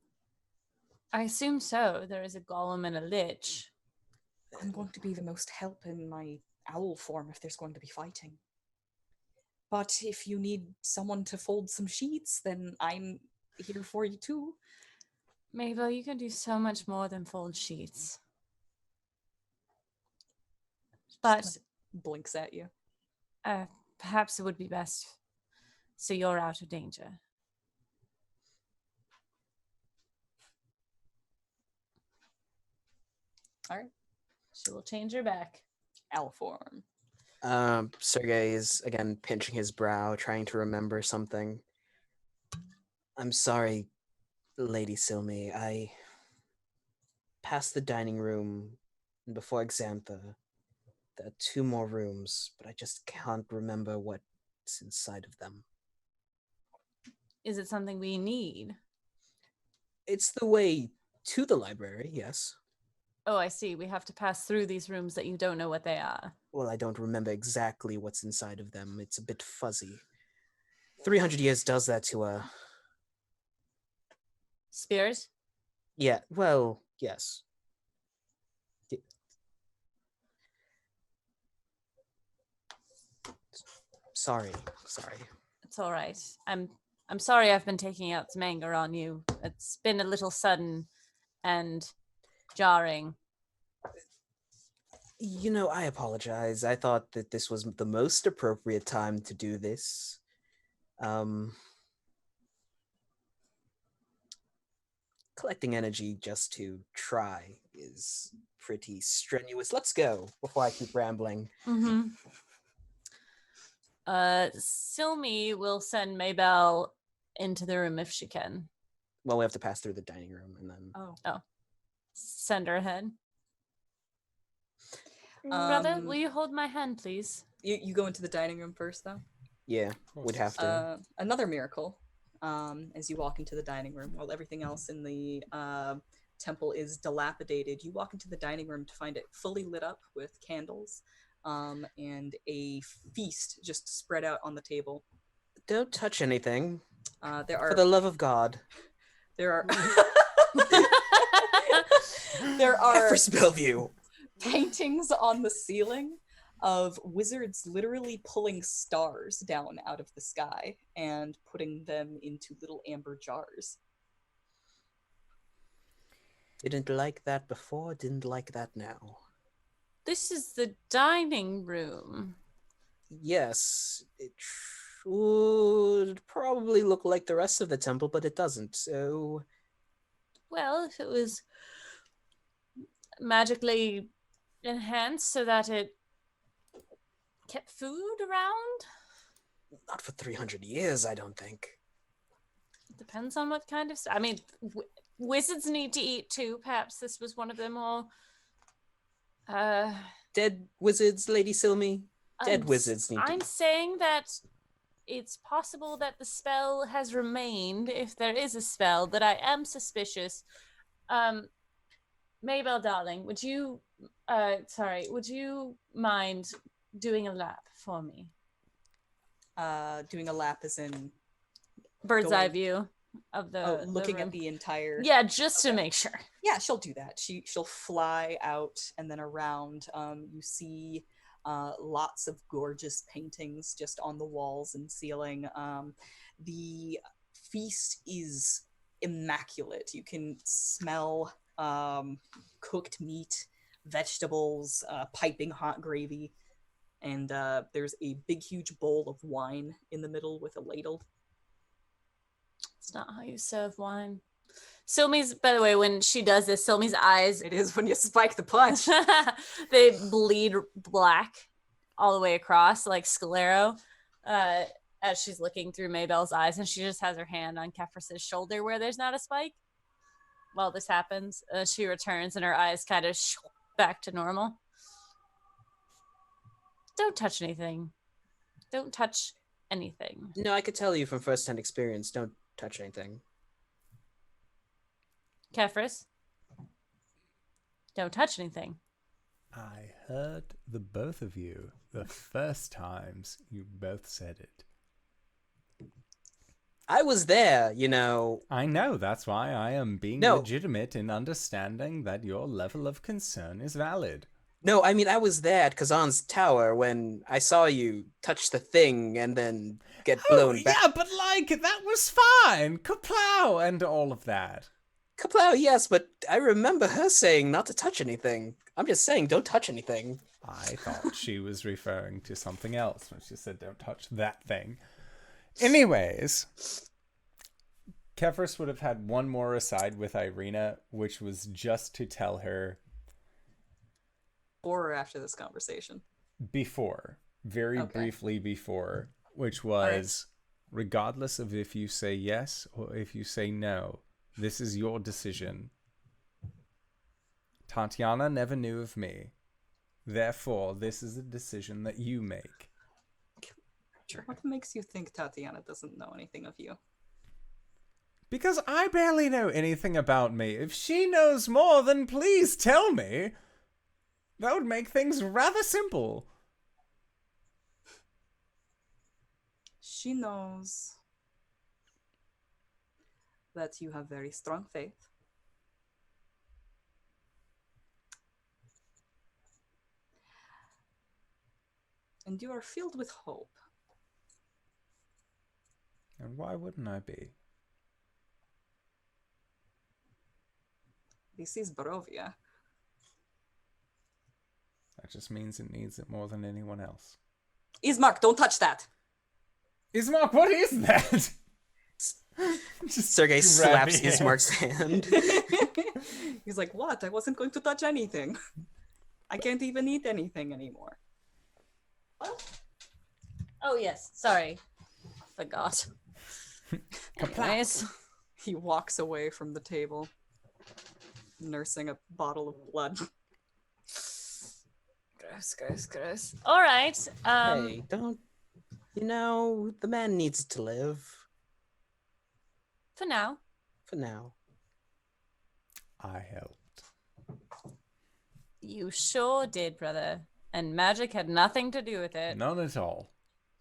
I assume so. There is a golem and a lich. I'm going to be the most help in my owl form if there's going to be fighting. But if you need someone to fold some sheets, then I'm here for you too. Mabel, you can do so much more than fold sheets. But Blinks at you. perhaps it would be best so you're out of danger. All right. She will change her back. Owl form. Sergei is again pinching his brow, trying to remember something. I'm sorry, Lady Silme. I passed the dining room, and before Xantha, there are 2 more rooms, but I just can't remember what's inside of them. Is it something we need? It's the way to the library, yes. Oh, I see. We have to pass through these rooms that you don't know what they are. Well, I don't remember exactly what's inside of them. It's a bit fuzzy. 300 years does that to a... Spears? Yeah, well, yes. Sorry. It's all right. I'm sorry I've been taking out some anger on you. It's been a little sudden and jarring. You know, I apologize. I thought that this was the most appropriate time to do this. collecting energy just to try is pretty strenuous. Let's go before I keep rambling. Mm-hmm. Silme will send Maybell into the room if she can. Well, we have to pass through the dining room and then. Oh. Send her ahead. Brother, will you hold my hand, please? You go into the dining room first, though? Yeah, we'd have to. Another miracle. As you walk into the dining room, while everything else in the temple is dilapidated, you walk into the dining room to find it fully lit up with candles, and a feast just spread out on the table. Don't touch anything. There are, for the love of God. There are. There are Efforts Bellevue. paintings on the ceiling of wizards literally pulling stars down out of the sky and putting them into little amber jars. Didn't like that before, didn't like that now. This is the dining room. Yes, it would probably look like the rest of the temple, but it doesn't, so... Well, if it was magically enhanced so that it kept food around? Not for 300 years, I don't think. Depends on what kind of stuff. I mean, wizards need to eat too. Perhaps this was one of them, or... Dead wizards, Lady Silme? Dead wizards need to... I'm saying that it's possible that the spell has remained, if there is a spell, but I am suspicious. Maybell, darling, would you mind doing a lap for me? Doing a lap as in bird's eye view of looking the room. at the entire... Yeah, just to make sure. Yeah, she'll do that. She'll fly out and then around. You see lots of gorgeous paintings just on the walls and ceiling. The feast is immaculate. You can smell cooked meat, vegetables, piping hot gravy, and there's a big huge bowl of wine in the middle with a ladle. It's not how you serve wine. Silme's, by the way, when she does this, Silme's eyes... It is when you spike the punch. They bleed black all the way across, like sclero, as she's looking through Maybell's eyes, and she just has her hand on Kefris's shoulder where there's not a spike. While this happens, she returns, and her eyes kind of back to normal. Don't touch anything. Don't touch anything. No, I could tell you from first-hand experience, don't touch anything. Kefris, don't touch anything. I heard the both of you the first times you both said it. I was there, you know. I know, that's why I am being legitimate in understanding that your level of concern is valid. No, I mean, I was there at Kazan's tower when I saw you touch the thing and then get blown back. Yeah, but like, that was fine. Kaplow and all of that. Kaplow, yes, but I remember her saying not to touch anything. I'm just saying, don't touch anything. I thought she was referring to something else when she said don't touch that thing. Anyways, Kefris would have had one more aside with Irina, which was just to tell her... Or after this conversation? Before. Very briefly before. Which was, regardless of if you say yes or if you say no, this is your decision. Tatiana never knew of me. Therefore, this is a decision that you make. What makes you think Tatiana doesn't know anything of you? Because I barely know anything about me. If she knows more, then please tell me. That would make things rather simple. She knows that you have very strong faith. And you are filled with hope. And why wouldn't I be? This is Barovia. That just means it needs it more than anyone else. Ismark, don't touch that! Ismark, what is that? Sergey slaps grabbing Ismark's hand. He's like, what? I wasn't going to touch anything. I can't even eat anything anymore. Oh yes, sorry. Forgot. Anyways. He walks away from the table, nursing a bottle of blood. Gross. All right. Hey, don't... You know, the man needs to live. For now. For now. I helped. You sure did, brother. And magic had nothing to do with it. None at all.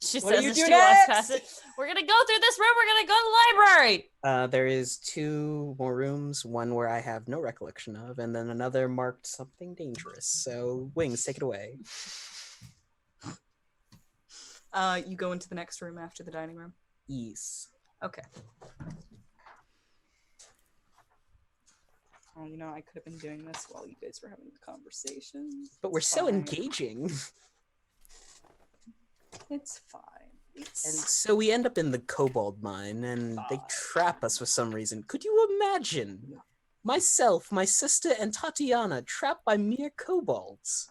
She What do says you as do she walks next? past it. We're gonna go through this room. We're gonna go to the library. There is 2 more rooms, one where I have no recollection of, and then another marked something dangerous. So, Wings, take it away. You go into the next room after the dining room. Yes. Okay. Oh, you know, I could have been doing this while you guys were having the conversation. But we're so Fine. engaging. It's fine. And so we end up in the kobold mine, and they trap us for some reason. Could you imagine? Myself, my sister, and Tatiana trapped by mere kobolds.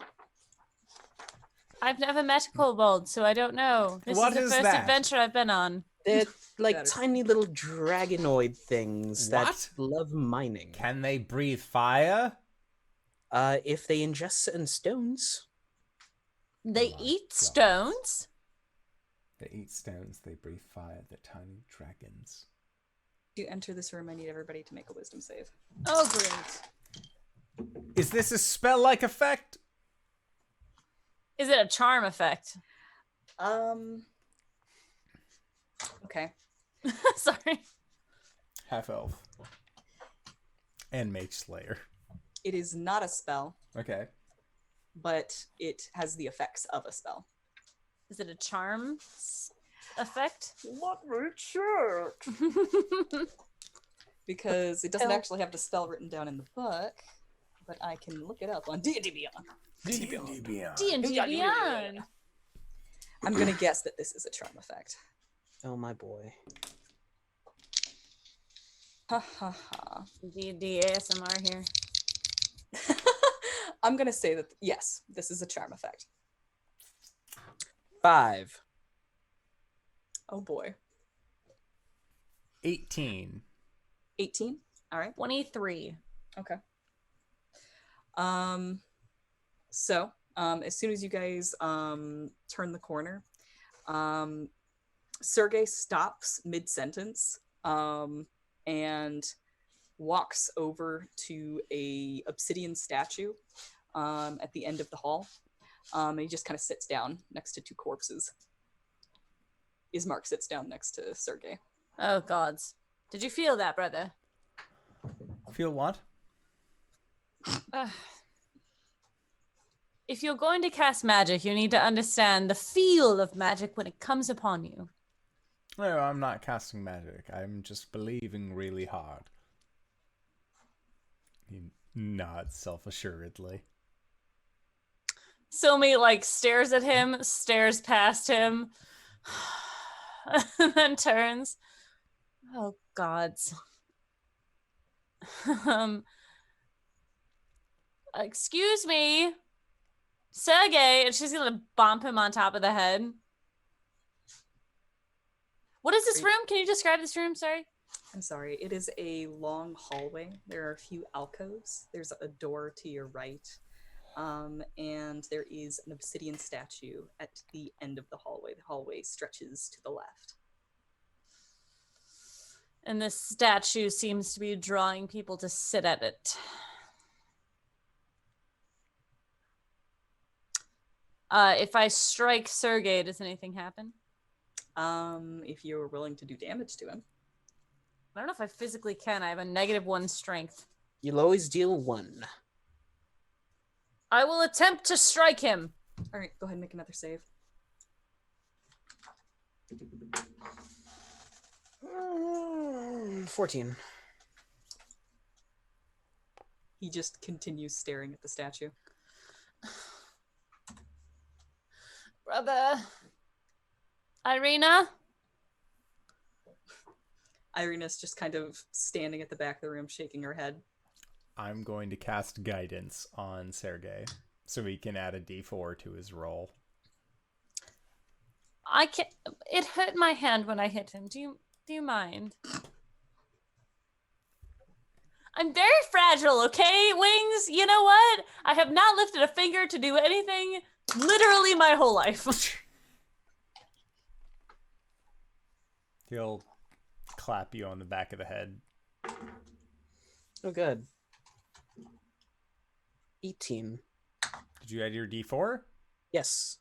I've never met a kobold, so I don't know. This What is the is first that? adventure I've been on. They're like Better. tiny little dragonoid things that What? love mining. Can they breathe fire? If they ingest certain stones. They my eat God. stones? They eat stones, they breathe fire, they're tiny dragons. You enter this room, I need everybody to make a wisdom save. Oh, great. Is this a spell-like effect? Is it a charm effect? Okay. Sorry. Half-elf. And Mage Slayer. It is not a spell, Okay. but it has the effects of a spell. Is it a charm effect? Let me check. Because it doesn't Oh. actually have the spell written down in the book, but I can look it up on D&D Beyond. D&D Beyond. D&D Beyond. I'm gonna guess that this is a charm effect. Oh my boy. Ha ha ha. D&D ASMR here. I'm gonna say that, yes, this is a charm effect. 5. Oh boy. 18. 18? Alright. 23. Okay. So, as soon as you guys turn the corner, Sergey stops mid-sentence and walks over to a obsidian statue at the end of the hall. And he just kind of sits down next to 2 corpses. Ismark sits down next to Sergey. Oh, gods. Did you feel that, brother? Feel what? If you're going to cast magic, you need to understand the feel of magic when it comes upon you. No, I'm not casting magic. I'm just believing really hard. He nods self-assuredly. Silme, like, stares at him, stares past him, and then turns. Oh, gods. Excuse me, Sergey, and she's gonna bump him on top of the head. What is this room? Can you describe this room? Sorry. I'm sorry. It is a long hallway. There are a few alcoves. There's a door to your right. And there is an obsidian statue at the end of the hallway. The hallway stretches to the left. And this statue seems to be drawing people to sit at it. If I strike Sergey, does anything happen? If you're willing to do damage to him. I don't know if I physically can. I have a -1 strength. You'll always deal 1. I will attempt to strike him. All right, go ahead and make another save. 14. He just continues staring at the statue. Brother. Irina? Irina's just kind of standing at the back of the room, shaking her head. I'm going to cast guidance on Sergey so he can add a d4 to his roll. I can. It hurt my hand when I hit him. Do you mind? I'm very fragile, okay, Wings? You know what? I have not lifted a finger to do anything literally my whole life. He'll clap you on the back of the head. Oh, good. 18. Did you add your d4? Yes.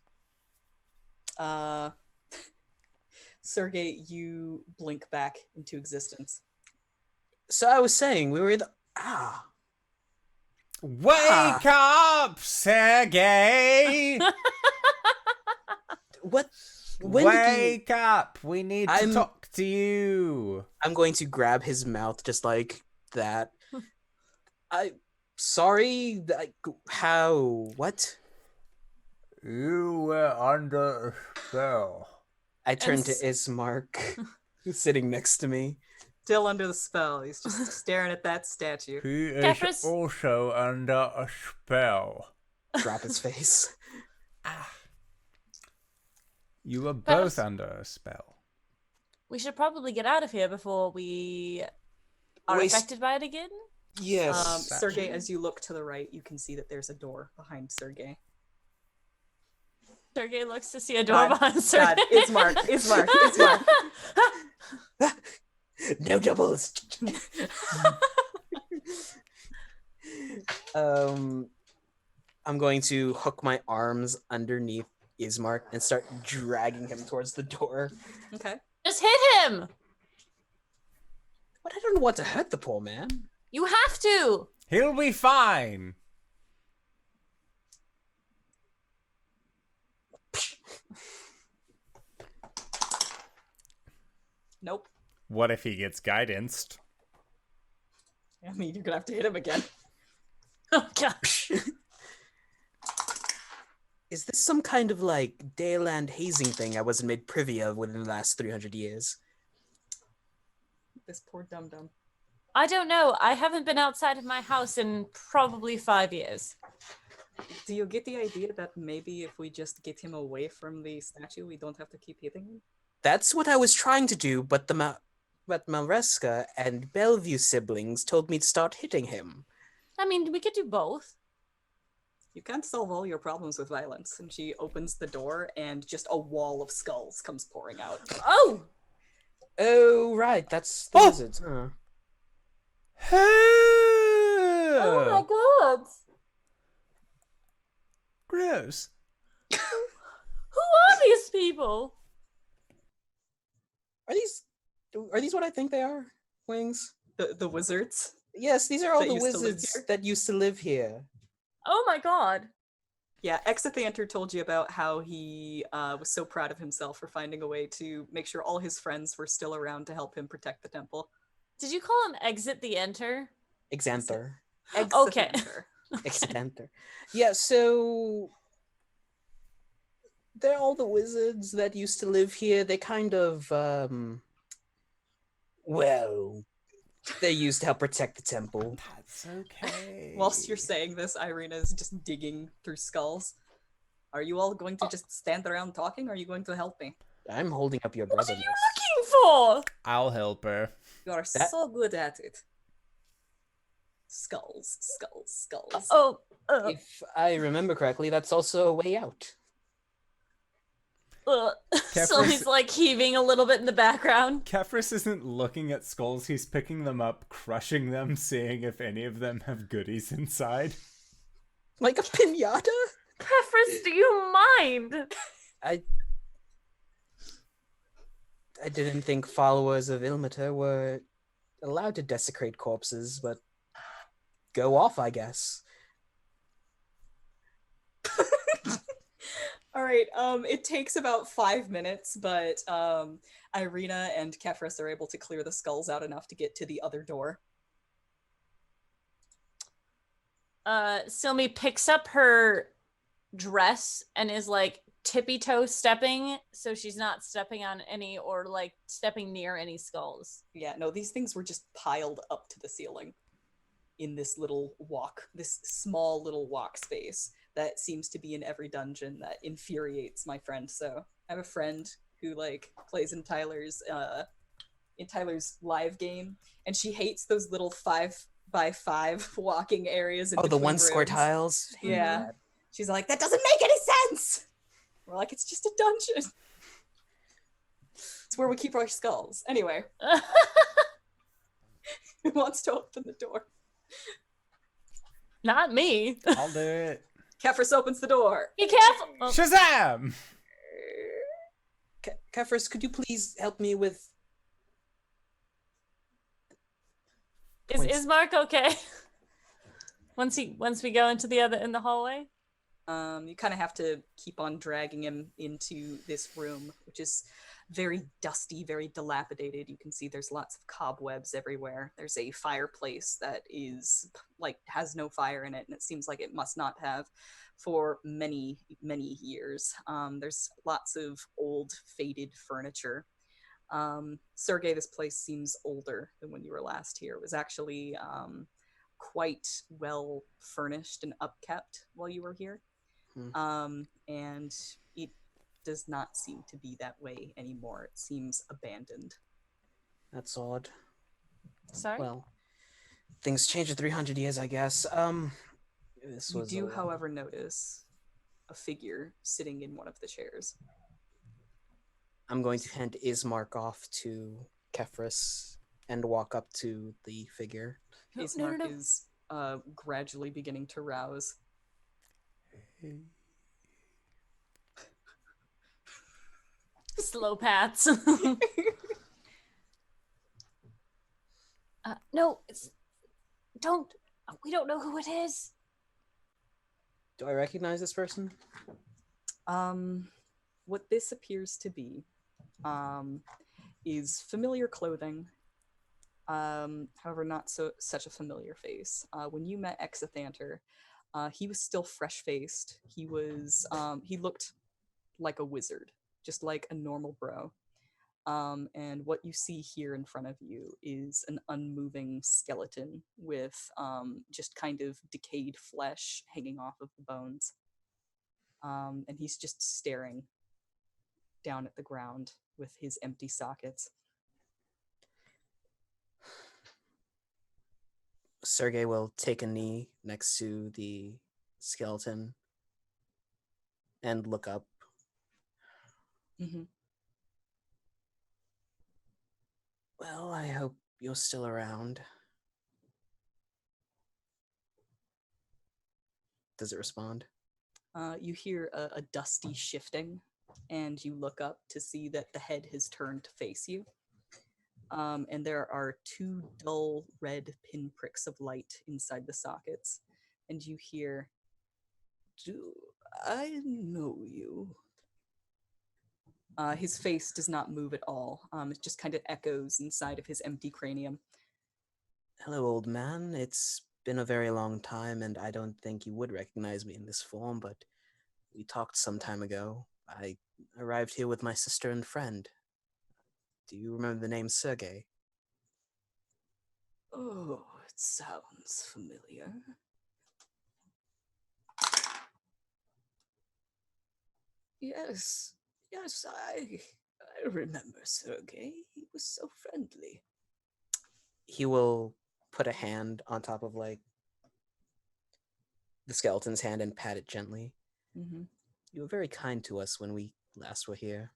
Sergey, you blink back into existence. So I was saying, we were Wake up, Sergey! What? When did you... Wake up! We need to talk to you. I'm going to grab his mouth just like that. Sorry. How? What? You were under a spell. I turned to Ismark, who's sitting next to me. Still under the spell. He's just staring at that statue. He is Caverns? also under a spell. Drop his face. You were Caverns? both under a spell. We should probably get out of here before we are affected by it again. Yes. Sergey, as you look to the right, you can see that there's a door behind Sergey. Sergey looks to see a door behind Sergey. God, Ismark. No doubles. I'm going to hook my arms underneath Ismark and start dragging him towards the door. Okay. Just hit him! But I don't want to hurt the poor man. You have to! He'll be fine. Nope. What if he gets guidanced? I mean, you're gonna have to hit him again. Oh, gosh. Is this some kind of like Dayland hazing thing I wasn't made privy of within the last 300 years? This poor dum-dum. I don't know. I haven't been outside of my house in probably 5 years. Do you get the idea that maybe if we just get him away from the statue, we don't have to keep hitting him? That's what I was trying to do, but but Mareska and Bellevue siblings told me to start hitting him. I mean, we could do both. You can't solve all your problems with violence. And she opens the door and just a wall of skulls comes pouring out. Oh! Oh, right. That's the wizards. Huh. Oh my god! Gross. Who are these people? Are these what I think they are? Wings? The wizards? Yes, these are all That the used to live wizards here? that used to live here. Oh my god. Yeah, Exithanter told you about how he was so proud of himself for finding a way to make sure all his friends were still around to help him protect the temple. Did you call him Exit the Enter? Exanther. Okay. Exithanter. Exanther. Yeah, so they're all the wizards that used to live here. They kind of, well, they used to help protect the temple. That's okay. Whilst you're saying this, Irina is just digging through skulls. Are you all going to just stand around talking, or are you going to help me? I'm holding up your What brother. are you looking for? I'll help her. You are so good at it. Skulls, skulls, skulls. Oh, If I remember correctly, that's also a way out. Sylvie's like heaving a little bit in the background. Kefris isn't looking at skulls, he's picking them up, crushing them, seeing if any of them have goodies inside. Like a pinata? Preference, do you mind? I didn't think followers of Ilmater were allowed to desecrate corpses, but go off, I guess. All right, it takes about 5 minutes, but Irina and Kefris are able to clear the skulls out enough to get to the other door. Silme picks up her dress and is like tippy toe stepping, so she's not stepping on any or like stepping near any skulls. Yeah, no, these things were just piled up to the ceiling in this small little walk space that seems to be in every dungeon that infuriates my friend. So I have a friend who like plays in Tyler's live game, and she hates those little 5x5 walking areas. Oh, the one square tiles. Yeah. She's like, that doesn't make any sense. We're like, it's just a dungeon. It's where we keep our skulls. Anyway. Who wants to open the door? Not me. I'll do it. Kefris opens the door. Be careful. Oh. Shazam! Kefris, could you please help me with... Is Mark okay? Once we go into in the hallway? You kind of have to keep on dragging him into this room, which is very dusty, very dilapidated. You can see there's lots of cobwebs everywhere. There's a fireplace that is like has no fire in it, and it seems like it must not have for many, many years. There's lots of old, faded furniture. Sergey, this place seems older than when you were last here. It was actually quite well furnished and upkept while you were here. And it does not seem to be that way anymore. It seems abandoned. That's odd. Sorry? Well, things change in 300 years, I guess. You do, however, notice a figure sitting in one of the chairs. I'm going to hand Ismark off to Kefris and walk up to the figure. Ismark is gradually beginning to rouse. Slow pats. No, we don't know who it is. Do I recognize this person? What this appears to be is familiar clothing, however not such a familiar face. When you met Exithanter, he was still fresh-faced. He looked like a wizard, just like a normal bro. And what you see here in front of you is an unmoving skeleton with just kind of decayed flesh hanging off of the bones. And he's just staring down at the ground with his empty sockets. Sergey will take a knee next to the skeleton and look up. Mm-hmm. Well, I hope you're still around. Does it respond? You hear a dusty shifting, and you look up to see that the head has turned to face you. And there are two dull red pinpricks of light inside the sockets. And you hear, "Do I know you?" His face does not move at all. It just kind of echoes inside of his empty cranium. Hello, old man. It's been a very long time, and I don't think you would recognize me in this form, but we talked some time ago. I arrived here with my sister and friend. Do you remember the name Sergey? Oh, it sounds familiar. Yes, I remember Sergey. He was so friendly. He will put a hand on top of, like, the skeleton's hand and pat it gently. Mm-hmm. You were very kind to us when we last were here.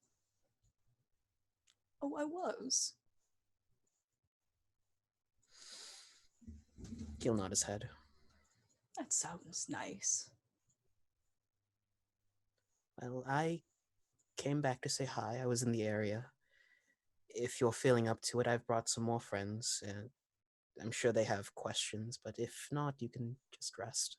Oh, I was. He'll nod his head. That sounds nice. Well, I came back to say hi. I was in the area. If you're feeling up to it, I've brought some more friends. I'm sure they have questions, but if not, you can just rest.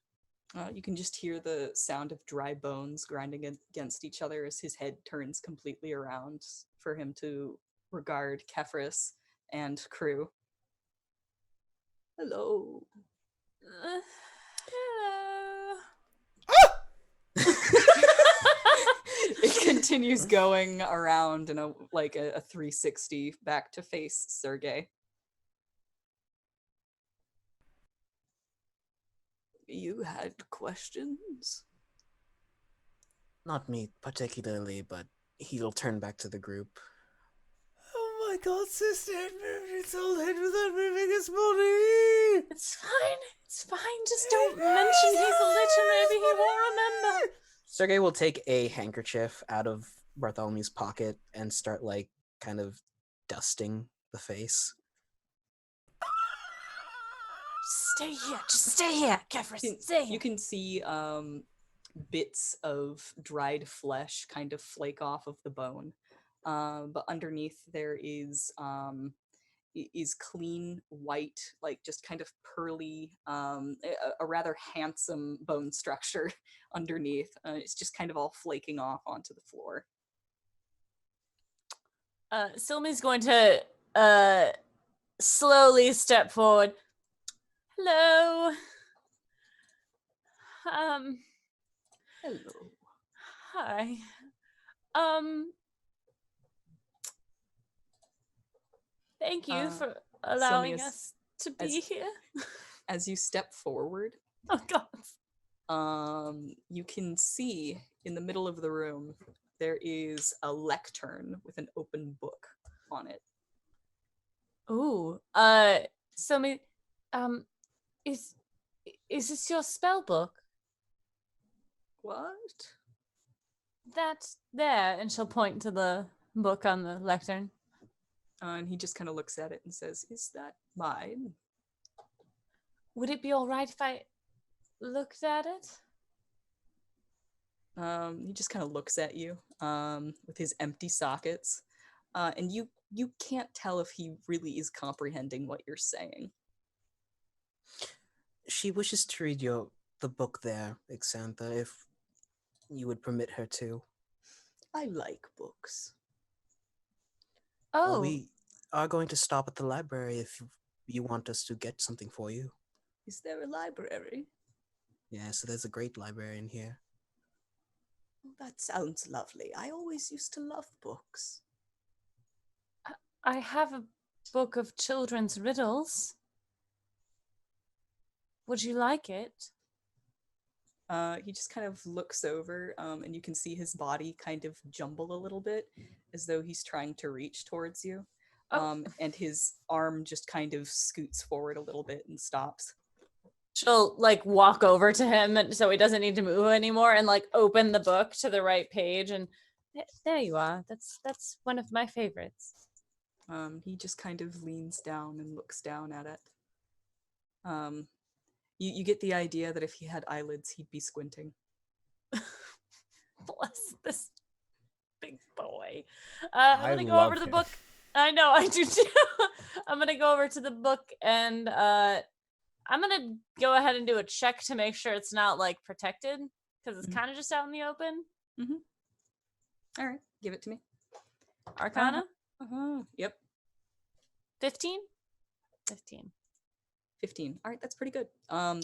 You can just hear the sound of dry bones grinding against each other as his head turns completely around for him to regard Kefris and crew. Hello. Hello. continues going around in a 360 back to face Sergey. You had questions? Not me particularly, but he'll turn back to the group. Oh my god, sister, it moved its whole head without moving its body! It's fine. It's fine. Just don't mention he's a lich and maybe he won't remember. Sergey will take a handkerchief out of Bartholomew's pocket and start, kind of dusting the face. Stay here. Just stay here, Kefris. Stay here. You can see bits of dried flesh kind of flake off of the bone. But underneath there is clean white, just kind of pearly, a rather handsome bone structure underneath. It's just kind of all flaking off onto the floor. Silme's going to slowly step forward. Hello. Hello. Hi. Thank you for allowing us to be here. As you step forward, Oh God. you can see in the middle of the room there is a lectern with an open book on it. Ooh. Silme, is this your spell book? What? That's there, and she'll point to the book on the lectern. And he just kind of looks at it and says, "Is that mine?" Would it be all right if I looked at it? He just kind of looks at you with his empty sockets, and you can't tell if he really is comprehending what you're saying. She wishes to read the book there, Xantha, if you would permit her to. I like books. Oh, Well, we are going to stop at the library if you want us to get something for you. Is there a library? Yeah, so there's a great librarian here. Oh, that sounds lovely. I always used to love books. I have a book of children's riddles. Would you like it? He just kind of looks over, and you can see his body kind of jumble a little bit, as though he's trying to reach towards you. And his arm just kind of scoots forward a little bit and stops. She'll walk over to him, and so he doesn't need to move anymore, and open the book to the right page, and there you are. That's one of my favorites. He just kind of leans down and looks down at it. You get the idea that if he had eyelids, he'd be squinting. Bless this big boy. I I'm gonna go love over to the him. book. I know, I do too. I'm gonna go over to the book, and I'm gonna go ahead and do a check to make sure it's not protected, because it's kind of just out in the open. All right, give it to me. Arcana? Yep. 15? 15. All right, that's pretty good.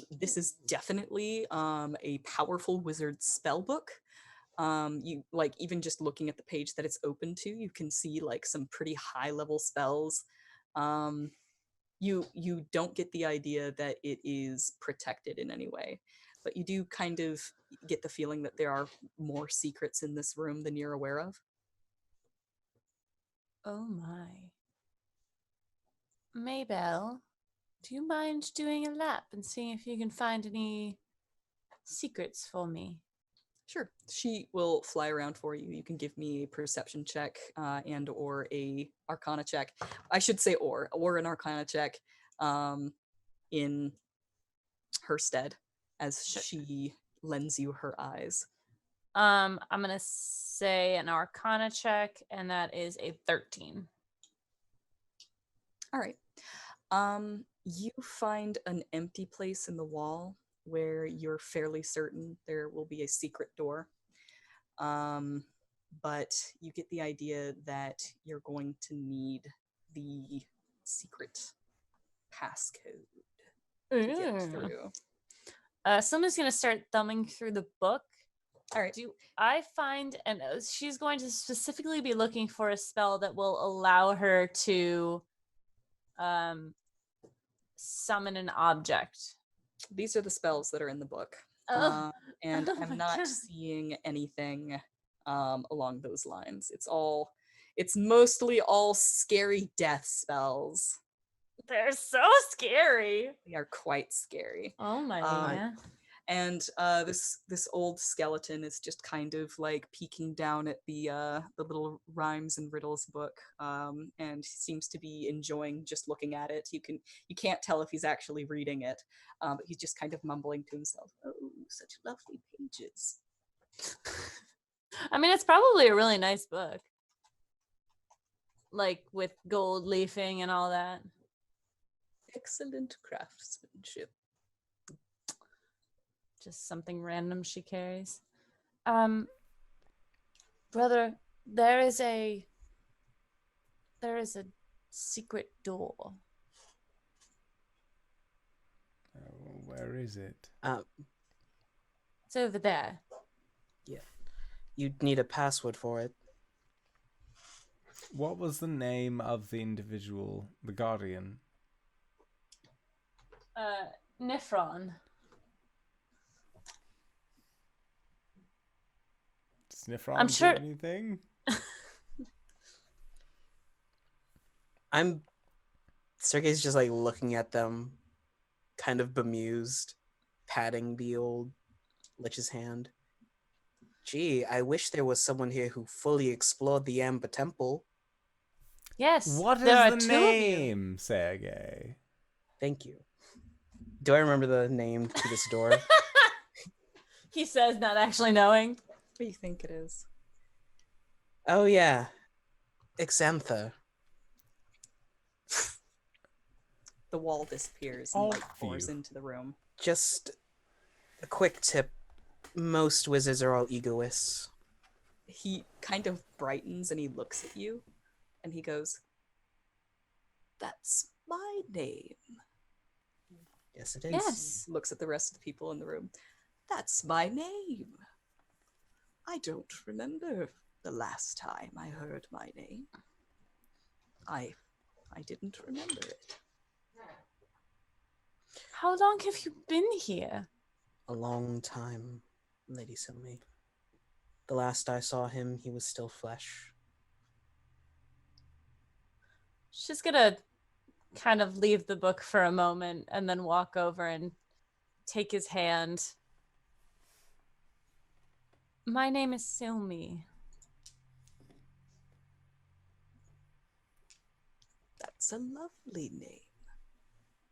This is definitely a powerful wizard spell book. You even just looking at the page that it's open to, you can see some pretty high level spells. You don't get the idea that it is protected in any way, but you do kind of get the feeling that there are more secrets in this room than you're aware of. Oh my. Maybelle, do you mind doing a lap and seeing if you can find any secrets for me? Sure. She will fly around for you. You can give me a perception check and or a arcana check. I should say or an arcana check in her stead as she lends you her eyes. I'm going to say an arcana check, and that is a 13. All right. You find an empty place in the wall where you're fairly certain there will be a secret door. But you get the idea that you're going to need the secret passcode to get through. Someone's going to start thumbing through the book All right. Do I find, and she's going to specifically be looking for a spell that will allow her to summon an object. These are the spells that are in the book. Oh. And Oh my I'm not God. seeing anything along those lines. It's mostly all scary death spells. They're so scary. They are quite scary. Oh my Um, god. And this old skeleton is just kind of like peeking down at the little rhymes and riddles book, and seems to be enjoying just looking at it. You can't tell if he's actually reading it, but he's just kind of mumbling to himself, "Oh, such lovely pages." I mean, it's probably a really nice book. Like with gold leafing and all that. Excellent craftsmanship. Just something random she carries. Brother, there is a secret door. Where is it? It's over there. You'd need a password for it. What was the name of the individual, the guardian? Nifron. Snifron I'm sure- anything? Sergei's just like looking at them, kind of bemused, patting the old Lich's hand. Gee, I wish there was someone here who fully explored the Amber Temple. Yes. What is there are the two of you. name, Sergei? Thank you. Do I remember the name to this door? He says, not actually knowing. What do you think it is? Oh yeah, Exantha. The wall disappears and All light of pours you. into the room. Just a quick tip. Most wizards are all egoists. He kind of brightens and he looks at you and he goes, "That's my name." Yes, it is. Yes. Looks at the rest of the people in the room. "That's my name. I don't remember the last time I heard my name. I didn't remember it." How long have you been here? A long time, Lady Silme. The last I saw him, he was still flesh. She's gonna kind of leave the book for a moment and then walk over and take his hand. My name is Silme. "That's a lovely name.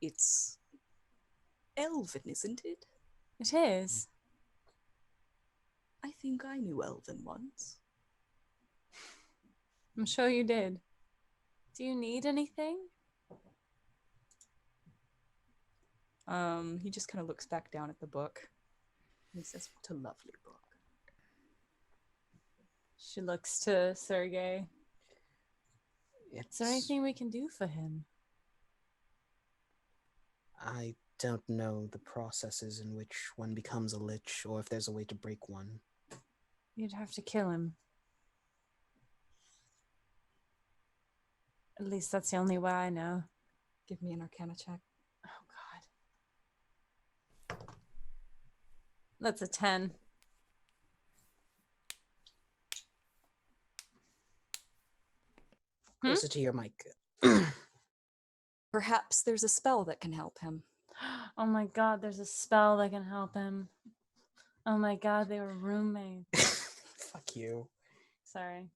It's Elven, isn't it? It is. I think I knew Elven once." I'm sure you did. Do you need anything? He just kind of looks back down at the book. And he says, "What a lovely book." She looks to Sergei. It's, Is there anything we can do for him? I don't know the processes in which one becomes a lich, or if there's a way to break one. You'd have to kill him. At least that's the only way I know. Give me an Arcana check. Oh, God. That's a 10. Closer to your mic. Perhaps there's a spell that can help him. Oh my God, there's a spell that can help him. Oh my God, they were roommates. Fuck you. Sorry.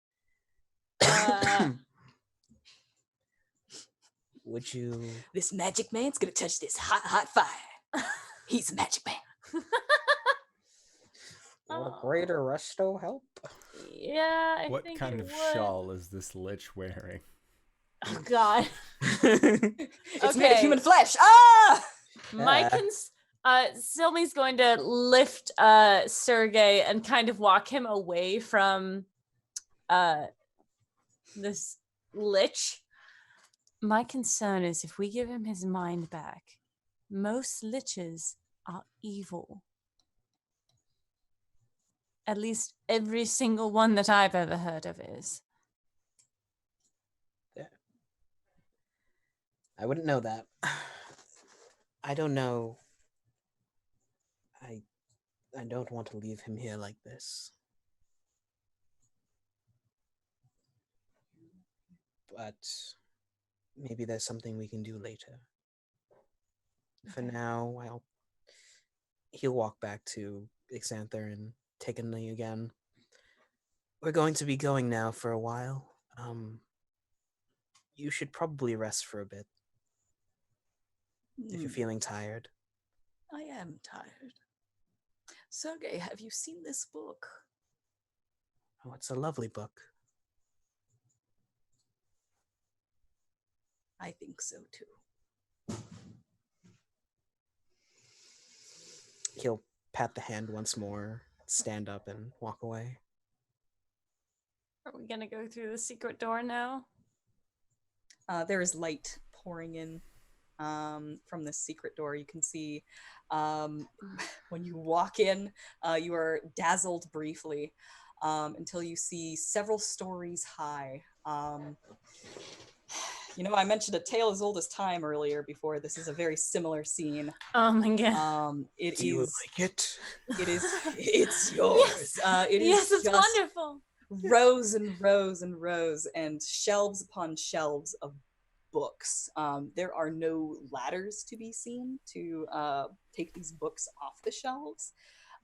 Would you... This magic man's gonna touch this hot, hot fire. He's a magic man. Would a greater resto help? Yeah, I What think kind it of would. shawl is this lich wearing? Oh God. It's made of Okay. human flesh. Ah! Mike and Silme's going to lift Sergei and kind of walk him away from this lich. My concern is if we give him his mind back, most liches are evil. At least every single one that I've ever heard of is. I wouldn't know that. I don't know. I don't want to leave him here like this. But maybe there's something we can do later. For now, he'll walk back to Xanther and take a knee again. We're going to be going now for a while. You should probably rest for a bit if you're feeling tired. I am tired. Sergey, have you seen this book? Oh, it's a lovely book. I think so too. He'll pat the hand once more, stand up, and walk away. Are we gonna go through the secret door now? There is light pouring in from this secret door. You can see when you walk in, you are dazzled briefly until you see several stories high. I mentioned a tale as old as time earlier before. This is a very similar scene. Oh my god. Do you like it? It is. It's yours. It is Yes, it's just wonderful. rows and rows and rows and shelves upon shelves of books. There are no ladders to be seen to take these books off the shelves.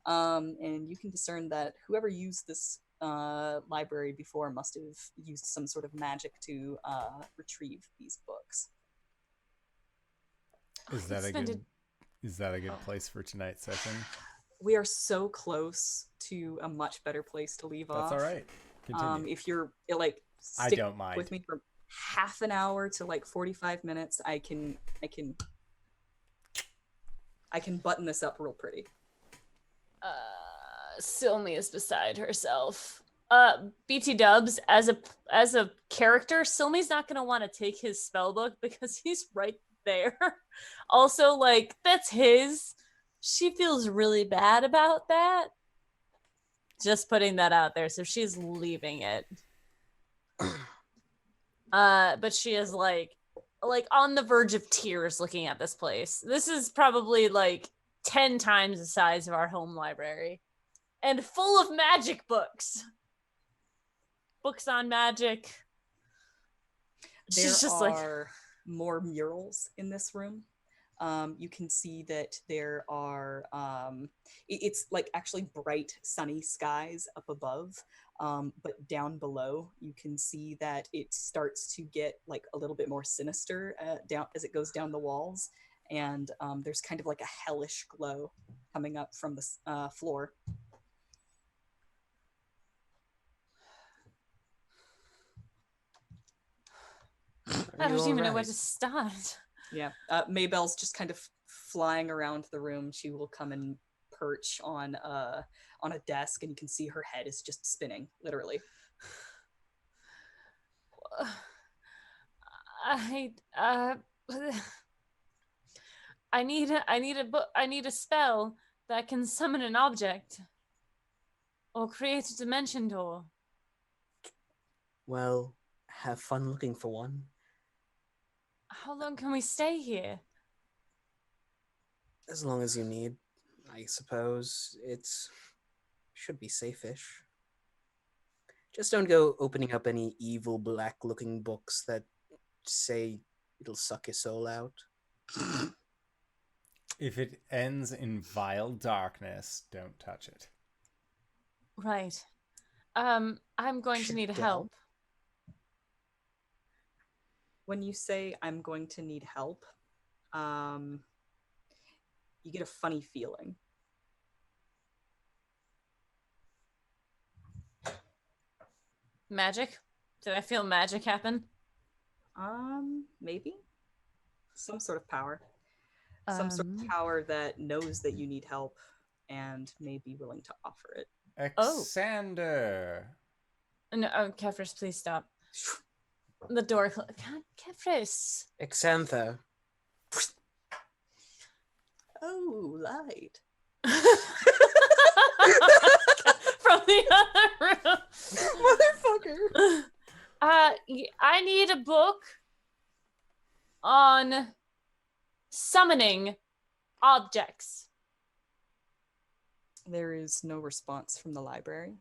And you can discern that whoever used this library before must have used some sort of magic to retrieve these books. Is that a good place for tonight's session? We are so close to a much better place to leave off. That's all right. Continue. If you're I don't mind. with me for half an hour to 45 minutes, I can button this up real pretty. Silme is beside herself. BT Dubs, as a character, Silme's not gonna want to take his spell book because he's right there. Also, that's his. She feels really bad about that. Just putting that out there, so she's leaving it. But she is like on the verge of tears looking at this place. This is probably 10 times the size of our home library. And full of magic books. Books on magic. There are more murals in this room. You can see that there are, it's actually bright sunny skies up above. But down below, you can see that it starts to get a little bit more sinister down as it goes down the walls. And there's kind of a hellish glow coming up from the floor. I don't even know where to start. Yeah, Maybelle's just kind of flying around the room. She will come and perch on a desk, and you can see her head is just spinning, literally. I need a spell that can summon an object or create a dimension door. Well, have fun looking for one. How long can we stay here? As long as you need. I suppose it should be safe-ish. Just don't go opening up any evil black-looking books that say it'll suck your soul out. If it ends in vile darkness, don't touch it. Right. I'm going to need help. When you say I'm going to need help, you get a funny feeling. Magic? Did I feel magic happen? Maybe. Some sort of power. Some sort of power that knows that you need help and may be willing to offer it. Xander. No, Kefris, please stop. The door. Kefris. Xanther. Oh, light. from the other room. Motherfucker. I need a book on summoning objects. There is no response from the library,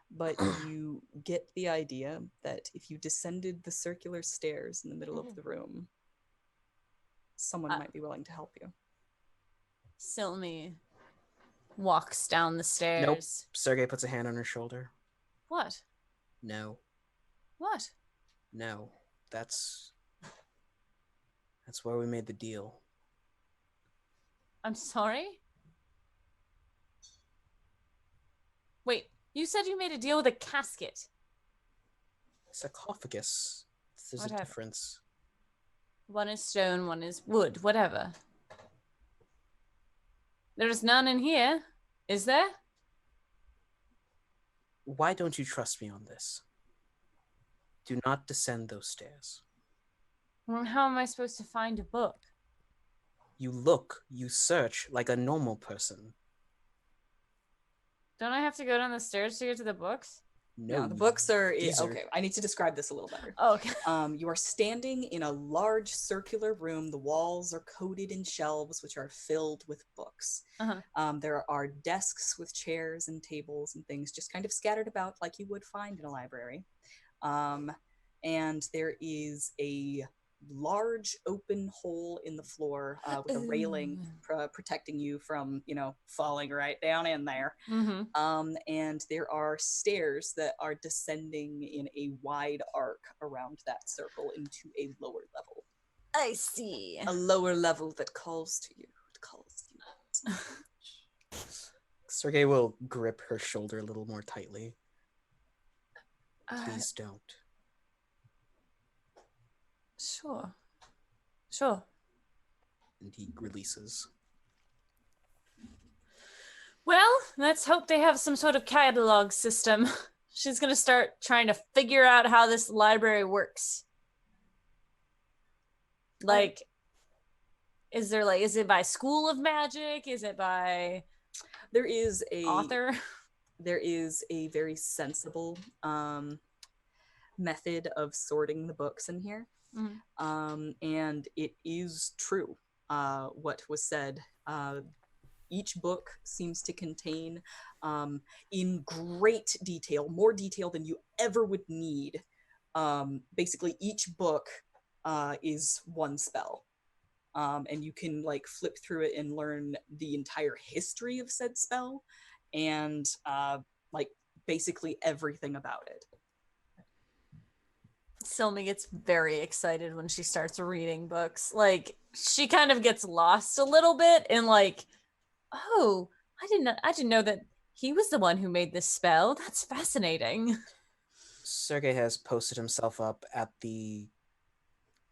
but you get the idea that if you descended the circular stairs in the middle of the room, someone might be willing to help you. Silme walks down the stairs. Nope. Sergei puts a hand on her shoulder. What? No. What? No. That's where we made the deal. I'm sorry? Wait, you said you made a deal with a casket. Sarcophagus. There's Whatever. a difference. One is stone, one is wood, whatever. There's none in here, is there? Why don't you trust me on this? Do not descend those stairs. Well, how am I supposed to find a book? You look, you search like a normal person. Don't I have to go down the stairs to get to the books? No, The books are these are- okay. I need to describe this a little better. Oh, okay. You are standing in a large circular room. The walls are coated in shelves, which are filled with books. Uh-huh. There are desks with chairs and tables and things just kind of scattered about like you would find in a library. And there is a large open hole in the floor with a railing protecting you from, falling right down in there. Mm-hmm. And there are stairs that are descending in a wide arc around that circle into a lower level. I see. A lower level that calls to you. It calls to you. Sergei will grip her shoulder a little more tightly. Please don't. Sure. And he releases. Well, let's hope they have some sort of catalog system. She's gonna start trying to figure out how this library works. Like, is it by school of magic? Is it by There is a author? There is a very sensible method of sorting the books in here. Mm-hmm. And it is true what was said. Each book seems to contain, in great detail, more detail than you ever would need. Basically, each book is one spell. And you can flip through it and learn the entire history of said spell and basically everything about it. Silme gets very excited when she starts reading books. She kind of gets lost a little bit in oh, I didn't know that he was the one who made this spell. That's fascinating. Sergei has posted himself up at the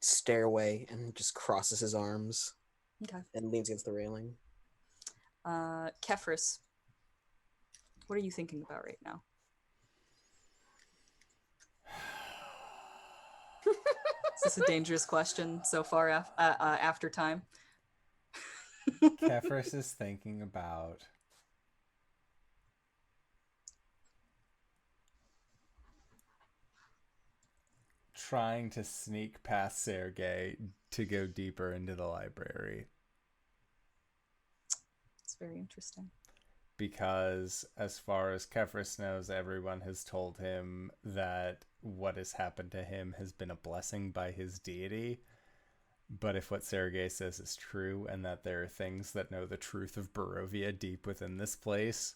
stairway and just crosses his arms. Okay. And leans against the railing. Kefris, what are you thinking about right now? Is this a dangerous question so far after time? Kefris is thinking about trying to sneak past Sergei to go deeper into the library. It's very interesting. Because as far as Kefris knows, everyone has told him that what has happened to him has been a blessing by his deity. But if what Sergei says is true, and that there are things that know the truth of Barovia deep within this place,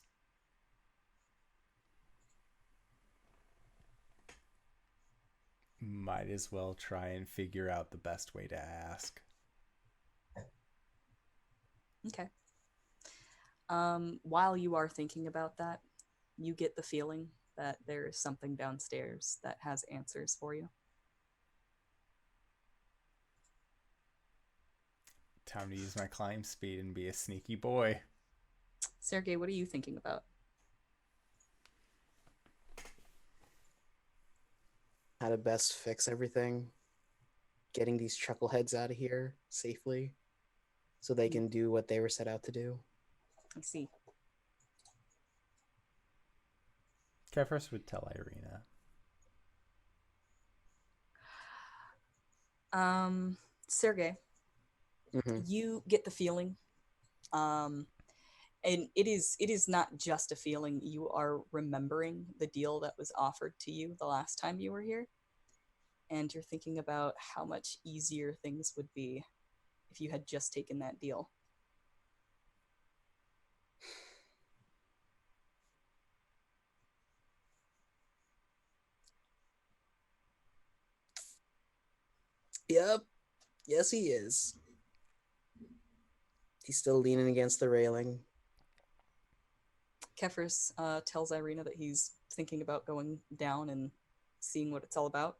might as well try and figure out the best way to ask. Okay. While you are thinking about that, you get the feeling that there is something downstairs that has answers for you. Time to use my climb speed and be a sneaky boy. Sergei, what are you thinking about? How to best fix everything. Getting these chuckleheads out of here safely so they can do what they were set out to do. I see. Kefris would tell Irina. Sergey, Hmm. you get the feeling, and it is not just a feeling. You are remembering the deal that was offered to you the last time you were here, and you're thinking about how much easier things would be if you had just taken that deal. Yep. Yes, he is. He's still leaning against the railing. Kefris tells Irina that he's thinking about going down and seeing what it's all about.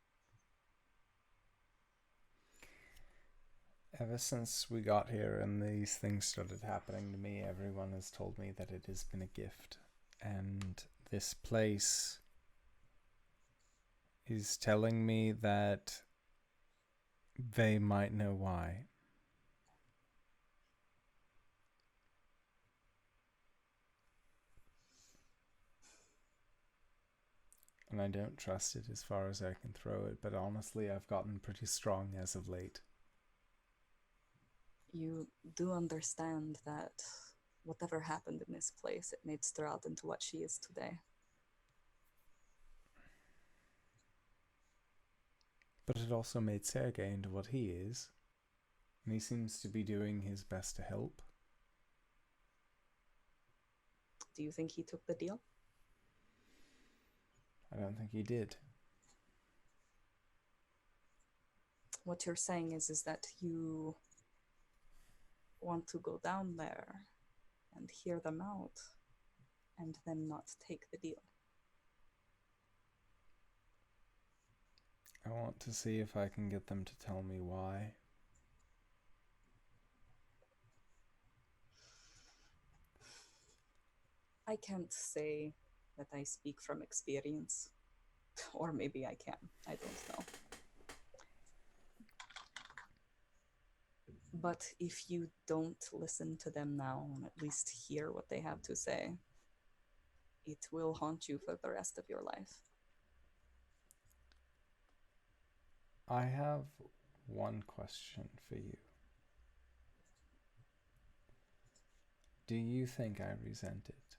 Ever since we got here and these things started happening to me, everyone has told me that it has been a gift. And this place is telling me that they might know why. And I don't trust it as far as I can throw it, but honestly, I've gotten pretty strong as of late. You do understand that whatever happened in this place, it made Strahd into what she is today. But it also made Sergei into what he is. And he seems to be doing his best to help. Do you think he took the deal? I don't think he did. What you're saying is that you want to go down there and hear them out and then not take the deal. I want to see if I can get them to tell me why. I can't say that I speak from experience. Or maybe I can. I don't know. But if you don't listen to them now and at least hear what they have to say, it will haunt you for the rest of your life. I have one question for you. Do you think I resent it?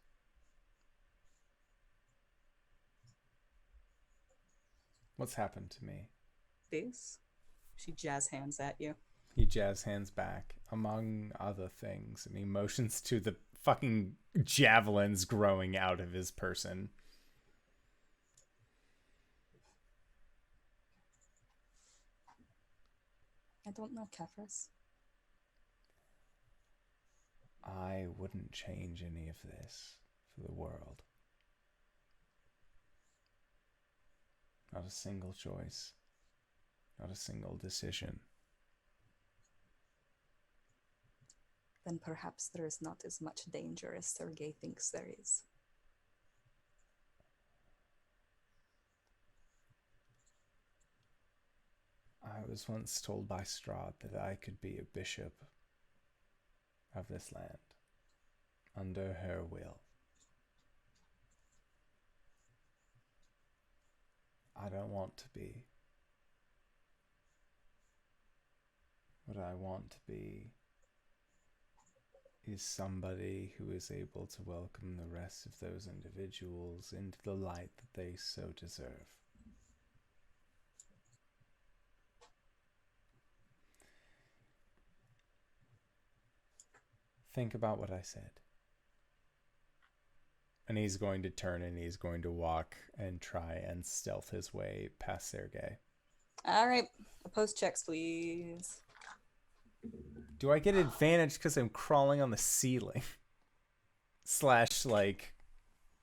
What's happened to me? This? She jazz hands at you. He jazz hands back, among other things, and he motions to the fucking javelins growing out of his person. I don't know, Kefris. I wouldn't change any of this for the world. Not a single choice. Not a single decision. Then perhaps there is not as much danger as Sergei thinks there is. I was once told by Strahd that I could be a bishop of this land, under her will. I don't want to be. What I want to be is somebody who is able to welcome the rest of those individuals into the light that they so deserve. Think about what I said. And he's going to turn and he's going to walk and try and stealth his way past Sergei. All right. Opposed checks, please. Do I get advantage because I'm crawling on the ceiling? / like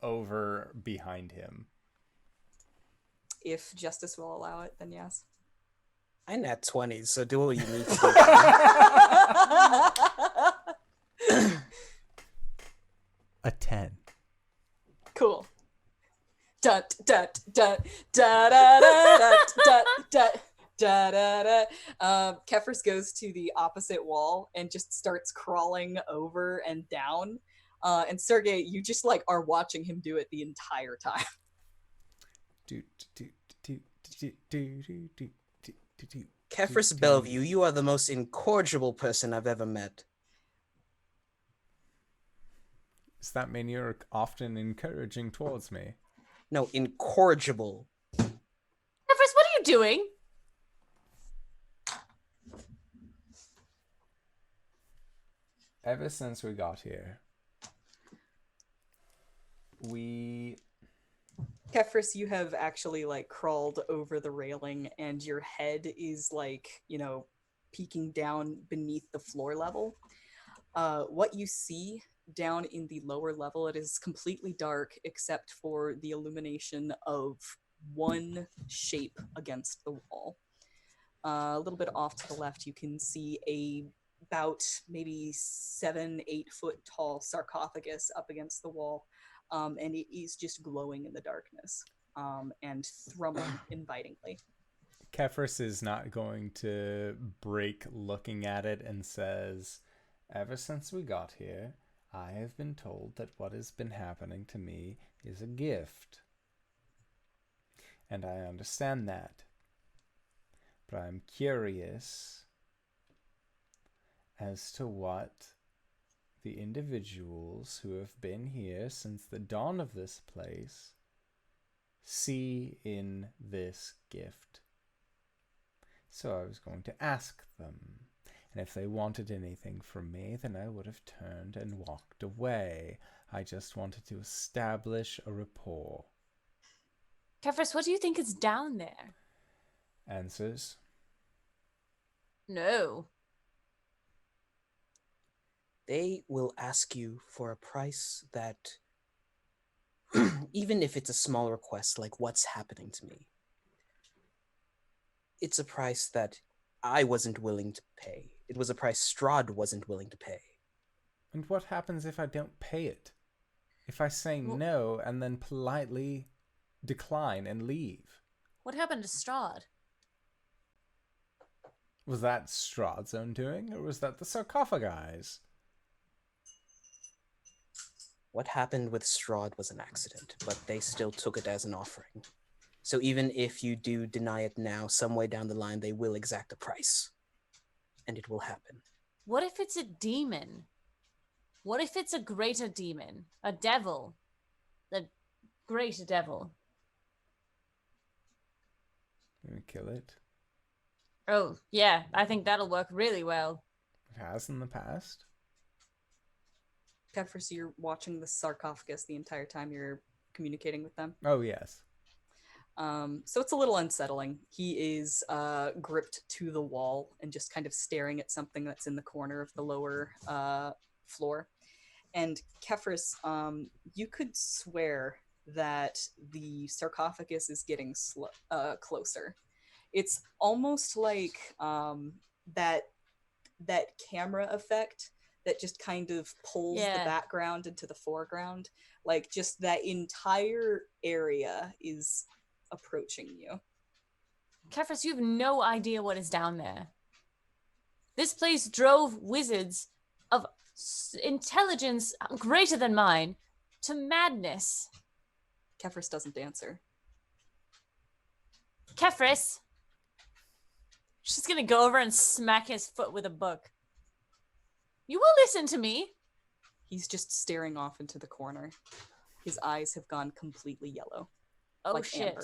over behind him. If justice will allow it, then yes. I nat 20s, so do what you need to do. A 10. Cool. Dut dut dut da da da dut dut da da da. Kefris goes to the opposite wall and just starts crawling over and down. And Sergei, you just like are watching him do it the entire time. Kefris Bellevue, you are the most incorrigible person I've ever met. Does that mean you're often encouraging towards me? No, incorrigible. Jeffers, what are you doing? Ever since we got here, Kefris, you have actually like crawled over the railing and your head is like, peeking down beneath the floor level. What you see down in the lower level, it is completely dark except for the illumination of one shape against the wall. A little bit off to the left, you can see about maybe 7-8 foot tall sarcophagus up against the wall. And it is just glowing in the darkness and thrumming invitingly. Kefris is not going to break looking at it and says, ever since we got here, I have been told that what has been happening to me is a gift. And I understand that. But I'm curious as to what the individuals who have been here since the dawn of this place see in this gift. So I was going to ask them, and if they wanted anything from me, then I would have turned and walked away. I just wanted to establish a rapport. Kefris, what do you think is down there? Answers? No. They will ask you for a price that, even if it's a small request, like what's happening to me, it's a price that I wasn't willing to pay. It was a price Strahd wasn't willing to pay. And what happens if I don't pay it? If I say no and then politely decline and leave? What happened to Strahd? Was that Strahd's own doing, or was that the sarcophagi? What happened with Strahd was an accident, but they still took it as an offering. So even if you do deny it now, some way down the line, they will exact a price. And it will happen. What if it's a demon? What if it's a greater demon? A devil? The greater devil? Can we kill it? Oh, yeah, I think that'll work really well. It has in the past. Kefris, you're watching the sarcophagus the entire time you're communicating with them. Oh, yes. So it's a little unsettling. He is gripped to the wall and just kind of staring at something that's in the corner of the lower floor. And Kefris, you could swear that the sarcophagus is getting closer. It's almost like that camera effect that just kind of pulls the background into the foreground. Like just that entire area is approaching you. Kefris, you have no idea what is down there. This place drove wizards of intelligence greater than mine to madness. Kefris doesn't answer. Kefris! She's gonna go over and smack his foot with a book. You will listen to me. He's just staring off into the corner. His eyes have gone completely yellow. Oh, like shit.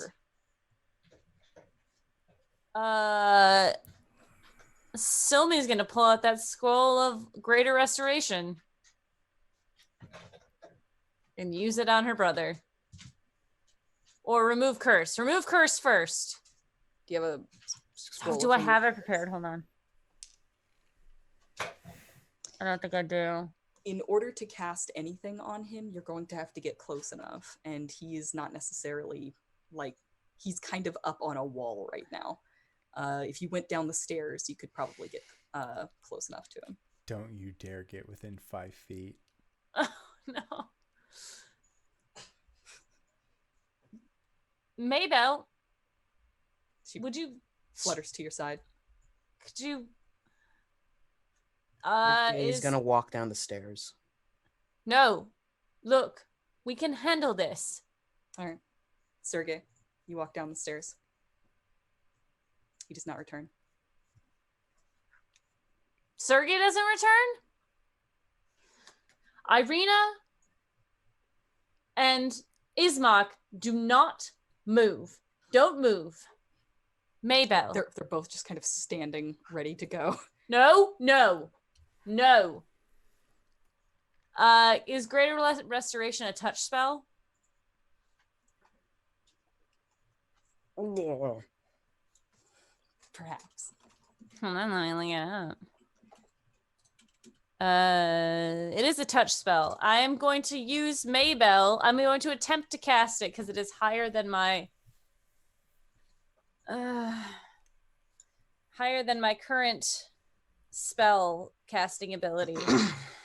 Amber. Silme's gonna pull out that scroll of greater restoration and use it on her brother. Or remove curse. Remove curse first. Do you have a scroll? Do I have it prepared? Hold on. I don't think I do. In order to cast anything on him, you're going to have to get close enough. And he is not necessarily, like, he's kind of up on a wall right now. If you went down the stairs, you could probably get close enough to him. Don't you dare get within 5 feet. Oh, no. Maybell, She would you... flutters to your side. Could you... He's gonna walk down the stairs. No. Look, we can handle this. All right. Sergey. You walk down the stairs. He does not return. Sergey doesn't return? Irina and Ismark do not move. Don't move. Maybell. They're both just kind of standing, ready to go. No. Is Greater Restoration a touch spell? Perhaps. Hold on, let me look it up. It is a touch spell. I am going to use Maybell. I'm going to attempt to cast it because it is higher than my current spell casting ability.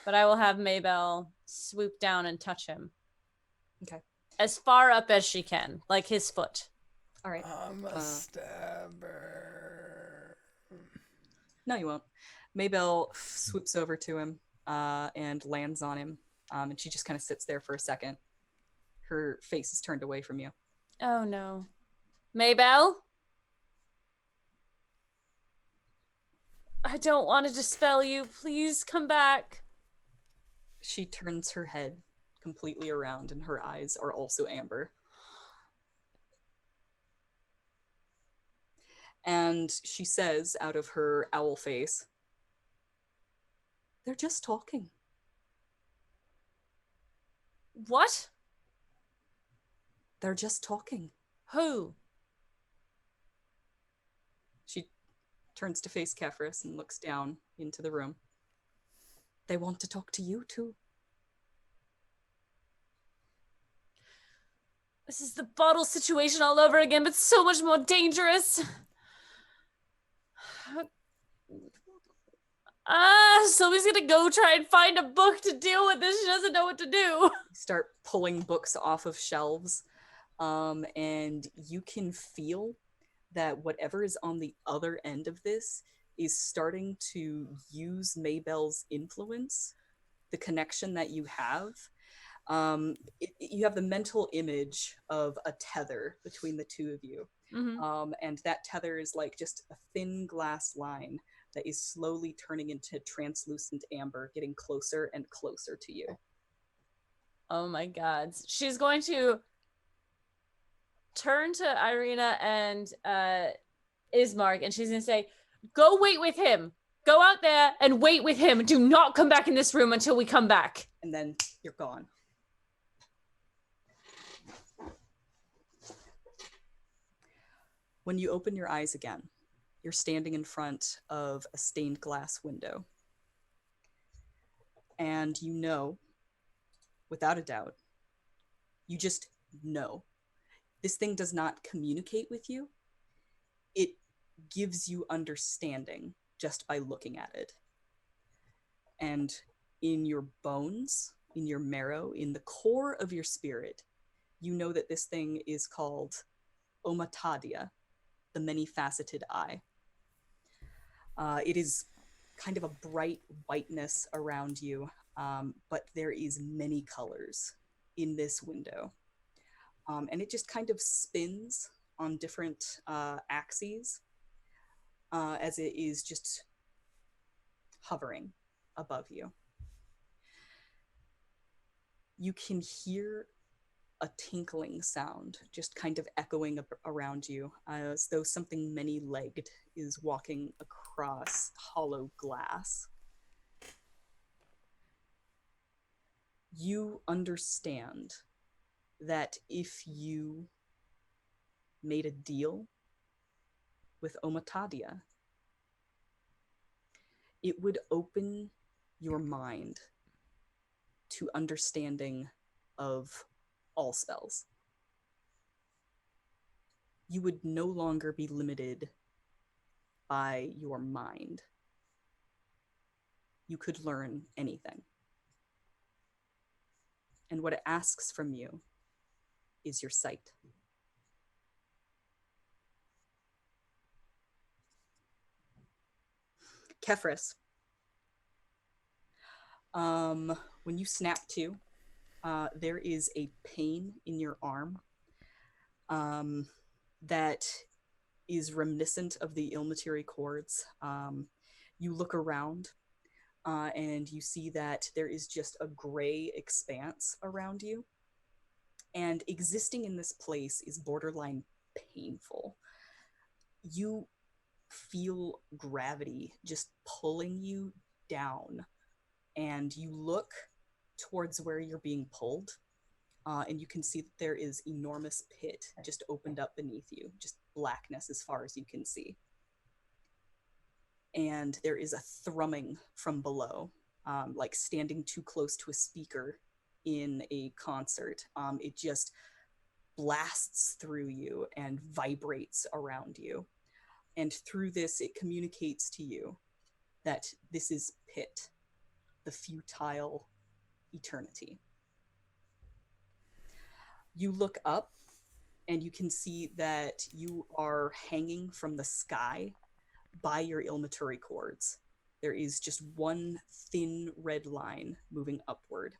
But I will have Maybell swoop down and touch him. Okay. As far up as she can, like his foot. All right. I'm a stabber. No, you won't. Maybell swoops over to him and lands on him. And she just kind of sits there for a second. Her face is turned away from you. Oh, no. Maybell? I don't want to dispel you. Please come back. She turns her head completely around and her eyes are also amber. And she says out of her owl face, "They're just talking." What? They're just talking. Who? She turns to face Kefris and looks down into the room. They want to talk to you too. This is the bottle situation all over again, but so much more dangerous. Sylvie's gonna go try and find a book to deal with this. She doesn't know what to do. Start pulling books off of shelves, and you can feel that whatever is on the other end of this is starting to use Maybell's influence, the connection that you have. You have the mental image of a tether between the two of you. Mm-hmm. And that tether is like just a thin glass line that is slowly turning into translucent amber, getting closer and closer to you. Oh my god. She's going to turn to Irina and Ismark, and she's going to say, go wait with him. Go out there and wait with him. Do not come back in this room until we come back. And then you're gone. When you open your eyes again, you're standing in front of a stained glass window. And you know, without a doubt, you just know. This thing does not communicate with you. It gives you understanding just by looking at it. And in your bones, in your marrow, in the core of your spirit, you know that this thing is called Omatadia, the many-faceted eye. It is kind of a bright whiteness around you, but there is many colors in this window. And it just kind of spins on different axes as it is just hovering above you. You can hear a tinkling sound just kind of echoing around you, as though something many-legged is walking across hollow glass. You understand that if you made a deal with Omatadia, it would open your mind to understanding of all spells. You would no longer be limited by your mind. You could learn anything. And what it asks from you is your sight. Kefris, when you snap to, there is a pain in your arm. that is reminiscent of the Ilmateri chords. You look around and you see that there is just a gray expanse around you. And existing in this place is borderline painful. You feel gravity just pulling you down, and you look towards where you're being pulled, and you can see that there is enormous pit just opened up beneath you, just blackness as far as you can see. And there is a thrumming from below, like standing too close to a speaker in a concert. It just blasts through you and vibrates around you. And through this, it communicates to you that this is Pit, the futile eternity. You look up and you can see that you are hanging from the sky by your Ilmateri cords. There is just one thin red line moving upward.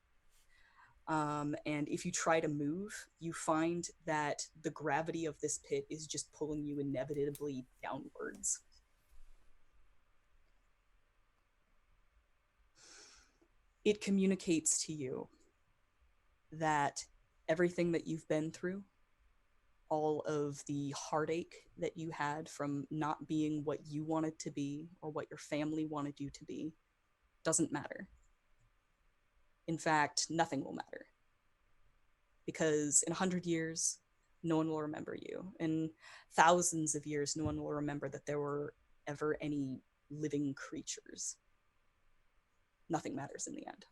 And if you try to move, you find that the gravity of this pit is just pulling you inevitably downwards. It communicates to you that everything that you've been through, all of the heartache that you had from not being what you wanted to be or what your family wanted you to be, doesn't matter. In fact, nothing will matter. Because in 100 years, no one will remember you. In thousands of years, no one will remember that there were ever any living creatures. Nothing matters in the end.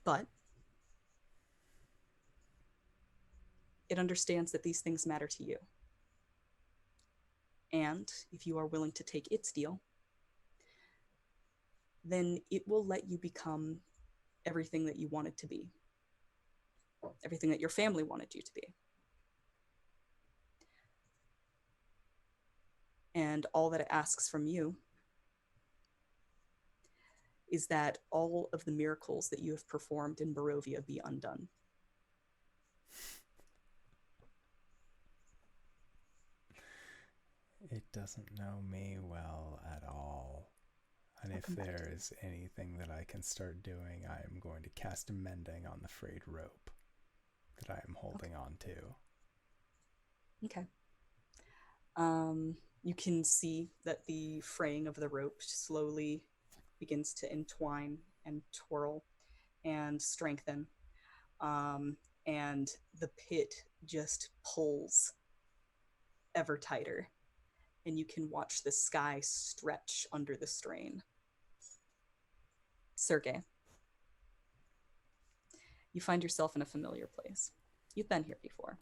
But it understands that these things matter to you. And if you are willing to take its deal, then it will let you become everything that you wanted to be, everything that your family wanted you to be. And all that it asks from you is that all of the miracles that you have performed in Barovia be undone. It doesn't know me well at all. And if there is anything that I can start doing, I am going to cast mending on the frayed rope that I am holding on to. Okay. You can see that the fraying of the rope slowly begins to entwine and twirl and strengthen. And the pit just pulls ever tighter. And you can watch the sky stretch under the strain. Sergei, you find yourself in a familiar place. You've been here before.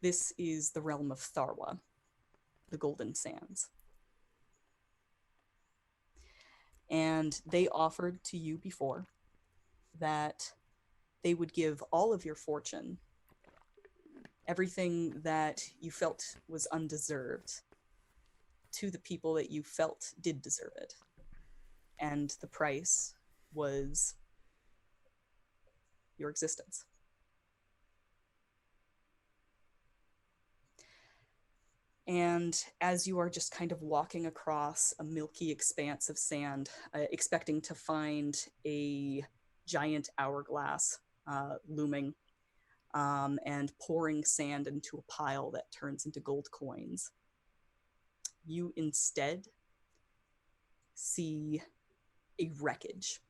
This is the realm of Tharwa, the Golden Sands. And they offered to you before that they would give all of your fortune, everything that you felt was undeserved, to the people that you felt did deserve it. And the price was your existence. And as you are just kind of walking across a milky expanse of sand, expecting to find a giant hourglass looming and pouring sand into a pile that turns into gold coins, you instead see a wreckage.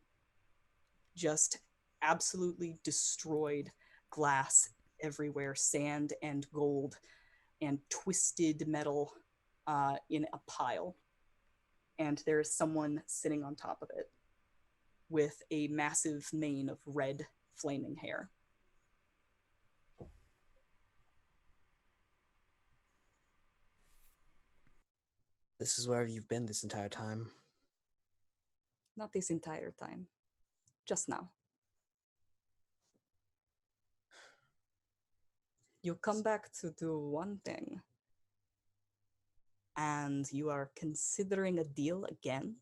Just absolutely destroyed glass everywhere, sand and gold and twisted metal in a pile. And there is someone sitting on top of it with a massive mane of red flaming hair. This is where you've been this entire time. Not this entire time. Just now. You come back to do one thing. And you are considering a deal again?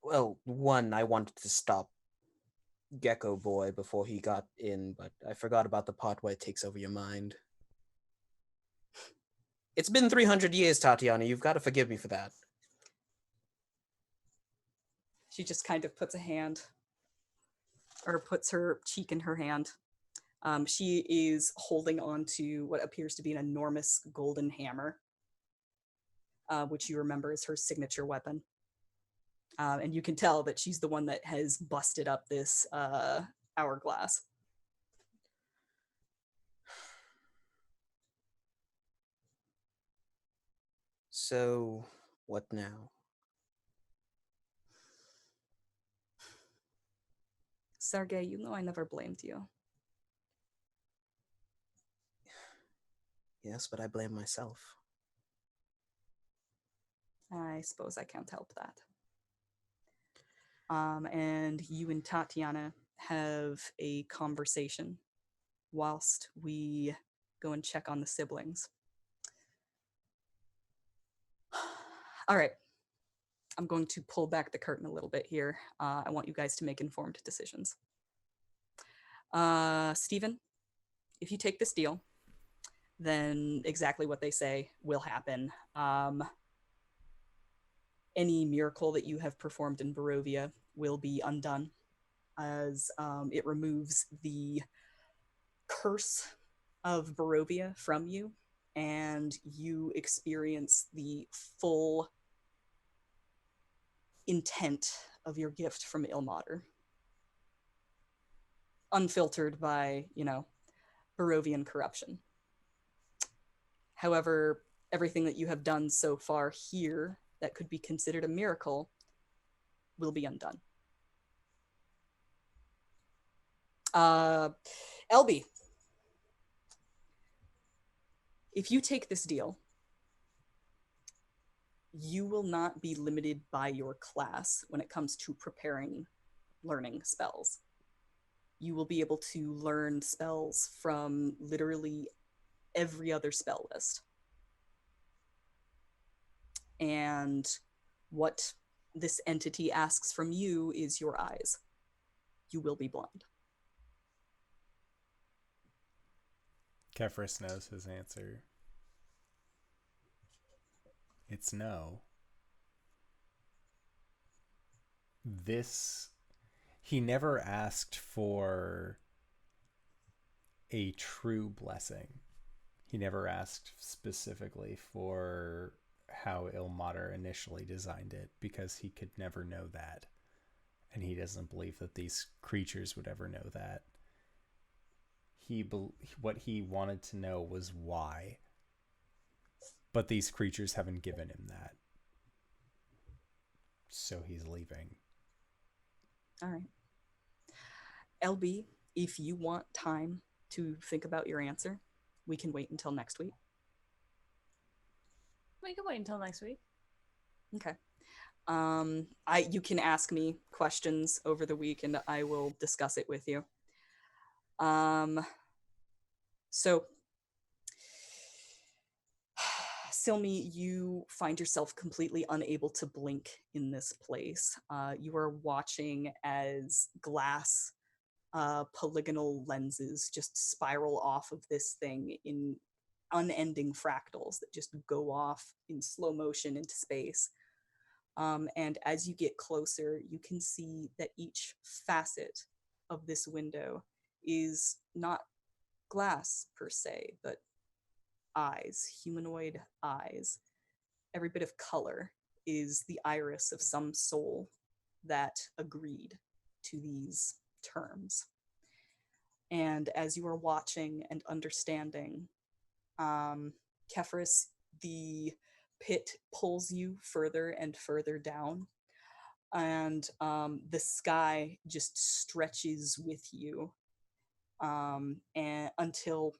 Well, one, I wanted to stop gecko boy before he got in, but I forgot about the part where it takes over your mind. It's been 300 years, Tatiana. You've got to forgive me for that. She just kind of puts her cheek in her hand. She is holding on to what appears to be an enormous golden hammer, which you remember is her signature weapon. And you can tell that she's the one that has busted up this hourglass. So, what now? Sergei, you know I never blamed you. Yes, but I blame myself. I suppose I can't help that. And you and Tatiana have a conversation whilst we go and check on the siblings. All right. I'm going to pull back the curtain a little bit here. I want you guys to make informed decisions. Stephen, if you take this deal, then exactly what they say will happen. Any miracle that you have performed in Barovia will be undone, as it removes the curse of Barovia from you, and you experience the full intent of your gift from Ilmater, unfiltered by, Barovian corruption. However, everything that you have done so far here that could be considered a miracle will be undone. LB, if you take this deal, you will not be limited by your class when it comes to learning spells. You will be able to learn spells from literally every other spell list. And what this entity asks from you is your eyes. You will be blind. Kefris knows his answer. It's no. He never asked for a true blessing. He never asked specifically for how Ilmater initially designed it, because he could never know that. And he doesn't believe that these creatures would ever know that. What he wanted to know was why. But these creatures haven't given him that. So he's leaving. All right. LB, if you want time to think about your answer, we can wait until next week. We can wait until next week. Okay. You can ask me questions over the week and I will discuss it with you. So Silme, you find yourself completely unable to blink in this place. You are watching as glass polygonal lenses just spiral off of this thing in unending fractals that just go off in slow motion into space. And as you get closer, you can see that each facet of this window is not glass per se, but eyes, humanoid eyes. Every bit of color is the iris of some soul that agreed to these terms. And as you are watching and understanding, Kefris, the pit pulls you further and further down, and the sky just stretches with you, and until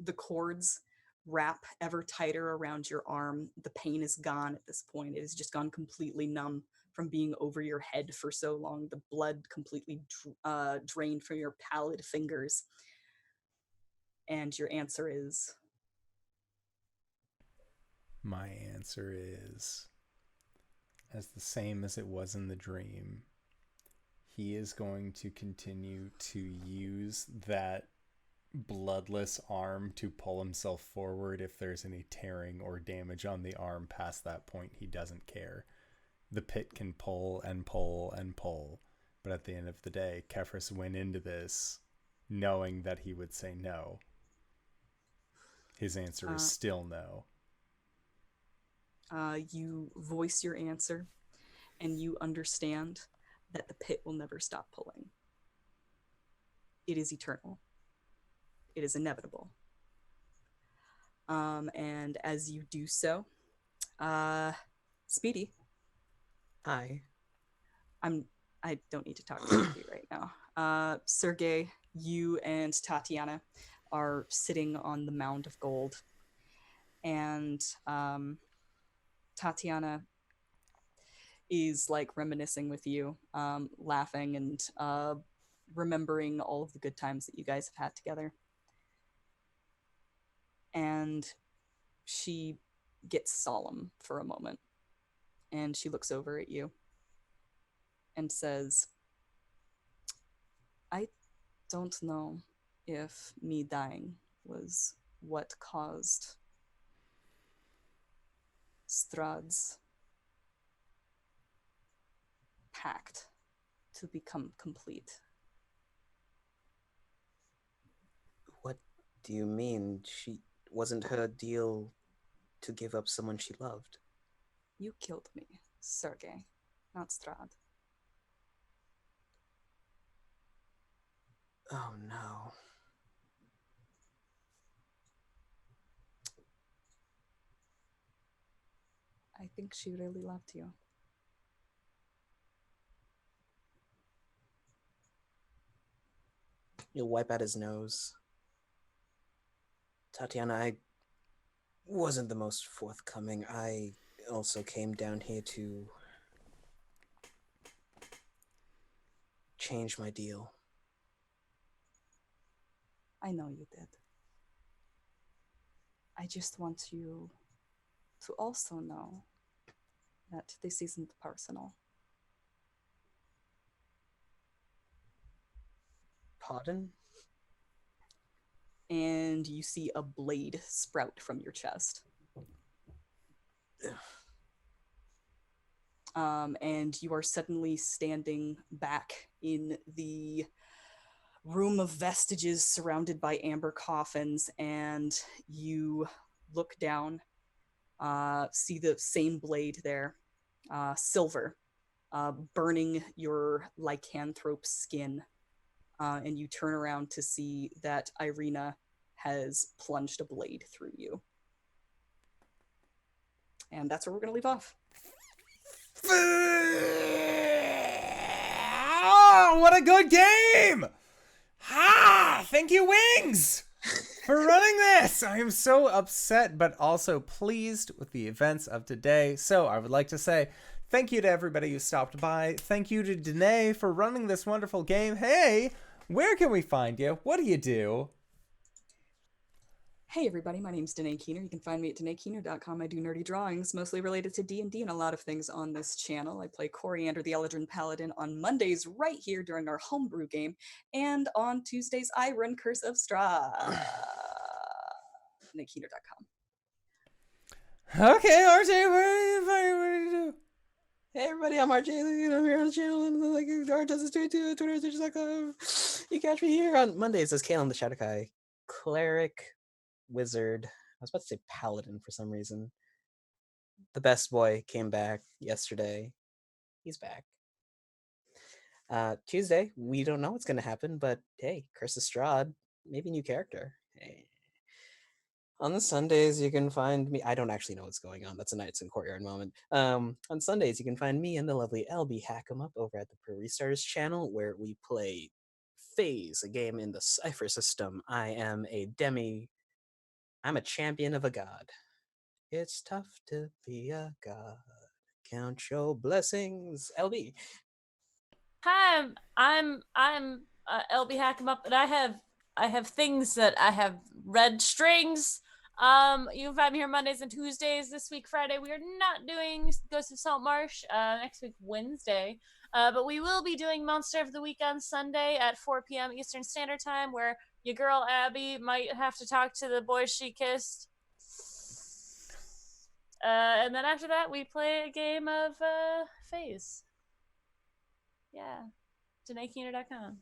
the cords wrap ever tighter around your arm. The pain is gone at this point. It has just gone completely numb from being over your head for so long. The blood completely drained from your pallid fingers. And your answer is? My answer is, as the same as it was in the dream, he is going to continue to use that bloodless arm to pull himself forward. If there's any tearing or damage on the arm past that point, he doesn't care. The pit can pull and pull and pull, but at the end of the day, Kefris went into this knowing that he would say no. His answer is still no. You voice your answer, and you understand that the pit will never stop pulling. It is eternal. It is inevitable. And as you do so, Speedy. Hi. I don't need to talk to you right now. Sergey, you and Tatiana are sitting on the mound of gold. And Tatiana is like reminiscing with you, laughing and remembering all of the good times that you guys have had together. And she gets solemn for a moment. And she looks over at you and says, I don't know if me dying was what caused Strahd's pact to become complete. What do you mean? Wasn't her deal to give up someone she loved? You killed me, Sergey, not Strahd. Oh no. I think she really loved you. He'll wipe out his nose. Tatiana, I wasn't the most forthcoming. I also came down here to change my deal. I know you did. I just want you to also know that this isn't personal. Pardon? And you see a blade sprout from your chest. And you are suddenly standing back in the room of vestiges surrounded by amber coffins, and you look down, see the same blade there, silver, burning your lycanthrope skin. And you turn around to see that Irina has plunged a blade through you. And that's where we're going to leave off. Oh, what a good game! Thank you, Wings, for running this. I am so upset, but also pleased with the events of today. So I would like to say thank you to everybody who stopped by. Thank you to Danae for running this wonderful game. Hey, where can we find you? What do you do? Hey everybody, my name's Danae Keener. You can find me at DanaeKeener.com. I do nerdy drawings, mostly related to D&D and a lot of things on this channel. I play Coriander the Eldrin Paladin on Mondays right here during our homebrew game, and on Tuesdays I run Curse of Strahd. DanaeKeener.com. Okay, RJ, what do you do? Hey everybody, I'm RJ. I'm here on the channel and like RJustice Twitter, Twitch.com. You catch me here on Mondays as Kalen the Shadowkai, cleric, wizard. I was about to say paladin for some reason. The best boy came back yesterday. He's back. Tuesday, we don't know what's going to happen, but hey, Curse of Strahd, maybe new character. Hey. On the Sundays, you can find me. I don't actually know what's going on. That's a Knights in Courtyard moment. On Sundays, you can find me and the lovely LBHackEmUp over at the Pro Restarters channel, where we play Phase, a game in the Cypher system. I'm a champion of a god. It's tough to be a god. Count your blessings, LB. Hi, I'm LBHackEmUp, and I have things that I have red strings. You can find me here Mondays and Tuesdays. This week, Friday, we are not doing Ghost of Saltmarsh. Next week, Wednesday, But we will be doing Monster of the Week on Sunday at 4 p.m. Eastern Standard Time, where your girl Abby might have to talk to the boys she kissed. And then after that, we play a game of Phase. Yeah. DanaeKeener.com.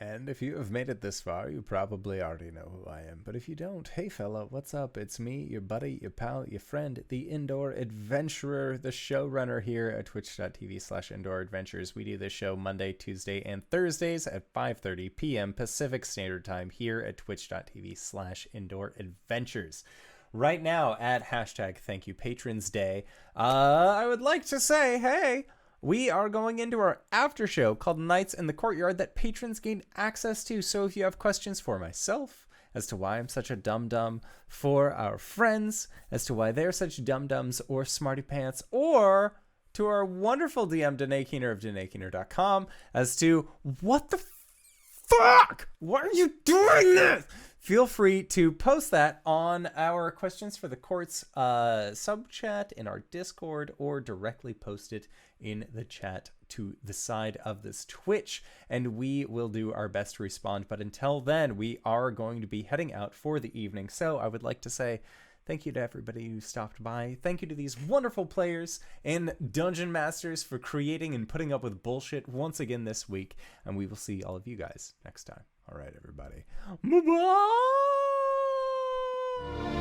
And if you have made it this far, you probably already know who I am. But if you don't, hey fella, what's up? It's me, your buddy, your pal, your friend, the Indoor Adventurer, the showrunner here at twitch.tv/Indoor Adventures. We do this show Monday, Tuesday, and Thursdays at 5:30 p.m. Pacific Standard Time here at twitch.tv/Indoor Adventures. Right now at #ThankYouPatronsDay, I would like to say, hey, we are going into our after show called Nights in the Courtyard that patrons gain access to. So if you have questions for myself as to why I'm such a dum-dum, for our friends as to why they're such dum-dums or smarty pants, or to our wonderful DM Danae Keener of DanaeKeener.com as to what the fuck? Why are you doing this? Feel free to post that on our Questions for the Courts sub chat in our Discord, or directly post it in the chat to the side of this Twitch, and we will do our best to respond. But until then, we are going to be heading out for the evening. So I would like to say thank you to everybody who stopped by. Thank you to these wonderful players and dungeon masters for creating and putting up with bullshit once again this week. And we will see all of you guys next time. All right, everybody. Bye-bye.